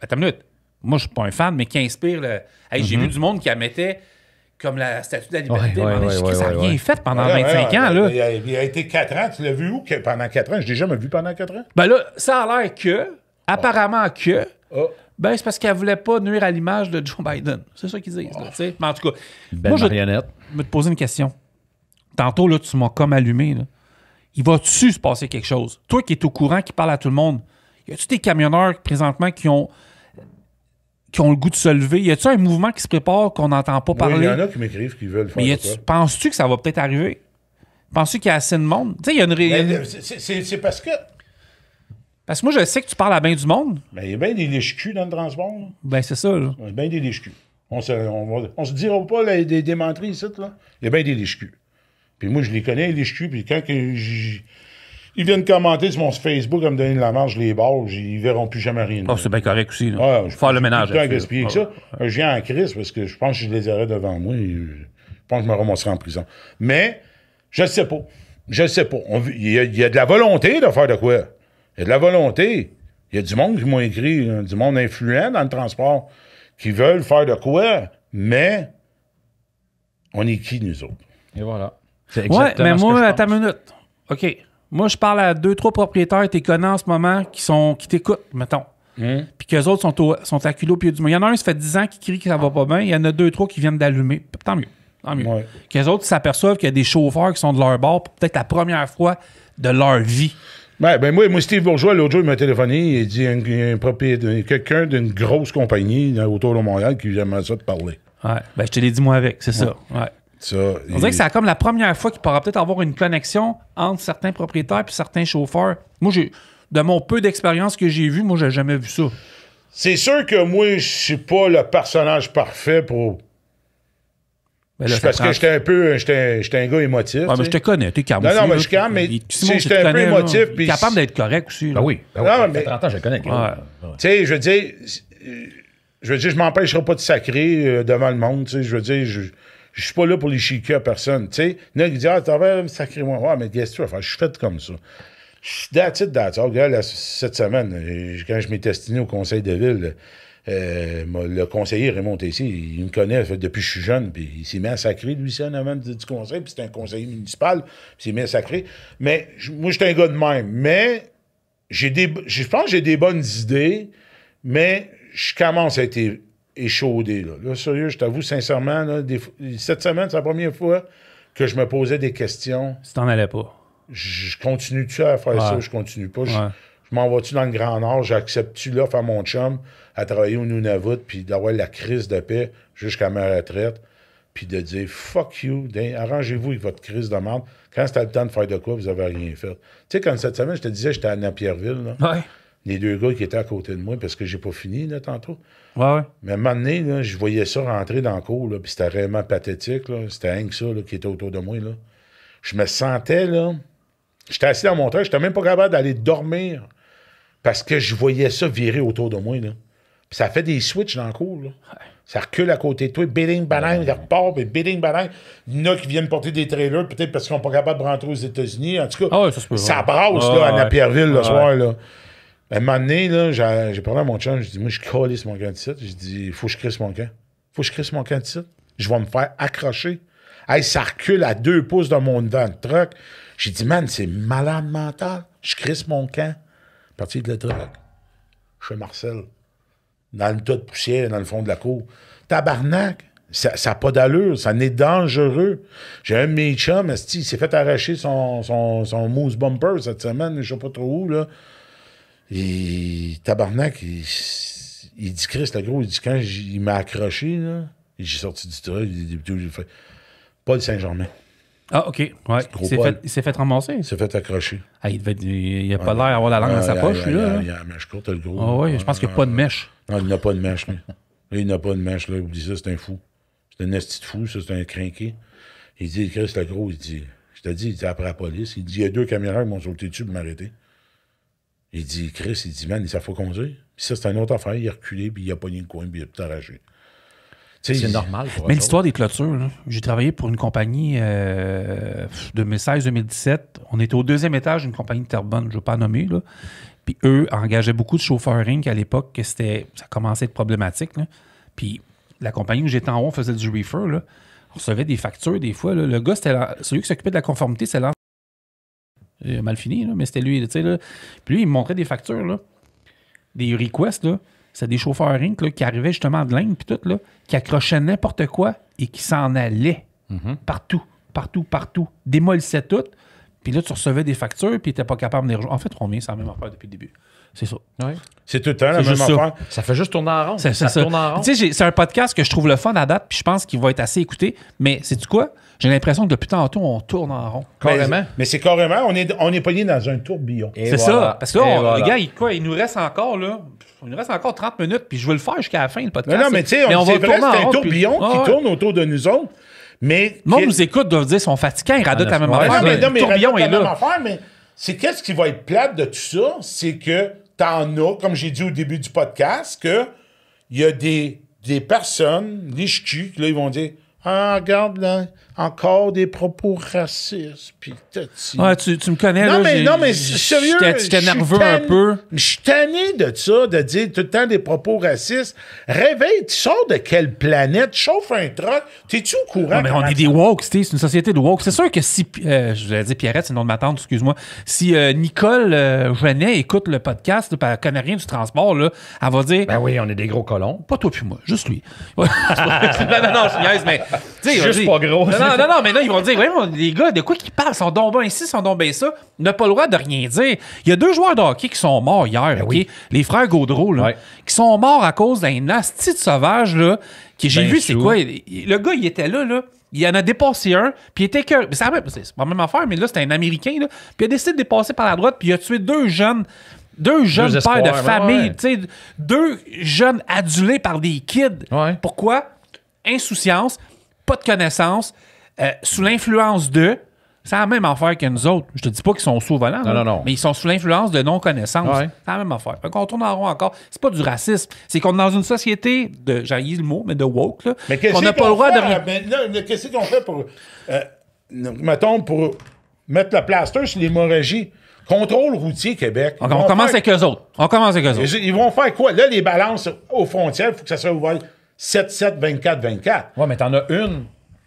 Attends une minute. Moi, je suis pas un fan, mais qui inspire le... Hey, j'ai vu du monde qui la mettait comme la statue de la liberté. Ça n'a rien fait pendant 25 ans. Là. Il a été 4 ans. Tu l'as vu où pendant 4 ans? Je l'ai jamais vu pendant 4 ans. Ben là, ça a l'air que, apparemment que, ben c'est parce qu'elle voulait pas nuire à l'image de Joe Biden. C'est ça qu'ils disent. Là, mais en tout cas, moi, je vais te poser une question. Tantôt, là, tu m'as comme allumé, là. Il va-tu se passer quelque chose? Toi qui es au courant, qui parle à tout le monde, y a-tu des camionneurs présentement qui ont le goût de se lever? Y a-tu un mouvement qui se prépare qu'on n'entend pas parler? Il y en a qui m'écrivent qui veulent faire mais penses-tu que ça va peut-être arriver? Penses-tu qu'il y a assez de monde? Tu sais, il y a une... C'est parce que... Parce que moi, je sais que tu parles à bien du monde. Ben, il y a bien des lèche-culs dans le transport. Là. Ben, c'est ça, là. Il y a bien des lèche-culs. On se dira pas des démenteries ici, là. Il y a bien des lèche-culs. Puis moi, je les connais, les culs, puis quand ils viennent commenter sur mon Facebook à me donner de la marge, je les barre, ils verront plus jamais rien. Oh, c'est bien correct aussi. Là. Ouais, faire le ménage. Je gaspiller que ça. Je viens en crise parce que je pense que je les aurais devant moi. Et je pense que je me ramasserai en prison. Mais, je ne sais pas. Il y a de la volonté de faire de quoi. Il y a de la volonté. Il y a du monde qui m'ont écrit, du monde influent dans le transport, qui veulent faire de quoi, mais on est qui, nous autres? Et voilà. Ouais, mais moi, attends une minute. OK. Moi, je parle à 2-3 propriétaires que tu connais en ce moment qui t'écoutent, mettons. Puis qu'eux autres sont à culot au pied du monde. Il y en a un, ça fait 10 ans qui crie que ça va pas bien. Il y en a 2-3 qui viennent d'allumer. Tant mieux. Ouais. Qu'eux autres s'aperçoivent qu'il y a des chauffeurs qui sont de leur bord pour peut-être la première fois de leur vie. Ben moi, Steve Bourgeois, l'autre jour, il m'a téléphoné. Il dit quelqu'un d'une grosse compagnie autour de Montréal qui aimerait ça te parler. Ouais. Ben, je te l'ai dit, moi, avec. C'est ça. Ouais. On dirait que c'est comme la première fois qu'il pourra peut-être avoir une connexion entre certains propriétaires et certains chauffeurs. Moi, de mon peu d'expérience que j'ai vu, moi, j'ai jamais vu ça. C'est sûr que moi, je suis pas le personnage parfait pour... Ben là, parce que j'étais un gars émotif. Ouais, mais je te connais, t'es calme. Non, mais je suis calme, mais j'étais un peu émotif. Puis capable d'être correct aussi. Ben oui. Non, mais 30 ans, je le connais. Tu sais, je veux dire, je m'empêcherai pas de sacrer devant le monde. Je veux dire, je suis pas là pour les chiquer à personne. Tu sais, il y en a qui disent, t'as sacré-moi. Ouais, mais qu'est-ce que tu vas faire? Je suis fait comme ça. That's it. Regarde, cette semaine, quand je m'étais destiné au conseil de ville, le conseiller Raymond Tessier, il me connaît depuis que je suis jeune, puis il s'est mis à sacrer, lui, en avant du conseil, puis c'était un conseiller municipal, puis il s'est mis à sacrer. Mais moi, j'étais un gars de même. Mais je pense que j'ai des bonnes idées, mais je commence à être échaudé. Là, sérieux, je t'avoue sincèrement, là, cette semaine, c'est la première fois que je me posais des questions. Si t'en allais pas. Je continue-tu à faire ça ou je continue pas? Je m'en vais-tu dans le Grand Nord? J'accepte-tu là faire mon chum à travailler au Nunavut puis d'avoir la crise de paix jusqu'à ma retraite puis de dire « fuck you, arrangez-vous avec votre crise de merde. Quand c'était le temps de faire de quoi, vous avez rien fait. » Tu sais, comme cette semaine, je te disais, j'étais à Napierville. Là. Ouais. Les deux gars qui étaient à côté de moi parce que j'ai pas fini là, tantôt. Ouais. Mais à un moment donné, là, je voyais ça rentrer dans le cours, puis c'était vraiment pathétique. Là. C'était rien que ça là, qui était autour de moi. Là. Je me sentais, là... J'étais assis dans mon train, j'étais même pas capable d'aller dormir parce que je voyais ça virer autour de moi. Là. Puis ça fait des switches dans le cours. Là. Ça recule à côté de toi, bidding, banane, il repart, puis bidding, banane. Il y en a qui viennent porter des trailers, peut-être parce qu'ils sont pas capables de rentrer aux États-Unis. En tout cas, ça brasse là, à Napierville le soir. Là. À un moment donné, là, j'ai parlé à mon chum, j'ai dit, moi, je calisse mon camp de site. J'ai dit, il faut que je crisse mon camp. Faut que je crisse mon camp de site. Je vais me faire accrocher. Hey, ça recule à 2 pouces de mon devant de truck. J'ai dit, man, c'est malade mental. Je crisse mon camp. parti de le truck. Chez Marcel. Dans le tas de poussière, dans le fond de la cour. Tabarnak! Ça n'a pas d'allure, ça n'est dangereux. J'ai un de mes chums, il s'est fait arracher son mousse bumper cette semaine, je sais pas trop où, là. Et tabarnak, il dit, Chris, le gros, il dit, quand il m'a accroché, là, j'ai sorti du truc, j'ai fait Paul Saint-Germain. Ah, OK. Ouais. Il s'est fait ramasser. Il s'est fait accrocher. Ah, il n'a pas l'air d'avoir la langue dans sa poche, lui-là. Il a la mèche courte, le gros. Ah oui, je pense qu'il n'y a pas de mèche. Non, il n'a pas de mèche, lui. Là, il n'a pas de mèche, là. Oublie ça, c'est un fou. C'est un esti de fou, ça, c'est un crinqué. Il dit, Chris, le gros, il dit, je te dis, il dit après la police, il dit, il y a 2 caméras qui m'ont sauté dessus pour m'arrêter. Il dit, Chris, il dit, man, il savent pas conduire. Puis ça, c'est une autre affaire. Il a reculé, puis il a pogné le coin, puis il a tout arraché. C'est normal. Mais l'histoire des clôtures, là, j'ai travaillé pour une compagnie 2016-2017. On était au 2e étage d'une compagnie de Terrebonne, je ne veux pas nommer, là. Puis eux engageaient beaucoup de chauffeuring à l'époque, que ça commençait à être problématique, là. Puis la compagnie où j'étais en haut, on faisait du reefer, là. On recevait des factures des fois. Là. Le gars, c'était celui qui s'occupait de la conformité, c'est il a mal fini, là, mais c'était lui. Tu sais, là. Puis lui, il me montrait des factures, là, des requests. Là. C'est des chauffeurs Inc. Là, qui arrivaient justement de l'Inde, puis tout, là, qui accrochaient n'importe quoi et qui s'en allaient partout. Démolissaient tout. Puis là, tu recevais des factures, puis tu n'étais pas capable de les rejoindre. En fait, combien, c'est la même affaire depuis le début. C'est ça. Oui. C'est tout le temps la même affaire. Ça fait juste tourner en rond. Ça tourne en rond. Tu sais, c'est un podcast que je trouve le fun à date, puis je pense qu'il va être assez écouté. Mais sais-tu quoi? J'ai l'impression que depuis tantôt, on tourne en rond. Carrément. Mais c'est carrément, on est pogné dans un tourbillon. C'est voilà. Ça. Parce que là, les gars, il nous reste encore, là. Il nous reste encore 30 minutes, puis je veux le faire jusqu'à la fin, le podcast. Non, mais tu sais, c'est vrai, c'est un tourbillon qui tourne autour de nous autres. Mais le monde nous écoute, doivent dire qu'ils sont fatigués, ils radotent la même affaire. Mais le tourbillon est là. Mais c'est qu'est-ce qui va être plate de tout ça? C'est que t'en as, comme j'ai dit au début du podcast, qu'il y a des personnes, des ch'tis, là, ils vont dire ah, regarde, là, encore des propos racistes, puis ouais, tu me connais, non, là. Non, mais sérieux, j'étais nerveux un peu. Je suis tanné de ça, de dire tout le temps des propos racistes. Réveille, tu sors de quelle planète? Chauffe un truck. T'es-tu au courant? Non, mais on est des woke, c'est une société de woke. C'est sûr que si, je vais dire Pierrette, c'est le nom de ma tante, excuse-moi. Si Nicole Genet écoute le podcast, là, elle connaît rien du transport, là, elle va dire... Ben oui, on est des gros colons. Pas toi puis moi, juste lui. non, je niaise, mais... Juste pas gros. Non, mais là, ils vont dire, ouais, les gars, de quoi qu'ils parlent? Ils sont donc bien ici, ils sont donc bien ça. Ils n'ont pas le droit de rien dire. Il y a 2 joueurs de hockey qui sont morts hier, OK? Oui. Les frères Gaudreau, là, qui sont morts à cause d'un asti de sauvage, là, qui j'ai vu, c'est quoi? Le gars, il était là, il en a dépassé un, puis il était que... C'est pas la même affaire, mais là, c'était un Américain, là, puis il a décidé de dépasser par la droite, puis il a tué 2 jeunes pères de famille, tu sais, 2 jeunes adulés par des kids. Ouais. Pourquoi? Insouciance, pas de connaissance, sous l'influence de... C'est la même affaire que nous autres. Je te dis pas qu'ils sont sous au volant, non. Mais ils sont sous l'influence de non-connaissance. Ouais. C'est la même affaire. Fait qu'on tourne en rond encore. C'est pas du racisme. C'est qu'on est dans une société de... J'ai le mot, mais de woke, là. Mais qu'est-ce qu'on n'a pas le droit de... Qu'est-ce qu'on fait pour... mettons, pour mettre le plaster sur l'hémorragie? Contrôle routier Québec. On commence avec eux autres. Ils vont faire quoi? Là, les balances aux frontières, il faut que ça soit ouvert 7-7, 24-24. Ouais, mais t'en as une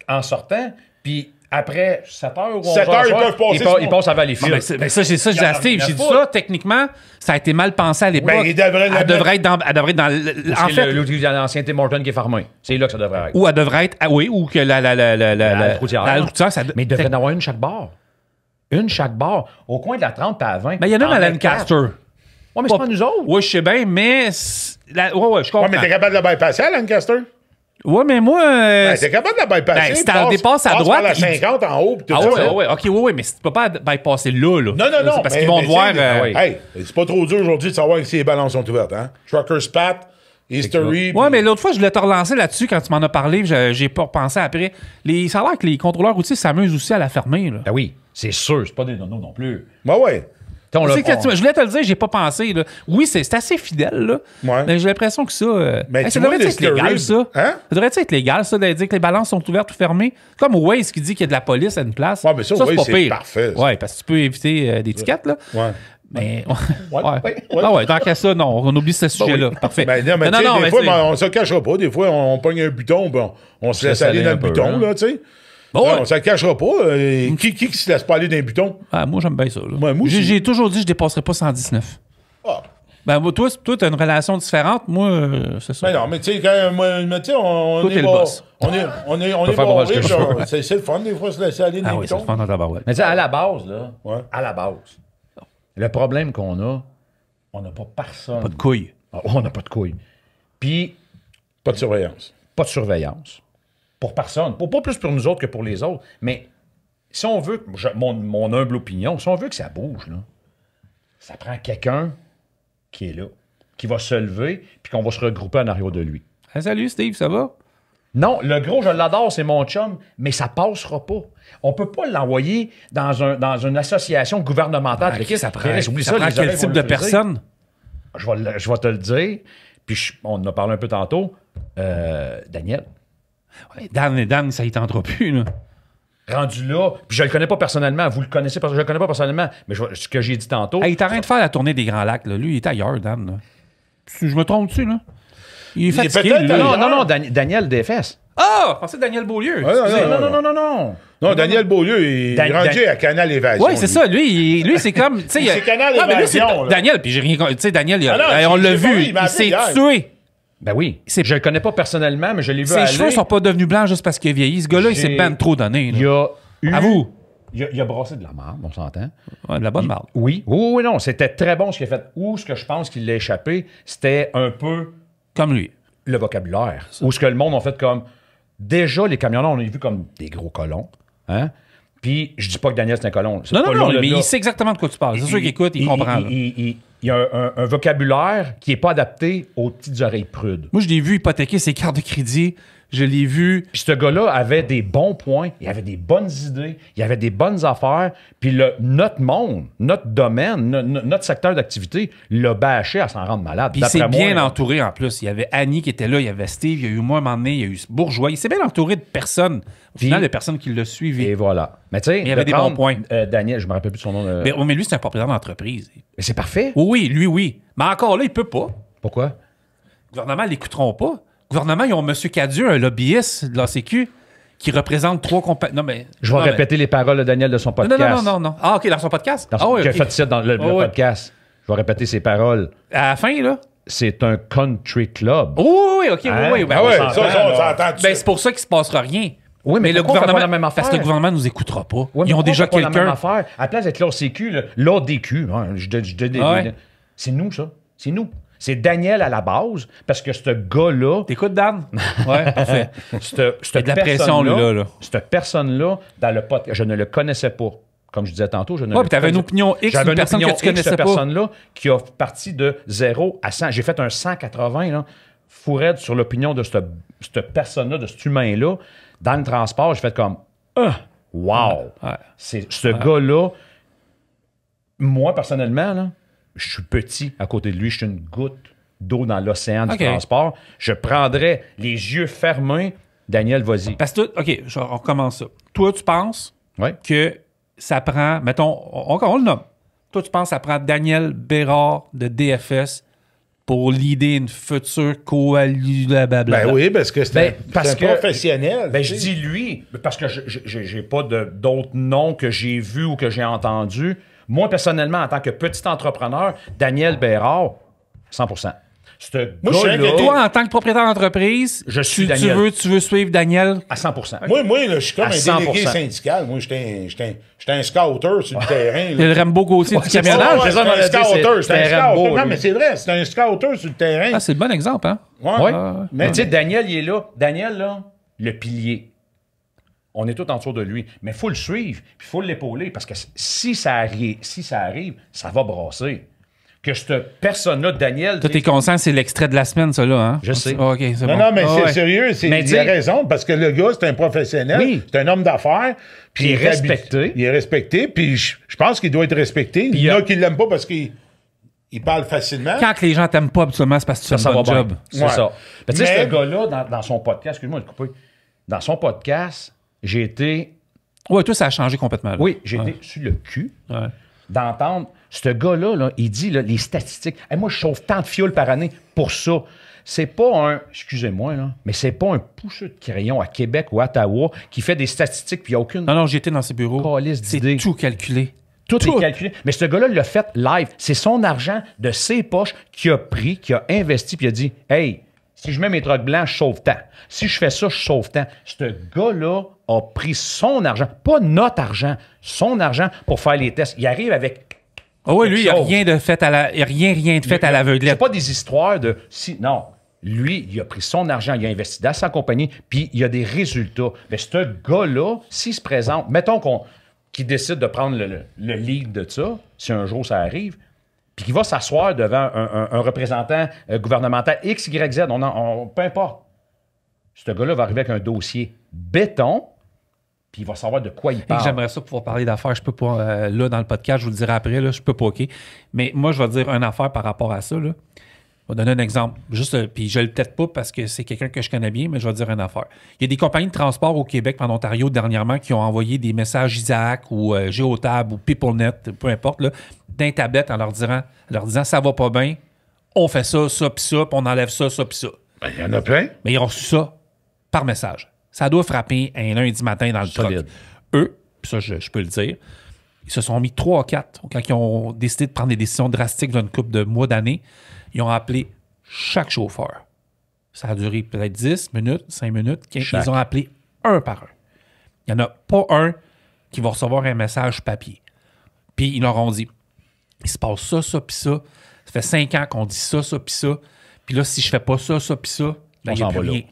en sortant, puis après 7 heures ou 7 heures, ils peuvent passer. Ils passent avant les fils. Ça, c'est ça, j'ai dit à Steve. J'ai dit ça, techniquement, ça a été mal pensé à l'époque. Elle devrait être dans... En fait, l'ancien Tim Horton qui est farmé. C'est là que ça devrait être. Ou elle devrait être... Oui, ou que la routière. Mais il devrait en avoir une chaque bord. Une chaque bord. Au coin de la 30 à 20. Mais il y en a une à Lancaster. Ouais, mais c'est pas nous autres. Oui, je sais bien, mais... Ouais, je comprends. Ouais, mais t'es capable de la bypasser à Lancaster? Ouais, mais moi... t'es capable de la bypasser. Si t'en dépasses à droite... la 50 en haut, pis tout ça. Ouais, OK, ouais, mais tu peux pas bypasser là. Non. C'est parce qu'ils vont te voir... Hey, c'est pas trop dur aujourd'hui de savoir si les balances sont ouvertes, hein? Trucker Spat, History... Ouais, mais l'autre fois, je voulais te relancer là-dessus quand tu m'en as parlé, j'ai pas repensé après. Ça a l'air que les contrôleurs routiers s'amusent aussi à la fermer, là. Ben oui, c'est sûr, c'est pas des nonos non plus. Ben ouais. Je voulais te le dire, j'ai pas pensé. Là. Oui, c'est assez fidèle, là. Ouais. Mais j'ai l'impression que ça. Ça devrait être légal, ça. Hein? Ça devrait être légal, ça, de dire que les balances sont ouvertes ou fermées. Comme Waze qui dit qu'il y a de la police à une place. Ouais, mais ça c'est pas pire. Parfait. Ouais, parce que tu peux éviter des tickets, là. Ouais. Mais. Ouais, tant qu'à ça, non, on oublie ce sujet-là. Parfait. Ben, non, mais des fois, on se cachera pas. Des fois, on pogne un buton, on se laisse aller dans le buton, là, tu sais. Bon, non, ça ne cachera pas. Qui se laisse pas aller d'un buton? Ah, moi, j'aime bien ça. Là. Ouais, j'ai toujours dit que je ne dépasserais pas 119. Ah, Ben, toi, tu as une relation différente. Moi, c'est ça. Mais non, mais tu sais, quand on Toi, est t'es le boss. On est faire voir ce que barré, je genre, c'est le fun, des fois, se laisser aller dans Ah les oui, c'est le pitons. fun dans ta barouette. Mais tu sais, à la base, là, Ouais. à la base, le problème qu'on a, on n'a pas personne. Pas de couilles. On n'a pas de couilles. Puis, Pas de surveillance. pas de surveillance. Pour personne. Pas plus pour nous autres que pour les autres. Mais si on veut, mon humble opinion, si on veut que ça bouge, là, ça prend quelqu'un qui est là, qui va se lever, puis qu'on va se regrouper en arrière de lui. Hey, salut, Steve, ça va? Non, le gros, je l'adore, c'est mon chum, mais ça passera pas. On peut pas l'envoyer dans une association gouvernementale. Ah, ça prend, Oublie ça prend les quel oreilles type vont de le friser. personne? Je vais te le dire. Puis on en a parlé un peu tantôt. Daniel, Ouais, Dan, ça y tentera plus, là. rendu là, puis je le connais pas personnellement. Vous le connaissez parce que je le connais pas personnellement, mais ce que j'ai dit tantôt. Hey, il est en train de faire la tournée des Grands Lacs, là. Lui, il est ailleurs, Dan, là. Je me trompe-tu, là? Il est fatigué, peut-être lui. ailleurs. non, Daniel DFS. Ah! Je pensais Daniel Beaulieu. Ouais, Non. Non, Daniel Beaulieu, il est rendu à Canal Évasion. Oui, c'est ça. Lui, c'est comme. C'est Canal mais lui, Évasion, là. Daniel, puis j'ai rien. Tu sais, Daniel, non, on l'a j'ai pas vu, vu. il m'a Il appelé s'est hier. tué. Ben oui. Je le connais pas personnellement, mais je l'ai vu Ses aller. cheveux sont pas devenus blancs juste parce qu'il a vieilli. Ce gars-là, il s'est ben trop donné. Il y a eu... À vous. Il a brassé de la merde, on s'entend. Ouais, de la bonne marde. Oui, non, c'était très bon ce qu'il a fait. Ou ce que je pense qu'il l'a échappé, c'était un peu Comme lui. le vocabulaire. Ou ce que le monde a fait comme... Déjà, les camionneurs, on les a vus comme des gros colons. Hein? Puis, je dis pas que Daniel, c'est un colon. C'est Non, pas non, loin de mais là. il sait exactement de quoi tu parles. C'est sûr qu'il écoute, il comprend. là. Il y a un vocabulaire qui n'est pas adapté aux petites oreilles prudes. Moi, je l'ai vu hypothéquer ses cartes de crédit. Je l'ai vu. Puis ce gars-là avait des bons points, il avait des bonnes idées, il avait des bonnes affaires. Puis notre monde, notre domaine, notre secteur d'activité l'a bâché à s'en rendre malade. Puis il s'est D'après bien moi, entouré en plus. Il y avait Annie qui était là, il y avait Steve, il y a eu moi à un moment donné, il y a eu Bourgeois. Il s'est bien entouré de personnes. Au final, de personnes qui l'ont suivi. Et voilà. Mais tu sais, il y avait des bons points. Daniel, je me rappelle plus de son nom. Mais lui, c'est un propriétaire d'entreprise. Mais c'est parfait. Oui, lui, oui. Mais encore là, il peut pas. Pourquoi? Le gouvernement ne l'écouteront pas. Le gouvernement, ils ont M. Cadieux, un lobbyiste de la Sécu, qui représente 3 compagnies. Non, mais. Je vais répéter les paroles de Daniel de son podcast. Non. Ah, OK, dans son podcast? Qui a fait ça dans le podcast. Je vais répéter ses paroles. À la fin, là? C'est un country club. Oui, OK, Hein? oui. Ben, Ah ouais, on ça, s'entend. on s'entend tout Ben, ça. c'est pour ça qu'il ne se passera rien. Oui, mais le pourquoi on fait gouvernement. pas la même affaire? Parce que le gouvernement ne nous écoutera pas. Ouais, Ils ont mais déjà pourquoi on fait pas la même quelqu'un. affaire? À la place d'être l'OCQ, l'ODQ, hein, Ouais. c'est nous, ça. C'est nous. C'est Daniel à la base, parce que ce gars-là, T'écoutes, Dan? Ouais, parfait. cette Il y a de la pression, lui, là. cette personne-là, dans le podcast, je ne le connaissais pas. Comme je disais tantôt, je ne Ouais, le puis t'avais une opinion X J'avais d'une une personne opinion que tu connaissais cette pas. personne-là qui a parti de 0 à 100. J'ai fait un 180, là, fou raide sur l'opinion de cette personne-là, de cet humain-là. Dans le transport, j'ai fait comme wow! Ouais. C'est ce gars-là, moi, personnellement, là, je suis petit à côté de lui. Je suis une goutte d'eau dans l'océan du OK. transport. Je prendrais les yeux fermés. Daniel, vas-y. Parce que, OK, on recommence ça. Toi, tu penses Ouais. que ça prend, mettons, on le nomme. Toi, tu penses que ça prend Daniel Bérard de DFS pour l'idée une future coalition. Ben oui, parce que c'est parce un que- professionnel. Ben, tu je sais. dis lui, parce que j'ai pas d'autres noms que j'ai vus ou que j'ai entendus. Moi, personnellement, en tant que petit entrepreneur, Daniel Bérard, 100%. Ce Moi, je suis gars-là, inquiété. Toi, en tant que propriétaire d'entreprise, Je suis tu Daniel. veux suivre Daniel. à 100%. Moi, là, je suis comme À un 100%. délégué syndical. Moi, j'étais un scouter sur le terrain. C'est le Rambo Gauthier du c'est camionnage. ça, Ouais, c'est ça, c'est on un a dit, scouter. C'est un c'était Rambo, scouter. Non, lui. mais c'est vrai, c'est un scouter sur le terrain. Ah, c'est le bon exemple, hein? Ouais. Ouais. Mais Mais tu sais, Daniel, il est là. Daniel, là, le pilier. On est tout en dessous de lui. Mais il faut le suivre, puis il faut l'épauler, parce que si ça arrive, ça va brasser. Que cette personne-là, Daniel... Toi, t'es conscient, c'est l'extrait de la semaine, ça, là, hein? Je sais. OK, c'est Non, bon. non, mais Ah, c'est ouais. sérieux. Mais Il dis- a raison, parce que le gars, c'est un professionnel. Oui. C'est un homme d'affaires. Puis Il est habi- respecté. Il est respecté, puis je pense qu'il doit être respecté. Il y en a qui ne l'aiment pas parce qu'il parle facilement. Quand que les gens t'aiment pas, habituellement, c'est parce que tu fais ça un va bon bien. job. C'est Ouais. ça. Mais tu sais, Mais- ce gars-là, dans son podcast, excuse-moi de couper, dans son podcast, j'ai été... Ouais, toi, ça a changé complètement. là. Oui, j'ai Ouais. été sur le cul Ouais. d'entendre ce gars-là, là, il dit là, les statistiques. Hey, moi, je chauffe tant de fioul par année pour ça. C'est pas un, excusez-moi, là, mais c'est pas un pousseux de crayon à Québec ou à Ottawa qui fait des statistiques puis il n'y a aucune Non, non, j'étais dans ses bureaux. calice C'est d'idées. tout calculé. Tout est calculé. Mais ce gars-là l'a fait live. C'est son argent de ses poches qu'il a pris, qu'il a investi, puis il a dit « Hey, si je mets mes trucks blancs, je sauve tant. Si je fais ça, je sauve tant. » Ce gars-là a pris son argent, pas notre argent, son argent pour faire les tests. Il arrive avec... Oh oui, lui, il n'y a rien de fait à l'aveuglette. C'est pas des histoires de... Non. Lui, il a pris son argent, il a investi dans sa compagnie, puis il a des résultats. Mais ce gars-là, s'il se présente, mettons qu'il décide de prendre le lead de ça, si un jour ça arrive, puis qu'il va s'asseoir devant un représentant gouvernemental X, Y, Z, peu importe. Ce gars-là va arriver avec un dossier béton, puis il va savoir de quoi il parle. J'aimerais ça pouvoir parler d'affaires. Je peux pas, là, dans le podcast, je vous le dirai après, là, je peux pas, OK. Mais moi, je vais dire une affaire par rapport à ça, là. Je vais donner un exemple. Juste, puis je le peut-être pas parce que c'est quelqu'un que je connais bien, mais je vais dire une affaire. Il y a des compagnies de transport au Québec, en Ontario, dernièrement, qui ont envoyé des messages Isaac ou Geotab ou PeopleNet, peu importe, là, d'un tablette en leur disant ça va pas bien, on fait ça, puis ça, puis on enlève ça, puis ça. Ben, il y en a plein. Mais ils ont reçu ça par message. Ça doit frapper un lundi matin dans le truck. Eux, puis ça, je peux le dire, ils se sont mis 3 ou 4 quand ils ont décidé de prendre des décisions drastiques dans une couple de mois d'années. Ils ont appelé chaque chauffeur. Ça a duré peut-être 10 minutes, 5 minutes. Ils ont appelé un par un. Il n'y en a pas un qui va recevoir un message papier. Puis ils leur ont dit, il se passe ça, puis ça. Ça fait 5 ans qu'on dit ça, puis ça. Puis là, si je fais pas ça, puis ça, ben, il n'y a plus rien.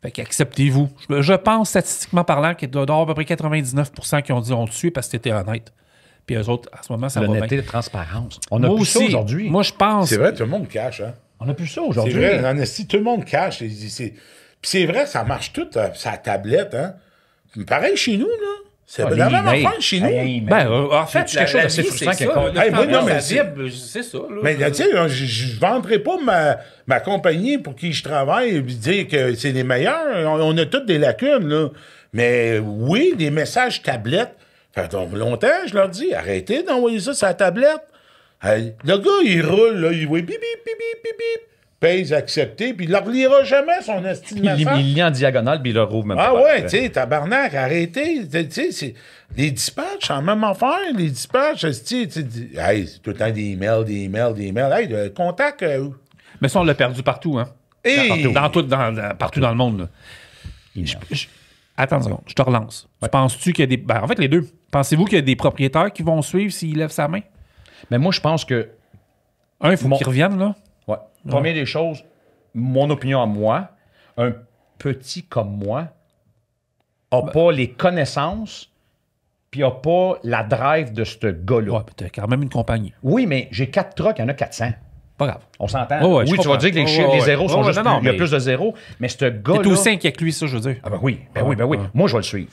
Fait qu'acceptez-vous. Je pense, statistiquement parlant, qu'il doit y avoir à peu près 99% qui ont dit on te suit parce que t'étais honnête. Puis eux autres, à ce moment, ça va bien. L'honnêteté, la transparence. On a plus ça aujourd'hui. Moi, je pense... C'est vrai, tout le monde cache, hein? On a plus ça aujourd'hui. C'est vrai, en esti, tout le monde cache. Puis c'est vrai, ça marche tout sa tablette, hein? Pareil chez nous, là. C'est la même affaire chez nous. Ben, en fait, c'est quelque chose d'assez frustrant qui est c'est ça. Là, mais tu sais, je ne vendrai pas ma compagnie pour qui je travaille et dire que c'est les meilleurs. On a toutes des lacunes, là. Mais oui, les messages tablettes, ça fait longtemps, je leur dis, arrêtez d'envoyer ça sur la tablette. Le gars, il roule, là, il voit bip, bip, bip, bip, bip, bip. Pèse accepter, puis il ne leur lira jamais son estime. Il lit en diagonale, puis il le rouvre même pas. Ah ouais, tu sais, tabarnak, arrêtez. Tu sais, les dispatchs, c'est la même affaire. Les dispatchs, c'est tout le temps des emails. Hey, contact. Mais ça, on l'a perdu partout, hein? Partout dans le monde, là. Attends une seconde, je te relance. Ouais. Penses-tu qu'il y a des... Ben, en fait, les deux. Pensez-vous qu'il y a des propriétaires qui vont suivre s'il lève sa main? Mais moi, je pense que... Il faut qu'ils reviennent, là. Ouais. Première des choses, mon opinion à moi, un petit comme moi n'a pas les connaissances puis n'a pas la drive de ce gars-là. Ouais, tu as quand même une compagnie. Oui, mais j'ai 4 trucks, il y en a 400. Pas grave. On s'entend? Oui, tu vas dire que les zéros sont juste... il y a plus de zéros, mais ce gars-là... T'es aussi inquiet que lui, ça, je veux dire. Ah ben oui. Moi, je vais le suivre.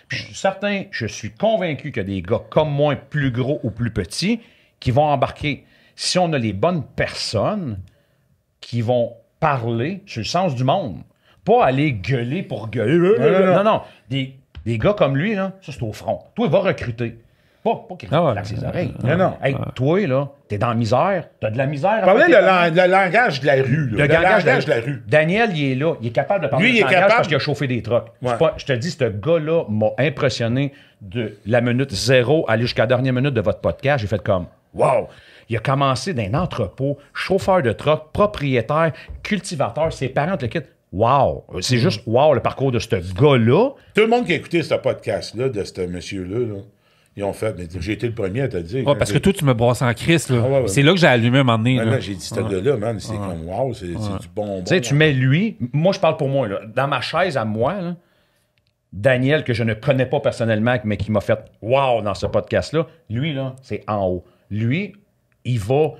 Puis je suis certain, je suis convaincu qu'il y a des gars comme moi, plus gros ou plus petits, qui vont embarquer. Si on a les bonnes personnes qui vont parler sur le sens du monde, pas aller gueuler pour gueuler. Non. Des gars comme lui, là, ça, c'est au front. Toi, il va recruter. Pas qu'il relaxe ses oreilles. Non. Hey, toi, là, t'es dans la misère. T'as de la misère. Parlez le langage de la rue. Le langage de la rue. Daniel, il est là. Il est capable de parler de langage parce qu'il a chauffé des trucks. Ouais. Je te dis, ce gars-là m'a impressionné de la minute 0 aller jusqu'à la dernière minute de votre podcast. J'ai fait comme, wow! Il a commencé d'un entrepôt, chauffeur de truck, propriétaire, cultivateur, ses parents te le quittent. Wow! C'est juste wow le parcours de ce gars-là. Tout le monde qui a écouté ce podcast-là, de ce monsieur-là, là, ils ont fait, mais j'ai été le premier à te dire. Ouais, parce que toi, tu me brosses en crise, là. Ouais. C'est là que j'ai allumé un moment donné. Là, j'ai dit, ce gars-là, man, c'est comme wow, c'est du bonbon. Tu sais, tu mets lui, moi, je parle pour moi, là. Dans ma chaise à moi, là, Daniel, que je ne connais pas personnellement, mais qui m'a fait wow dans ce podcast-là, lui, là, c'est en haut. Lui, il va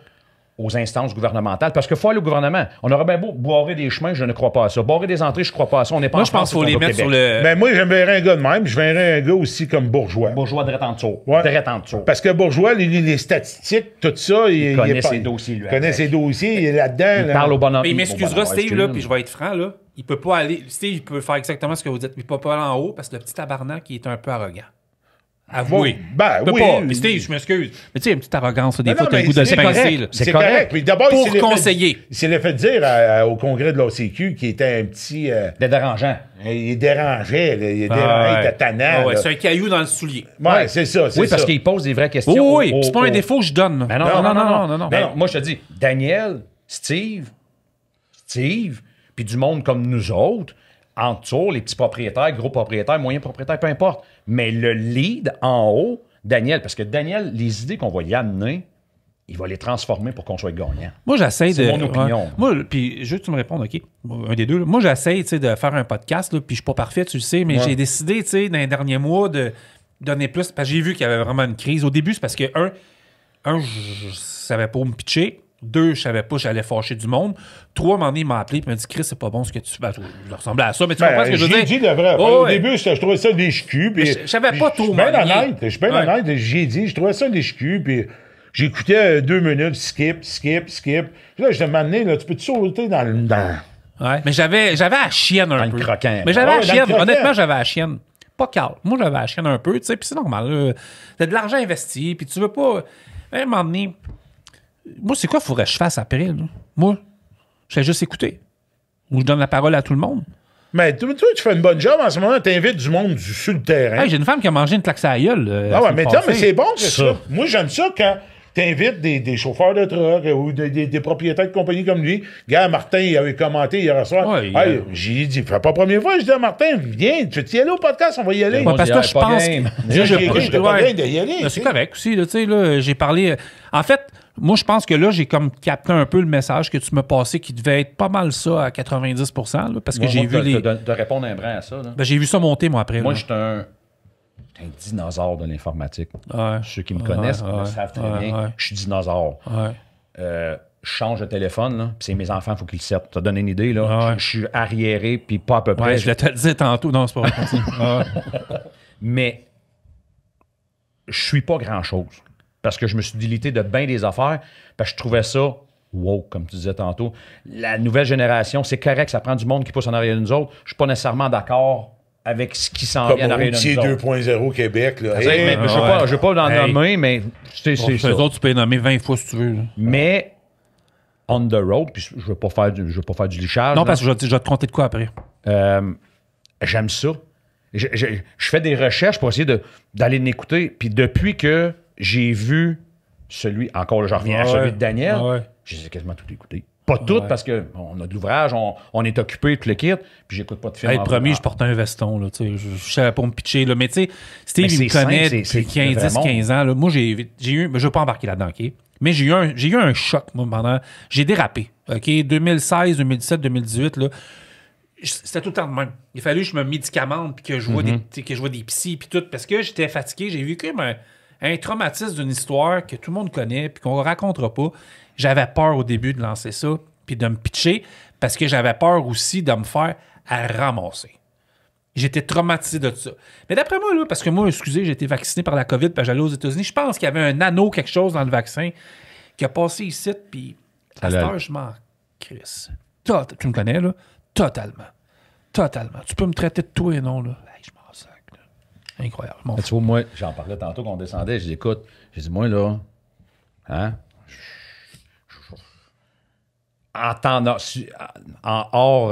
aux instances gouvernementales. Parce qu'il faut aller au gouvernement. On aurait bien beau boirer des chemins, je ne crois pas à ça. Boirer des entrées, je ne crois pas à ça. On n'est pas moi, je pense qu'il faut les mettre sur le... Ben, moi, j'aimerais un gars de même. Je verrais un gars aussi comme Bourgeois. Bourgeois direct en dessous. Ouais. Direct en dessous. Parce que Bourgeois, les statistiques, tout ça... Il connaît ses dossiers, lui. Il connaît ses dossiers, il est là-dedans. Il parle au bonhomme. Mais il m'excusera, Steve, là, puis je vais être franc, là. Il peut pas aller... Steve, il peut faire exactement ce que vous dites. Il peut pas aller en haut parce que le petit tabarnak, il est un peu arrogant. Avouer. Ben, je peux oui. pas. Puis Steve, je m'excuse. Mais tu sais, une petite arrogance, là, des fois, t'as le goût de c'est le correct. pincer, là. C'est correct. Puis d'abord, Pour il s'est conseiller. Il s'est fait dire au congrès de l'OCQ qu'il était un petit... Des dérangeants. il dérangeait, là. Il était tannant. C'est un caillou dans le soulier. Ouais, c'est ça. Oui, parce qu'il pose des vraies questions. Oui, c'est pas un défaut que je donne. Là. Ben non. Moi, je te dis, Daniel, Steve, puis du monde comme nous autres, en dessous, les petits propriétaires, gros propriétaires, moyens propriétaires, peu importe. Mais le lead en haut, Daniel, parce que Daniel, les idées qu'on va y amener, il va les transformer pour qu'on soit gagnant. Moi, j'essaie de... C'est mon opinion. Moi, puis juste tu me réponds, OK, un des deux. Là. Moi, j'essaie de faire un podcast, là, puis je suis pas parfait, tu le sais, mais j'ai décidé, dans les derniers mois, de donner plus, parce que j'ai vu qu'il y avait vraiment une crise. Au début, c'est parce que, je savais pas où me pitcher. 2, je savais pas, j'allais fâcher du monde. 3, à un moment donné, il m'a appelé et m'a dit, Chris, c'est pas bon ce que tu fais. Je ressemblais à ça, mais tu comprends ce que je veux dire? J'ai dit le vrai. Au début, je trouvais ça déchicu. Je savais pas tout. Je suis bien honnête. J'ai dit, je trouvais ça déchicu. Puis j'écoutais 2 minutes, skip. Puis là, je demandais, là, tu peux-tu sauter dans le. Ouais, mais j'avais la chienne un peu. Le croquant. Mais j'avais la chienne. Honnêtement, j'avais la chienne. Pas calme. Moi, j'avais la chienne un peu, tu sais, puis c'est normal. T'as de l'argent investi, puis tu veux pas. À un moment donné. Moi, c'est quoi qu'il faudrait que je fasse après? Là? Moi, je fais juste écouter. Ou je donne la parole à tout le monde. Mais toi, tu fais une bonne job en ce moment. Tu invites du monde sur le terrain. Hey, j'ai une femme qui a mangé une claque à la gueule. Mais c'est bon, c'est ça. Moi, j'aime ça quand tu invites des chauffeurs de truck ou des propriétaires de compagnie comme lui. Gars, Martin, il avait commenté hier soir. J'ai dit, fais pas la première fois. Je dis à Martin, viens, tu veux y aller au podcast? On va y aller. Parce que je pense. J'étais pas bien d'y aller. C'est correct aussi. J'ai parlé. En fait, moi, je pense que là, j'ai comme capté un peu le message que tu m'as passé qui devait être pas mal ça à 90%, là, parce que j'ai vu de répondre un brin à ça. Là. Ben, j'ai vu ça monter, moi, après. Moi, j'étais un dinosaure de l'informatique. Ceux qui me connaissent le savent très bien. Je suis dinosaure. Je change de téléphone, là, puis c'est mes enfants, il faut qu'ils le servent. Tu as donné une idée, là. Je suis arriéré, puis pas à peu près. Je te le disais tantôt. Non, c'est pas vrai. Mais je suis pas grand-chose. Parce que je me suis délité de bien des affaires, parce que je trouvais ça wow, comme tu disais tantôt. La nouvelle génération, c'est correct, ça prend du monde qui pousse en arrière de nous autres. Je suis pas nécessairement d'accord avec ce qui s'en vient en arrière de nous autres. 2.0 Québec, là. Je ne veux pas l'en nommer, mais c'est ça. Les autres, tu peux les nommer 20 fois si tu veux. Là. Mais on the road, puis je veux pas faire du lichage. Non, parce que je vais te compter de quoi après. J'aime ça. Je fais des recherches pour essayer d'aller l'écouter. Puis depuis que j'ai vu celui, encore là, je reviens à celui de Daniel, j'ai quasiment tout écouté. Pas tout, parce qu'on a de l'ouvrage, on est occupé, tout le kit, puis j'écute pas de film. Le premier, je portais un veston, là, tu sais, je savais pas me pitcher, là, mais tu sais, Steve, il me connaît depuis 15 ans, là. Moi, j'ai eu, je veux pas embarquer là-dedans, OK? Mais j'ai eu un choc, moi, pendant, j'ai dérapé, OK? 2016, 2017, 2018, là, c'était tout le temps de même. Il a fallu que je me médicamente, puis que je vois des psys, puis tout, parce que j'étais fatigué, j'ai vécu un traumatisme d'une histoire que tout le monde connaît, puis qu'on ne racontera pas. J'avais peur au début de lancer ça, puis de me pitcher, parce que j'avais peur aussi de me faire à ramasser. J'étais traumatisé de ça. Mais d'après moi, là, parce que moi, excusez, j'ai été vacciné par la COVID, puis j'allais aux États-Unis, je pense qu'il y avait un anneau, quelque chose dans le vaccin, qui a passé ici, puis à cette heure, je m'en crisse. Tu me connais, là? Totalement. Tu peux me traiter de toi et non, là. Hey, je m'en sac, là. Incroyable. Tu vois, moi, j'en parlais tantôt qu'on descendait, je dis, écoute, j'ai dit, moi, là, hein? En hors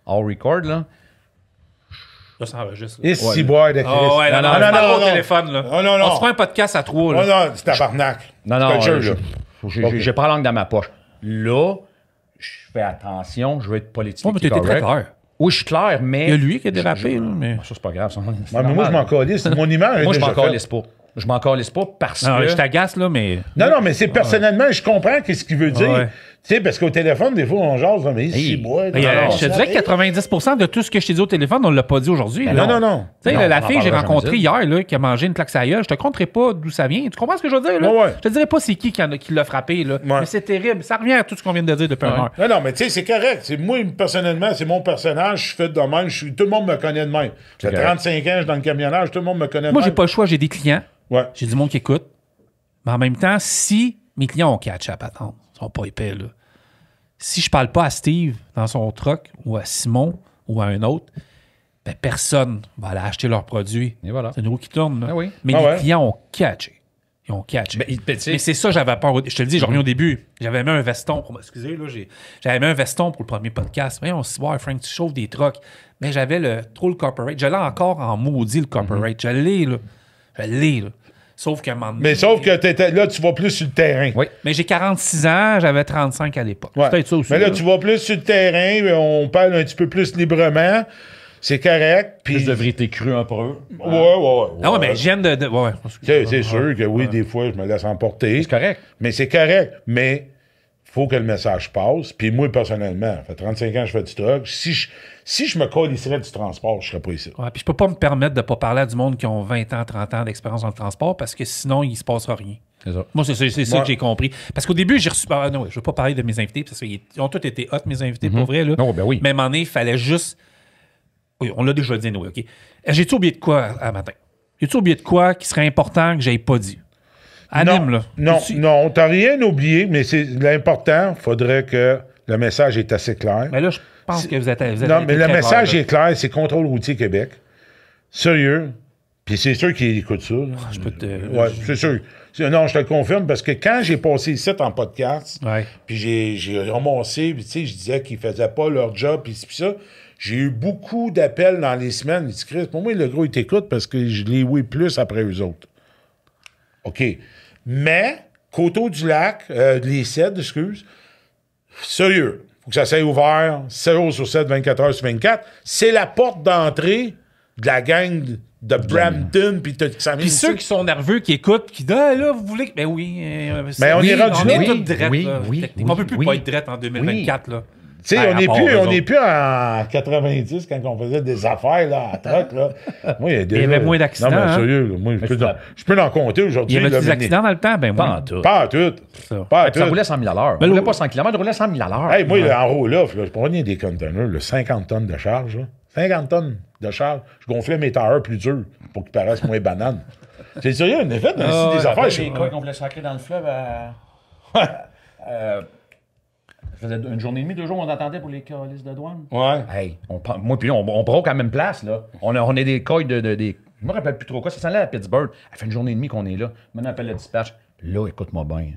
record, là. Là, ça enregistre. Et si boire de Chris. Non, au téléphone, là. Non. On se fera un podcast à 3, là. Non, c'est tabarnak. Non, j'ai pas la langue dans ma poche. Là, je fais attention, je veux être politiquement correct. Mais t'étais très clair. Oui, je suis clair, mais... Il y a lui qui a dérapé, là, mais... Ça, c'est pas grave. Mais moi, je m'en calisse. Mon image moi, je m'en calisse pas. Je m'en calisse pas parce que... Je t'agace, là, mais... Non, mais c'est personnellement, je comprends ce qu'il veut dire. Tu sais, parce qu'au téléphone, des fois, on jase, mais si bois... Je te dirais que 90% de tout ce que je t'ai dit au téléphone, on ne l'a pas dit aujourd'hui. Non. Tu sais, la fille que j'ai rencontrée hier, là, qui a mangé une claque à la gueule, je te compterai pas d'où ça vient. Tu comprends ce que je veux dire, là? Je te dirais pas c'est qui l'a frappé, là. Mais c'est terrible. Ça revient à tout ce qu'on vient de dire depuis un heure. Non, mais tu sais, c'est correct. Moi, personnellement, c'est mon personnage. Je suis fait de même. Tout le monde me connaît de même. J'ai 35 ans, je suis dans le camionnage. Tout le monde me connaît de même. Moi, j'ai pas le choix. J'ai des clients. J'ai du monde qui écoute. Mais en même temps, si mes clients ont catch à patente, ils sont pas épais, là. Si je parle pas à Steve dans son truck ou à Simon ou à un autre, ben, personne va aller acheter leurs produits. Et voilà. C'est une roue qui tourne. Là. Ah oui. Mais les clients ont catché. Ils ont catché. Mais c'est ça, j'avais peur. Je te le dis, j'en reviens au début. J'avais mis un veston pour. Excusez, là, j'avais mis un veston pour le premier podcast. Voyons, si Frank, tu chauffes des trucks. Mais j'avais trop le corporate. Je l'ai encore en maudit, le corporate. Je l'ai, là. Je l'ai, là. Sauf qu'à un moment donné. Mais sauf que là, tu vas plus sur le terrain. Oui. Mais j'ai 46 ans, j'avais 35 à l'époque. Ouais. Peut-être ça aussi. Mais là, là, tu vas plus sur le terrain, on parle un petit peu plus librement. C'est correct. Puis... Plus de vérité crue un peu. Ouais. Ah ouais, mais je viens de. Ouais. C'est sûr que oui, des fois, je me laisse emporter. C'est correct. Mais c'est correct. Mais il faut que le message passe. Puis moi, personnellement, ça fait 35 ans que je fais du truck. Si je me colisserais du transport, je serais pas ici. Ouais, puis je peux pas me permettre de pas parler à du monde qui ont 20 ans, 30 ans d'expérience dans le transport parce que sinon, il se passera rien. C'est ça. Moi, c'est ça que j'ai compris. Parce qu'au début, j'ai reçu. Ah, non, je veux pas parler de mes invités parce qu'ils ont tous été hot, mes invités, pour vrai. Là. Non, ben oui. Mais à un moment donné, il fallait juste. Oui, on l'a déjà dit, oui, OK. J'ai-tu oublié de quoi à matin? J'ai-tu oublié de quoi qui serait important que j'aie pas dit? Anime, là. Non, t'as rien oublié, mais c'est l'important. Faudrait que le message est assez clair. Mais là, je pense que vous êtes non, mais le très message clair, est clair, c'est Contrôle routier Québec. Sérieux. Puis c'est sûr qu'ils écoutent ça. Je peux te... Ouais, c'est sûr. Non, je te le confirme, parce que quand j'ai passé ici en podcast, Ouais. puis j'ai ramassé, puis tu sais, je disais qu'ils faisaient pas leur job, puis ça, j'ai eu beaucoup d'appels dans les semaines. Il dit, Chris, pour moi, le gros, il t'écoute parce que je l'ai oui plus après eux autres. OK. Mais, Coteau-du-Lac, les CED, excuse, sérieux, faut que ça soit ouvert 7 jours sur 7, 24 heures sur 24. C'est la porte d'entrée de la gang de Brampton, puis ceux qui sont nerveux, qui écoutent, qui disent, ah là, vous voulez que. Ben oui. Mais on est rendu on là. est tous drettes, oui, là. oui, On peut plus oui. pas être drette en 2024, là. Tu sais, Ben, on n'est plus en 90 quand on faisait des affaires là, à truck. Là. Moi, il y avait moins d'accidents. Non, mais hein? sérieux, là, moi, je peux en compter aujourd'hui. Il y avait des accidents dans le temps? Ben Pas oui. en tout. Pas à tout. Pas à Ça tout. roulait 100 000 à l'heure. On roulait pas 100 km, on roulait 100 000 à l'heure. Hey, moi, là, en roll-off, je prenais des containers, là, 50 tonnes de charge. Là. 50 tonnes de charge. Je gonflais mes tailleurs plus durs pour qu'ils paraissent moins bananes. C'est sérieux, en effet, dans des affaires. Des cas qu'on voulait sacrer dans le fleuve ça faisait une journée et demie, 2 jours, on attendait pour les calices de douane. Ouais. Hey, moi, puis on broque à la même place, là. On a des coils des. Je me rappelle plus trop quoi. Ça s'en allait à Pittsburgh. Ça fait une journée et demie qu'on est là. Maintenant, on appelle le dispatch. Là, écoute-moi bien.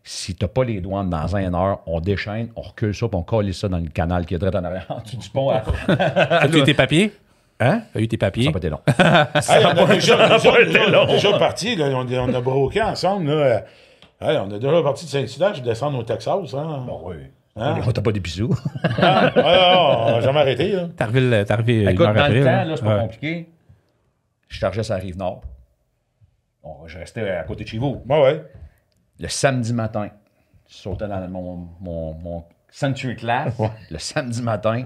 Si t'as pas les douanes dans 1 heure, on déchaîne, on recule ça, puis on colle ça dans le canal qui est direct en arrière, en dessous du pont. As-tu eu tes papiers? Hein? T'as eu tes papiers? Ça n'a pas été long. Hey, on a déjà parti, là, on a broqué ensemble. Là. Hey, on a déjà parti de Saint-Hilaire, je descends au Texas. Hein. Bon, oui. Hein? T'as pas des bisous. On n'a jamais arrêté. Là. T'es arrivé Écoute, une heure dans après, le temps, là. là, c'est pas compliqué. Je chargeais sur la Rive-Nord. Bon, je restais à côté de chez vous. Ouais. Le samedi matin, je sautais dans mon Century Class. Le samedi matin.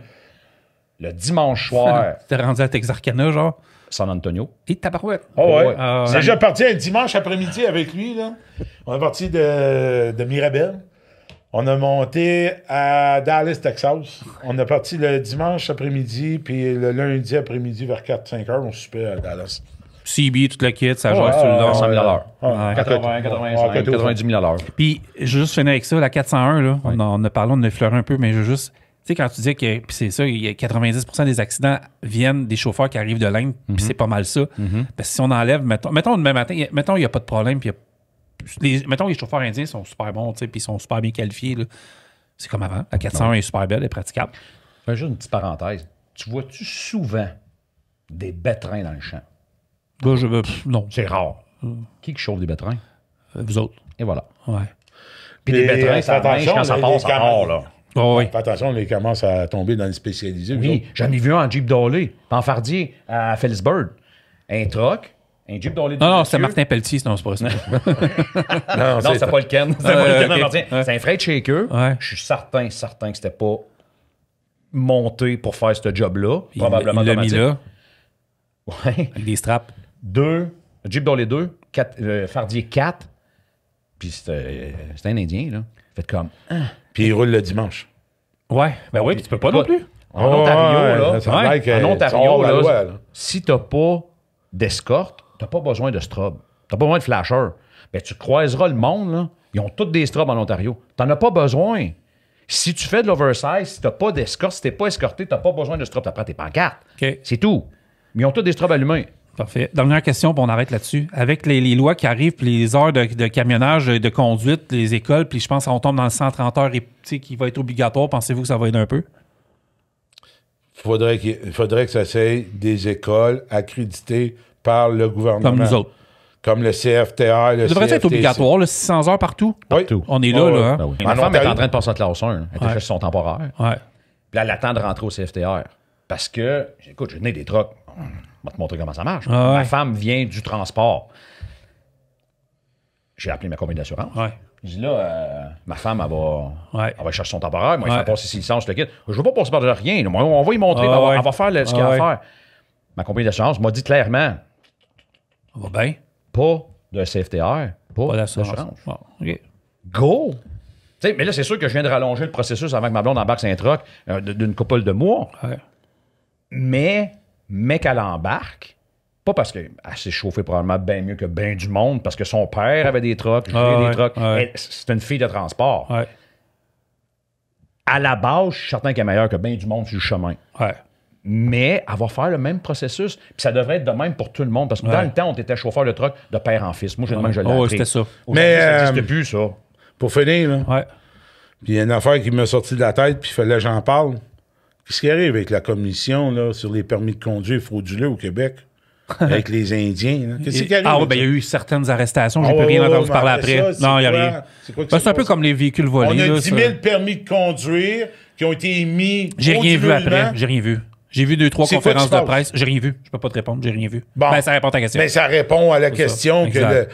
Le dimanche soir, T'es rendu à Texarkana, genre? San Antonio. Et tabarouette. Oh ouais. Ah, C'est déjà parti un dimanche après-midi avec lui. Là. On est parti de Mirabel. On a monté à Dallas, Texas. On est parti le dimanche après-midi, puis le lundi après-midi vers 4-5 heures, on soupait à Dallas. CB, toute la kit, ça joue sur le long. 100 000 à l'heure. Ouais. 80, 85, 90 000 à l'heure. Puis, je veux juste finir avec ça, la 401, là, on en a parlé, on a effleuré un peu, mais je veux juste... Tu sais, quand tu dis que, puis c'est ça, il y a 90% des accidents viennent des chauffeurs qui arrivent de l'Inde, puis c'est pas mal ça. Parce que si on enlève, mettons demain matin, mettons il n'y a pas de problème, puis mettons les chauffeurs indiens sont super bons, tu sais, puis ils sont super bien qualifiés, là. C'est comme avant. La 401 est super belle, elle est praticable. Juste une petite parenthèse. Tu vois-tu souvent des bétrins dans le champ? Là, non. C'est rare. Qui chauffe des bétrins? Vous autres. Et voilà. Ouais. Puis des bétrins, ça marche quand ça passe en là. Oh, oui. Fais attention, on les commence à tomber dans les spécialisés. Oui, j'en ai vu un en Jeep Dolly, en Fardier, à Phillipsburg. Un truck, un Jeep Dolly. Non, c'est Martin Pelletier, sinon c'est pas ça. Non, c'est pas le Ken. C'est pas le Ken en Fardier. C'est un freight shaker. Ouais. Je suis certain que c'était pas monté pour faire ce job-là. Probablement il l'a mis là, Ouais. avec des straps. 2, Jeep Dolly 2, Fardier 4. Puis c'était un Indien, là. Fait comme... Puis il roule le dimanche. Ouais, ben oui, puis tu peux pas non plus. En Ontario, là, ça a l'air que- en ils sont Ontario, hors la là, loi, là. si t'as pas d'escorte, t'as pas besoin de strobe. T'as pas besoin de flasher. Ben, tu croiseras le monde, là. Ils ont tous des strobes en Ontario. T'en as pas besoin. Si tu fais de l'oversize, si tu n'as pas d'escorte, si tu n'es pas escorté, tu n'as pas besoin de strap, tu prends tes pancartes. OK. C'est tout. Mais ils ont tous des straps allumés. Parfait. Dernière question, puis on arrête là-dessus. Avec les lois qui arrivent, puis les heures de camionnage, de conduite, les écoles, puis je pense qu'on tombe dans le 130 heures qui va être obligatoire, pensez-vous que ça va aider un peu? Il faudrait que ça soit des écoles accréditées par le gouvernement. Comme nous autres. Comme le CFTR, le Ça devrait être obligatoire, là, 600 heures partout? Oui. Partout. On est là, là. Hein? Ben oui. En Ma femme est Ontario. en train de passer en classe 1. Elle était chez son temporaire. Ouais. Puis là, elle attend de rentrer au CFTR. Parce que, écoute, j'ai donné des trucks. Je vais te montrer comment ça marche. Ah ouais. Ma femme vient du transport. J'ai appelé ma compagnie d'assurance. Ouais. Je dis là, ma femme, Ouais. elle va chercher son temporaire. Moi, il Ouais. fait passer ses licences, le kit. Je ne veux pas passer par de rien. Moi, on va y montrer. Ah ouais. Elle va faire ce qu'il y a à faire. Ma compagnie d'assurance m'a dit clairement, Ça va bien. pas de CFTR, Pas pas d'assurance. d'assurance. Bon, OK. Go! Tu sais, mais là, c'est sûr que je viens de rallonger le processus avant que ma blonde embarque sur un truck d'une couple de mois. Ouais. Mais qu'elle embarque, pas parce qu'elle s'est chauffée probablement bien mieux que bien du monde, parce que son père avait des trucks, j'ai Ah des ouais, trucks. ouais. C'est une fille de transport. Ouais. À la base, je suis certain qu'elle est meilleure que bien du monde sur le chemin. Ouais. Mais elle va faire le même processus. Puis ça devrait être de même pour tout le monde. Parce que dans Ouais. le temps, on était chauffeur de truck de père en fils. Moi, j'ai demandé que je l'ai Oh, appris. c'était ça. Aujourd'hui, Mais, ça n'existe plus, ça. Pour finir, là, Ouais. puis il y a une affaire qui m'a sorti de la tête, puis il fallait que j'en parle. Qu'est-ce qui arrive avec la commission là, sur les permis de conduire frauduleux au Québec? Avec les Indiens. Là? Qu'est-ce qui arrive? Ah oui, avec ben il y a ça? eu certaines arrestations. J'ai Ah plus ouais, rien ouais, entendu mais parler après après. ça, Non, il n'y a c'est rien. quoi? C'est quoi que Ben, c'est c'est un peu passé? comme les véhicules volés. On a là, 10 000 ça. permis de conduire qui ont été émis. J'ai rien vu frauduleusement. après. J'ai rien vu. J'ai vu 2-3 C'est quoi conférences qui se de passe? presse. J'ai rien vu. Je peux pas te répondre. J'ai rien vu. Bon. Ben, ça répond à ta question. Mais ça répond à la C'est question ça. que Exact.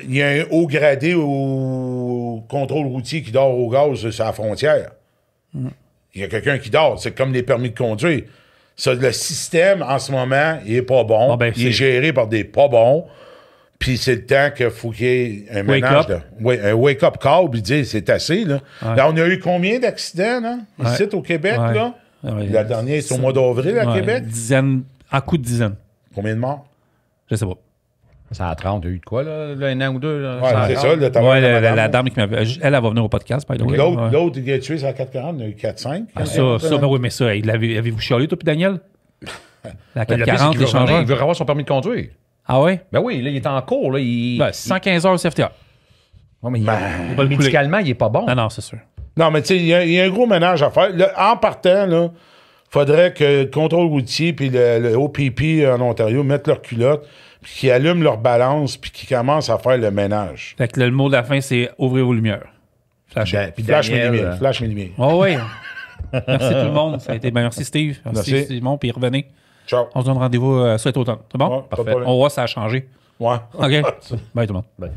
il y a un haut gradé au contrôle routier qui dort au gaz sur la frontière. Mm. Il y a quelqu'un qui dort. C'est comme les permis de conduire. Ça, le système, en ce moment, il est pas bon. Bon, ben, il est c'est- géré par des pas bons. Puis c'est le temps qu'il faut qu'il y ait un ménage. up. Un wake-up call, puis dire c'est assez. Là. Là, on a eu combien d'accidents, là, ici, au Québec, Ouais. là? Ouais. La dernière, c'est au mois d'avril, à Ouais, Québec. Dizaines, à coup de dizaines. Combien de morts? Je sais pas. Ça a 30, il y a eu de quoi, là, un an ou deux? Là, Ouais, c'est ça, le Ouais, travail de madame. la dame qui m'avait. Elle va venir au podcast, by the way. L'autre, Ouais. l'autre, il a tué sur la 440, il y en a eu 4-5. Ah, ça, ben oui, mais ça, avez-vous chialé, toi, puis Daniel? La Le pire, c'est 440, qu'il veut revenir, l'échangeur. il veut revoir son permis de conduire. Ah ouais? Ben oui, là, il est en cours. Là, Ben, 115 heures au CFTA. Ouais, mais va le médicalement, il est pas bon. Non, non, c'est sûr. Non, mais tu sais, il y a un gros ménage à faire. Là, en partant, là, faudrait que le contrôle routier puis le OPP en Ontario mettent leur culotte, puis qu'ils allument leur balance, puis qu'ils commencent à faire le ménage. Fait que le mot de la fin, c'est ouvrez vos lumières. Flash. Puis Flash mes Daniel, lumières. Flash mes lumières. Oh oui. Merci tout le monde. Ça a été bien. Merci Steve. Merci, Merci. Simon. Puis revenez. Ciao. On se donne rendez-vous cet automne. C'est bon? Ouais, pas de Parfait. problème. On voit ça a changé. Ouais. OK? Bye tout le monde. Ben,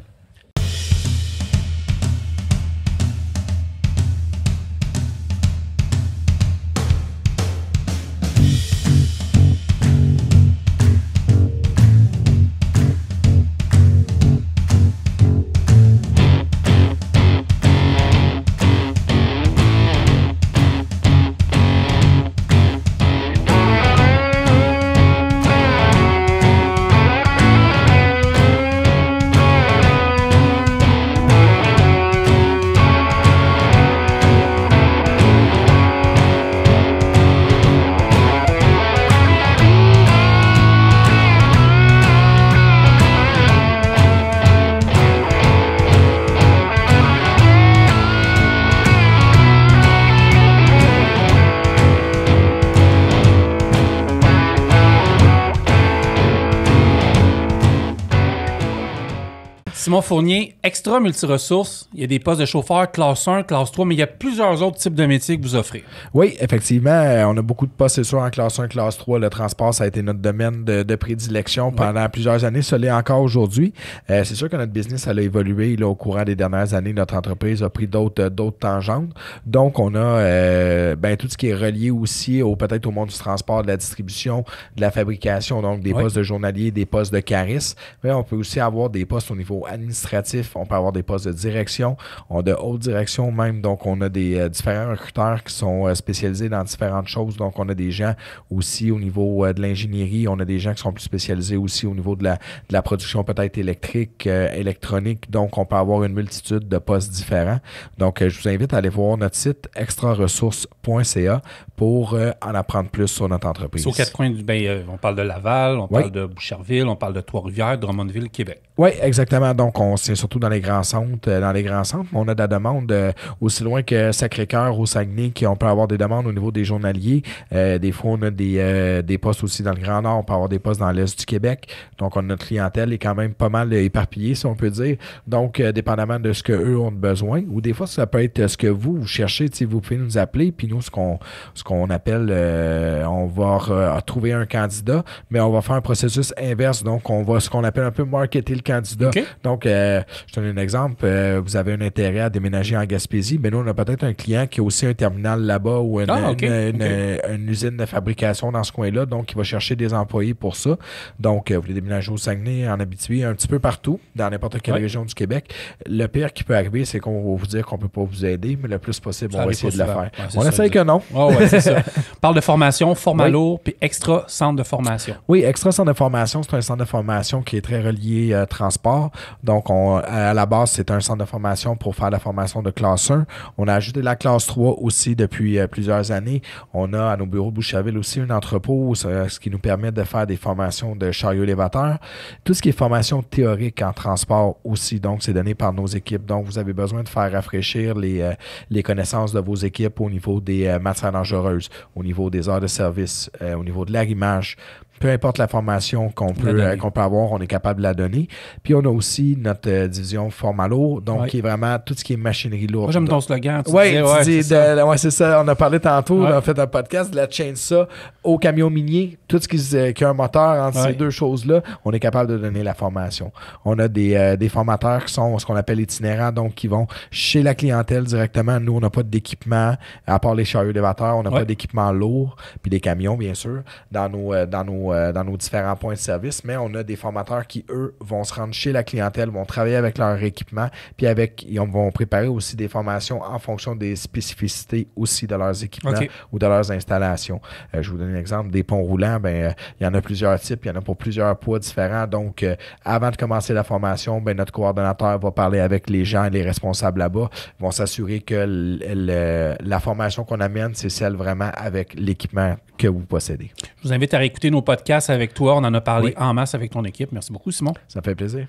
Simon Fournier, extra multiressources. Il y a des postes de chauffeur classe 1, classe 3, mais il y a plusieurs autres types de métiers que vous offrez. Oui, effectivement, on a beaucoup de postes, c'est sûr, en classe 1, classe 3. Le transport, ça a été notre domaine de prédilection pendant plusieurs années. Ça l'est encore aujourd'hui. C'est sûr que notre business, elle a évolué là, au courant des dernières années. Notre entreprise a pris d'autres tangentes. Donc, on a tout ce qui est relié aussi peut-être au monde du transport, de la distribution, de la fabrication, donc des postes de journaliers, des postes de caristes. Mais on peut aussi avoir des postes au niveau administratif, on peut avoir des postes de direction, on a de haute direction même, donc on a des différents recruteurs qui sont spécialisés dans différentes choses, donc on a des gens aussi au niveau de l'ingénierie, on a des gens qui sont plus spécialisés aussi au niveau de la production peut-être électrique, électronique, donc on peut avoir une multitude de postes différents. Donc je vous invite à aller voir notre site extraressources.ca pour en apprendre plus sur notre entreprise. C'est aux quatre coins on parle de Laval, on parle de Boucherville, on parle de Trois-Rivières, Drummondville, Québec. Oui, exactement. Donc, c'est surtout dans les grands centres. On a de la demande aussi loin que Sacré-Cœur ou Saguenay, on peut avoir des demandes au niveau des journaliers. Des fois, on a des postes aussi dans le Grand Nord. On peut avoir des postes dans l'Est du Québec. Donc, notre clientèle est quand même pas mal éparpillée, si on peut dire. Donc, dépendamment de ce qu'eux ont besoin, ou des fois, ça peut être ce que vous cherchez. Vous pouvez nous appeler, puis nous, ce qu'on appelle, on va trouver un candidat, mais on va faire un processus inverse. Donc, on va ce qu'on appelle un peu marketer le candidat. Okay. Donc, je te donne un exemple. Vous avez un intérêt à déménager en Gaspésie, mais nous, on a peut-être un client qui a aussi un terminal là-bas ou une usine de fabrication dans ce coin-là, donc il va chercher des employés pour ça. Donc, vous voulez déménager au Saguenay, en Abitibi, un petit peu partout, dans n'importe quelle région du Québec. Le pire qui peut arriver, c'est qu'on va vous dire qu'on ne peut pas vous aider, mais le plus possible, on va essayer de le faire. Ouais, on essaie que non. C'est ça. On parle de formation, Formalo, puis Extra Centre de formation. Oui, Extra Centre de formation, c'est un centre de formation qui est très relié transport. Donc, à la base, c'est un centre de formation pour faire la formation de classe 1. On a ajouté la classe 3 aussi depuis plusieurs années. On a à nos bureaux de Boucherville aussi un entrepôt, ce qui nous permet de faire des formations de chariot élévateur. Tout ce qui est formation théorique en transport aussi, donc c'est donné par nos équipes. Donc, vous avez besoin de faire rafraîchir les connaissances de vos équipes au niveau des matières dangereuses, au niveau des heures de service, au niveau de l'arrimage. Peu importe la formation qu'on peut avoir, on est capable de la donner. Puis, on a aussi notre division Formalo, donc qui est vraiment tout ce qui est machinerie lourde. Moi, j'aime ton slogan. Oui, c'est ça. On a parlé tantôt, on a fait un podcast de la chainsaw au camion minier. Tout ce qui a un moteur entre ces deux choses-là, on est capable de donner la formation. On a des formateurs qui sont ce qu'on appelle itinérants, donc qui vont chez la clientèle directement. Nous, on n'a pas d'équipement, à part les chariots élévateurs, on n'a pas d'équipement lourd, puis des camions, bien sûr, dans nos différents points de service, mais on a des formateurs qui, eux, vont se rendre chez la clientèle, vont travailler avec leur équipement, puis ils vont préparer aussi des formations en fonction des spécificités aussi de leurs équipements ou de leurs installations. Je vous donne un exemple, des ponts roulants, il y en a plusieurs types, il y en a pour plusieurs poids différents, donc avant de commencer la formation, notre coordonnateur va parler avec les gens et les responsables là-bas, vont s'assurer que la formation qu'on amène, c'est celle vraiment avec l'équipement que vous possédez. Je vous invite à réécouter nos podcasts avec toi. On en a parlé en masse avec ton équipe. Merci beaucoup, Simon. Ça fait plaisir.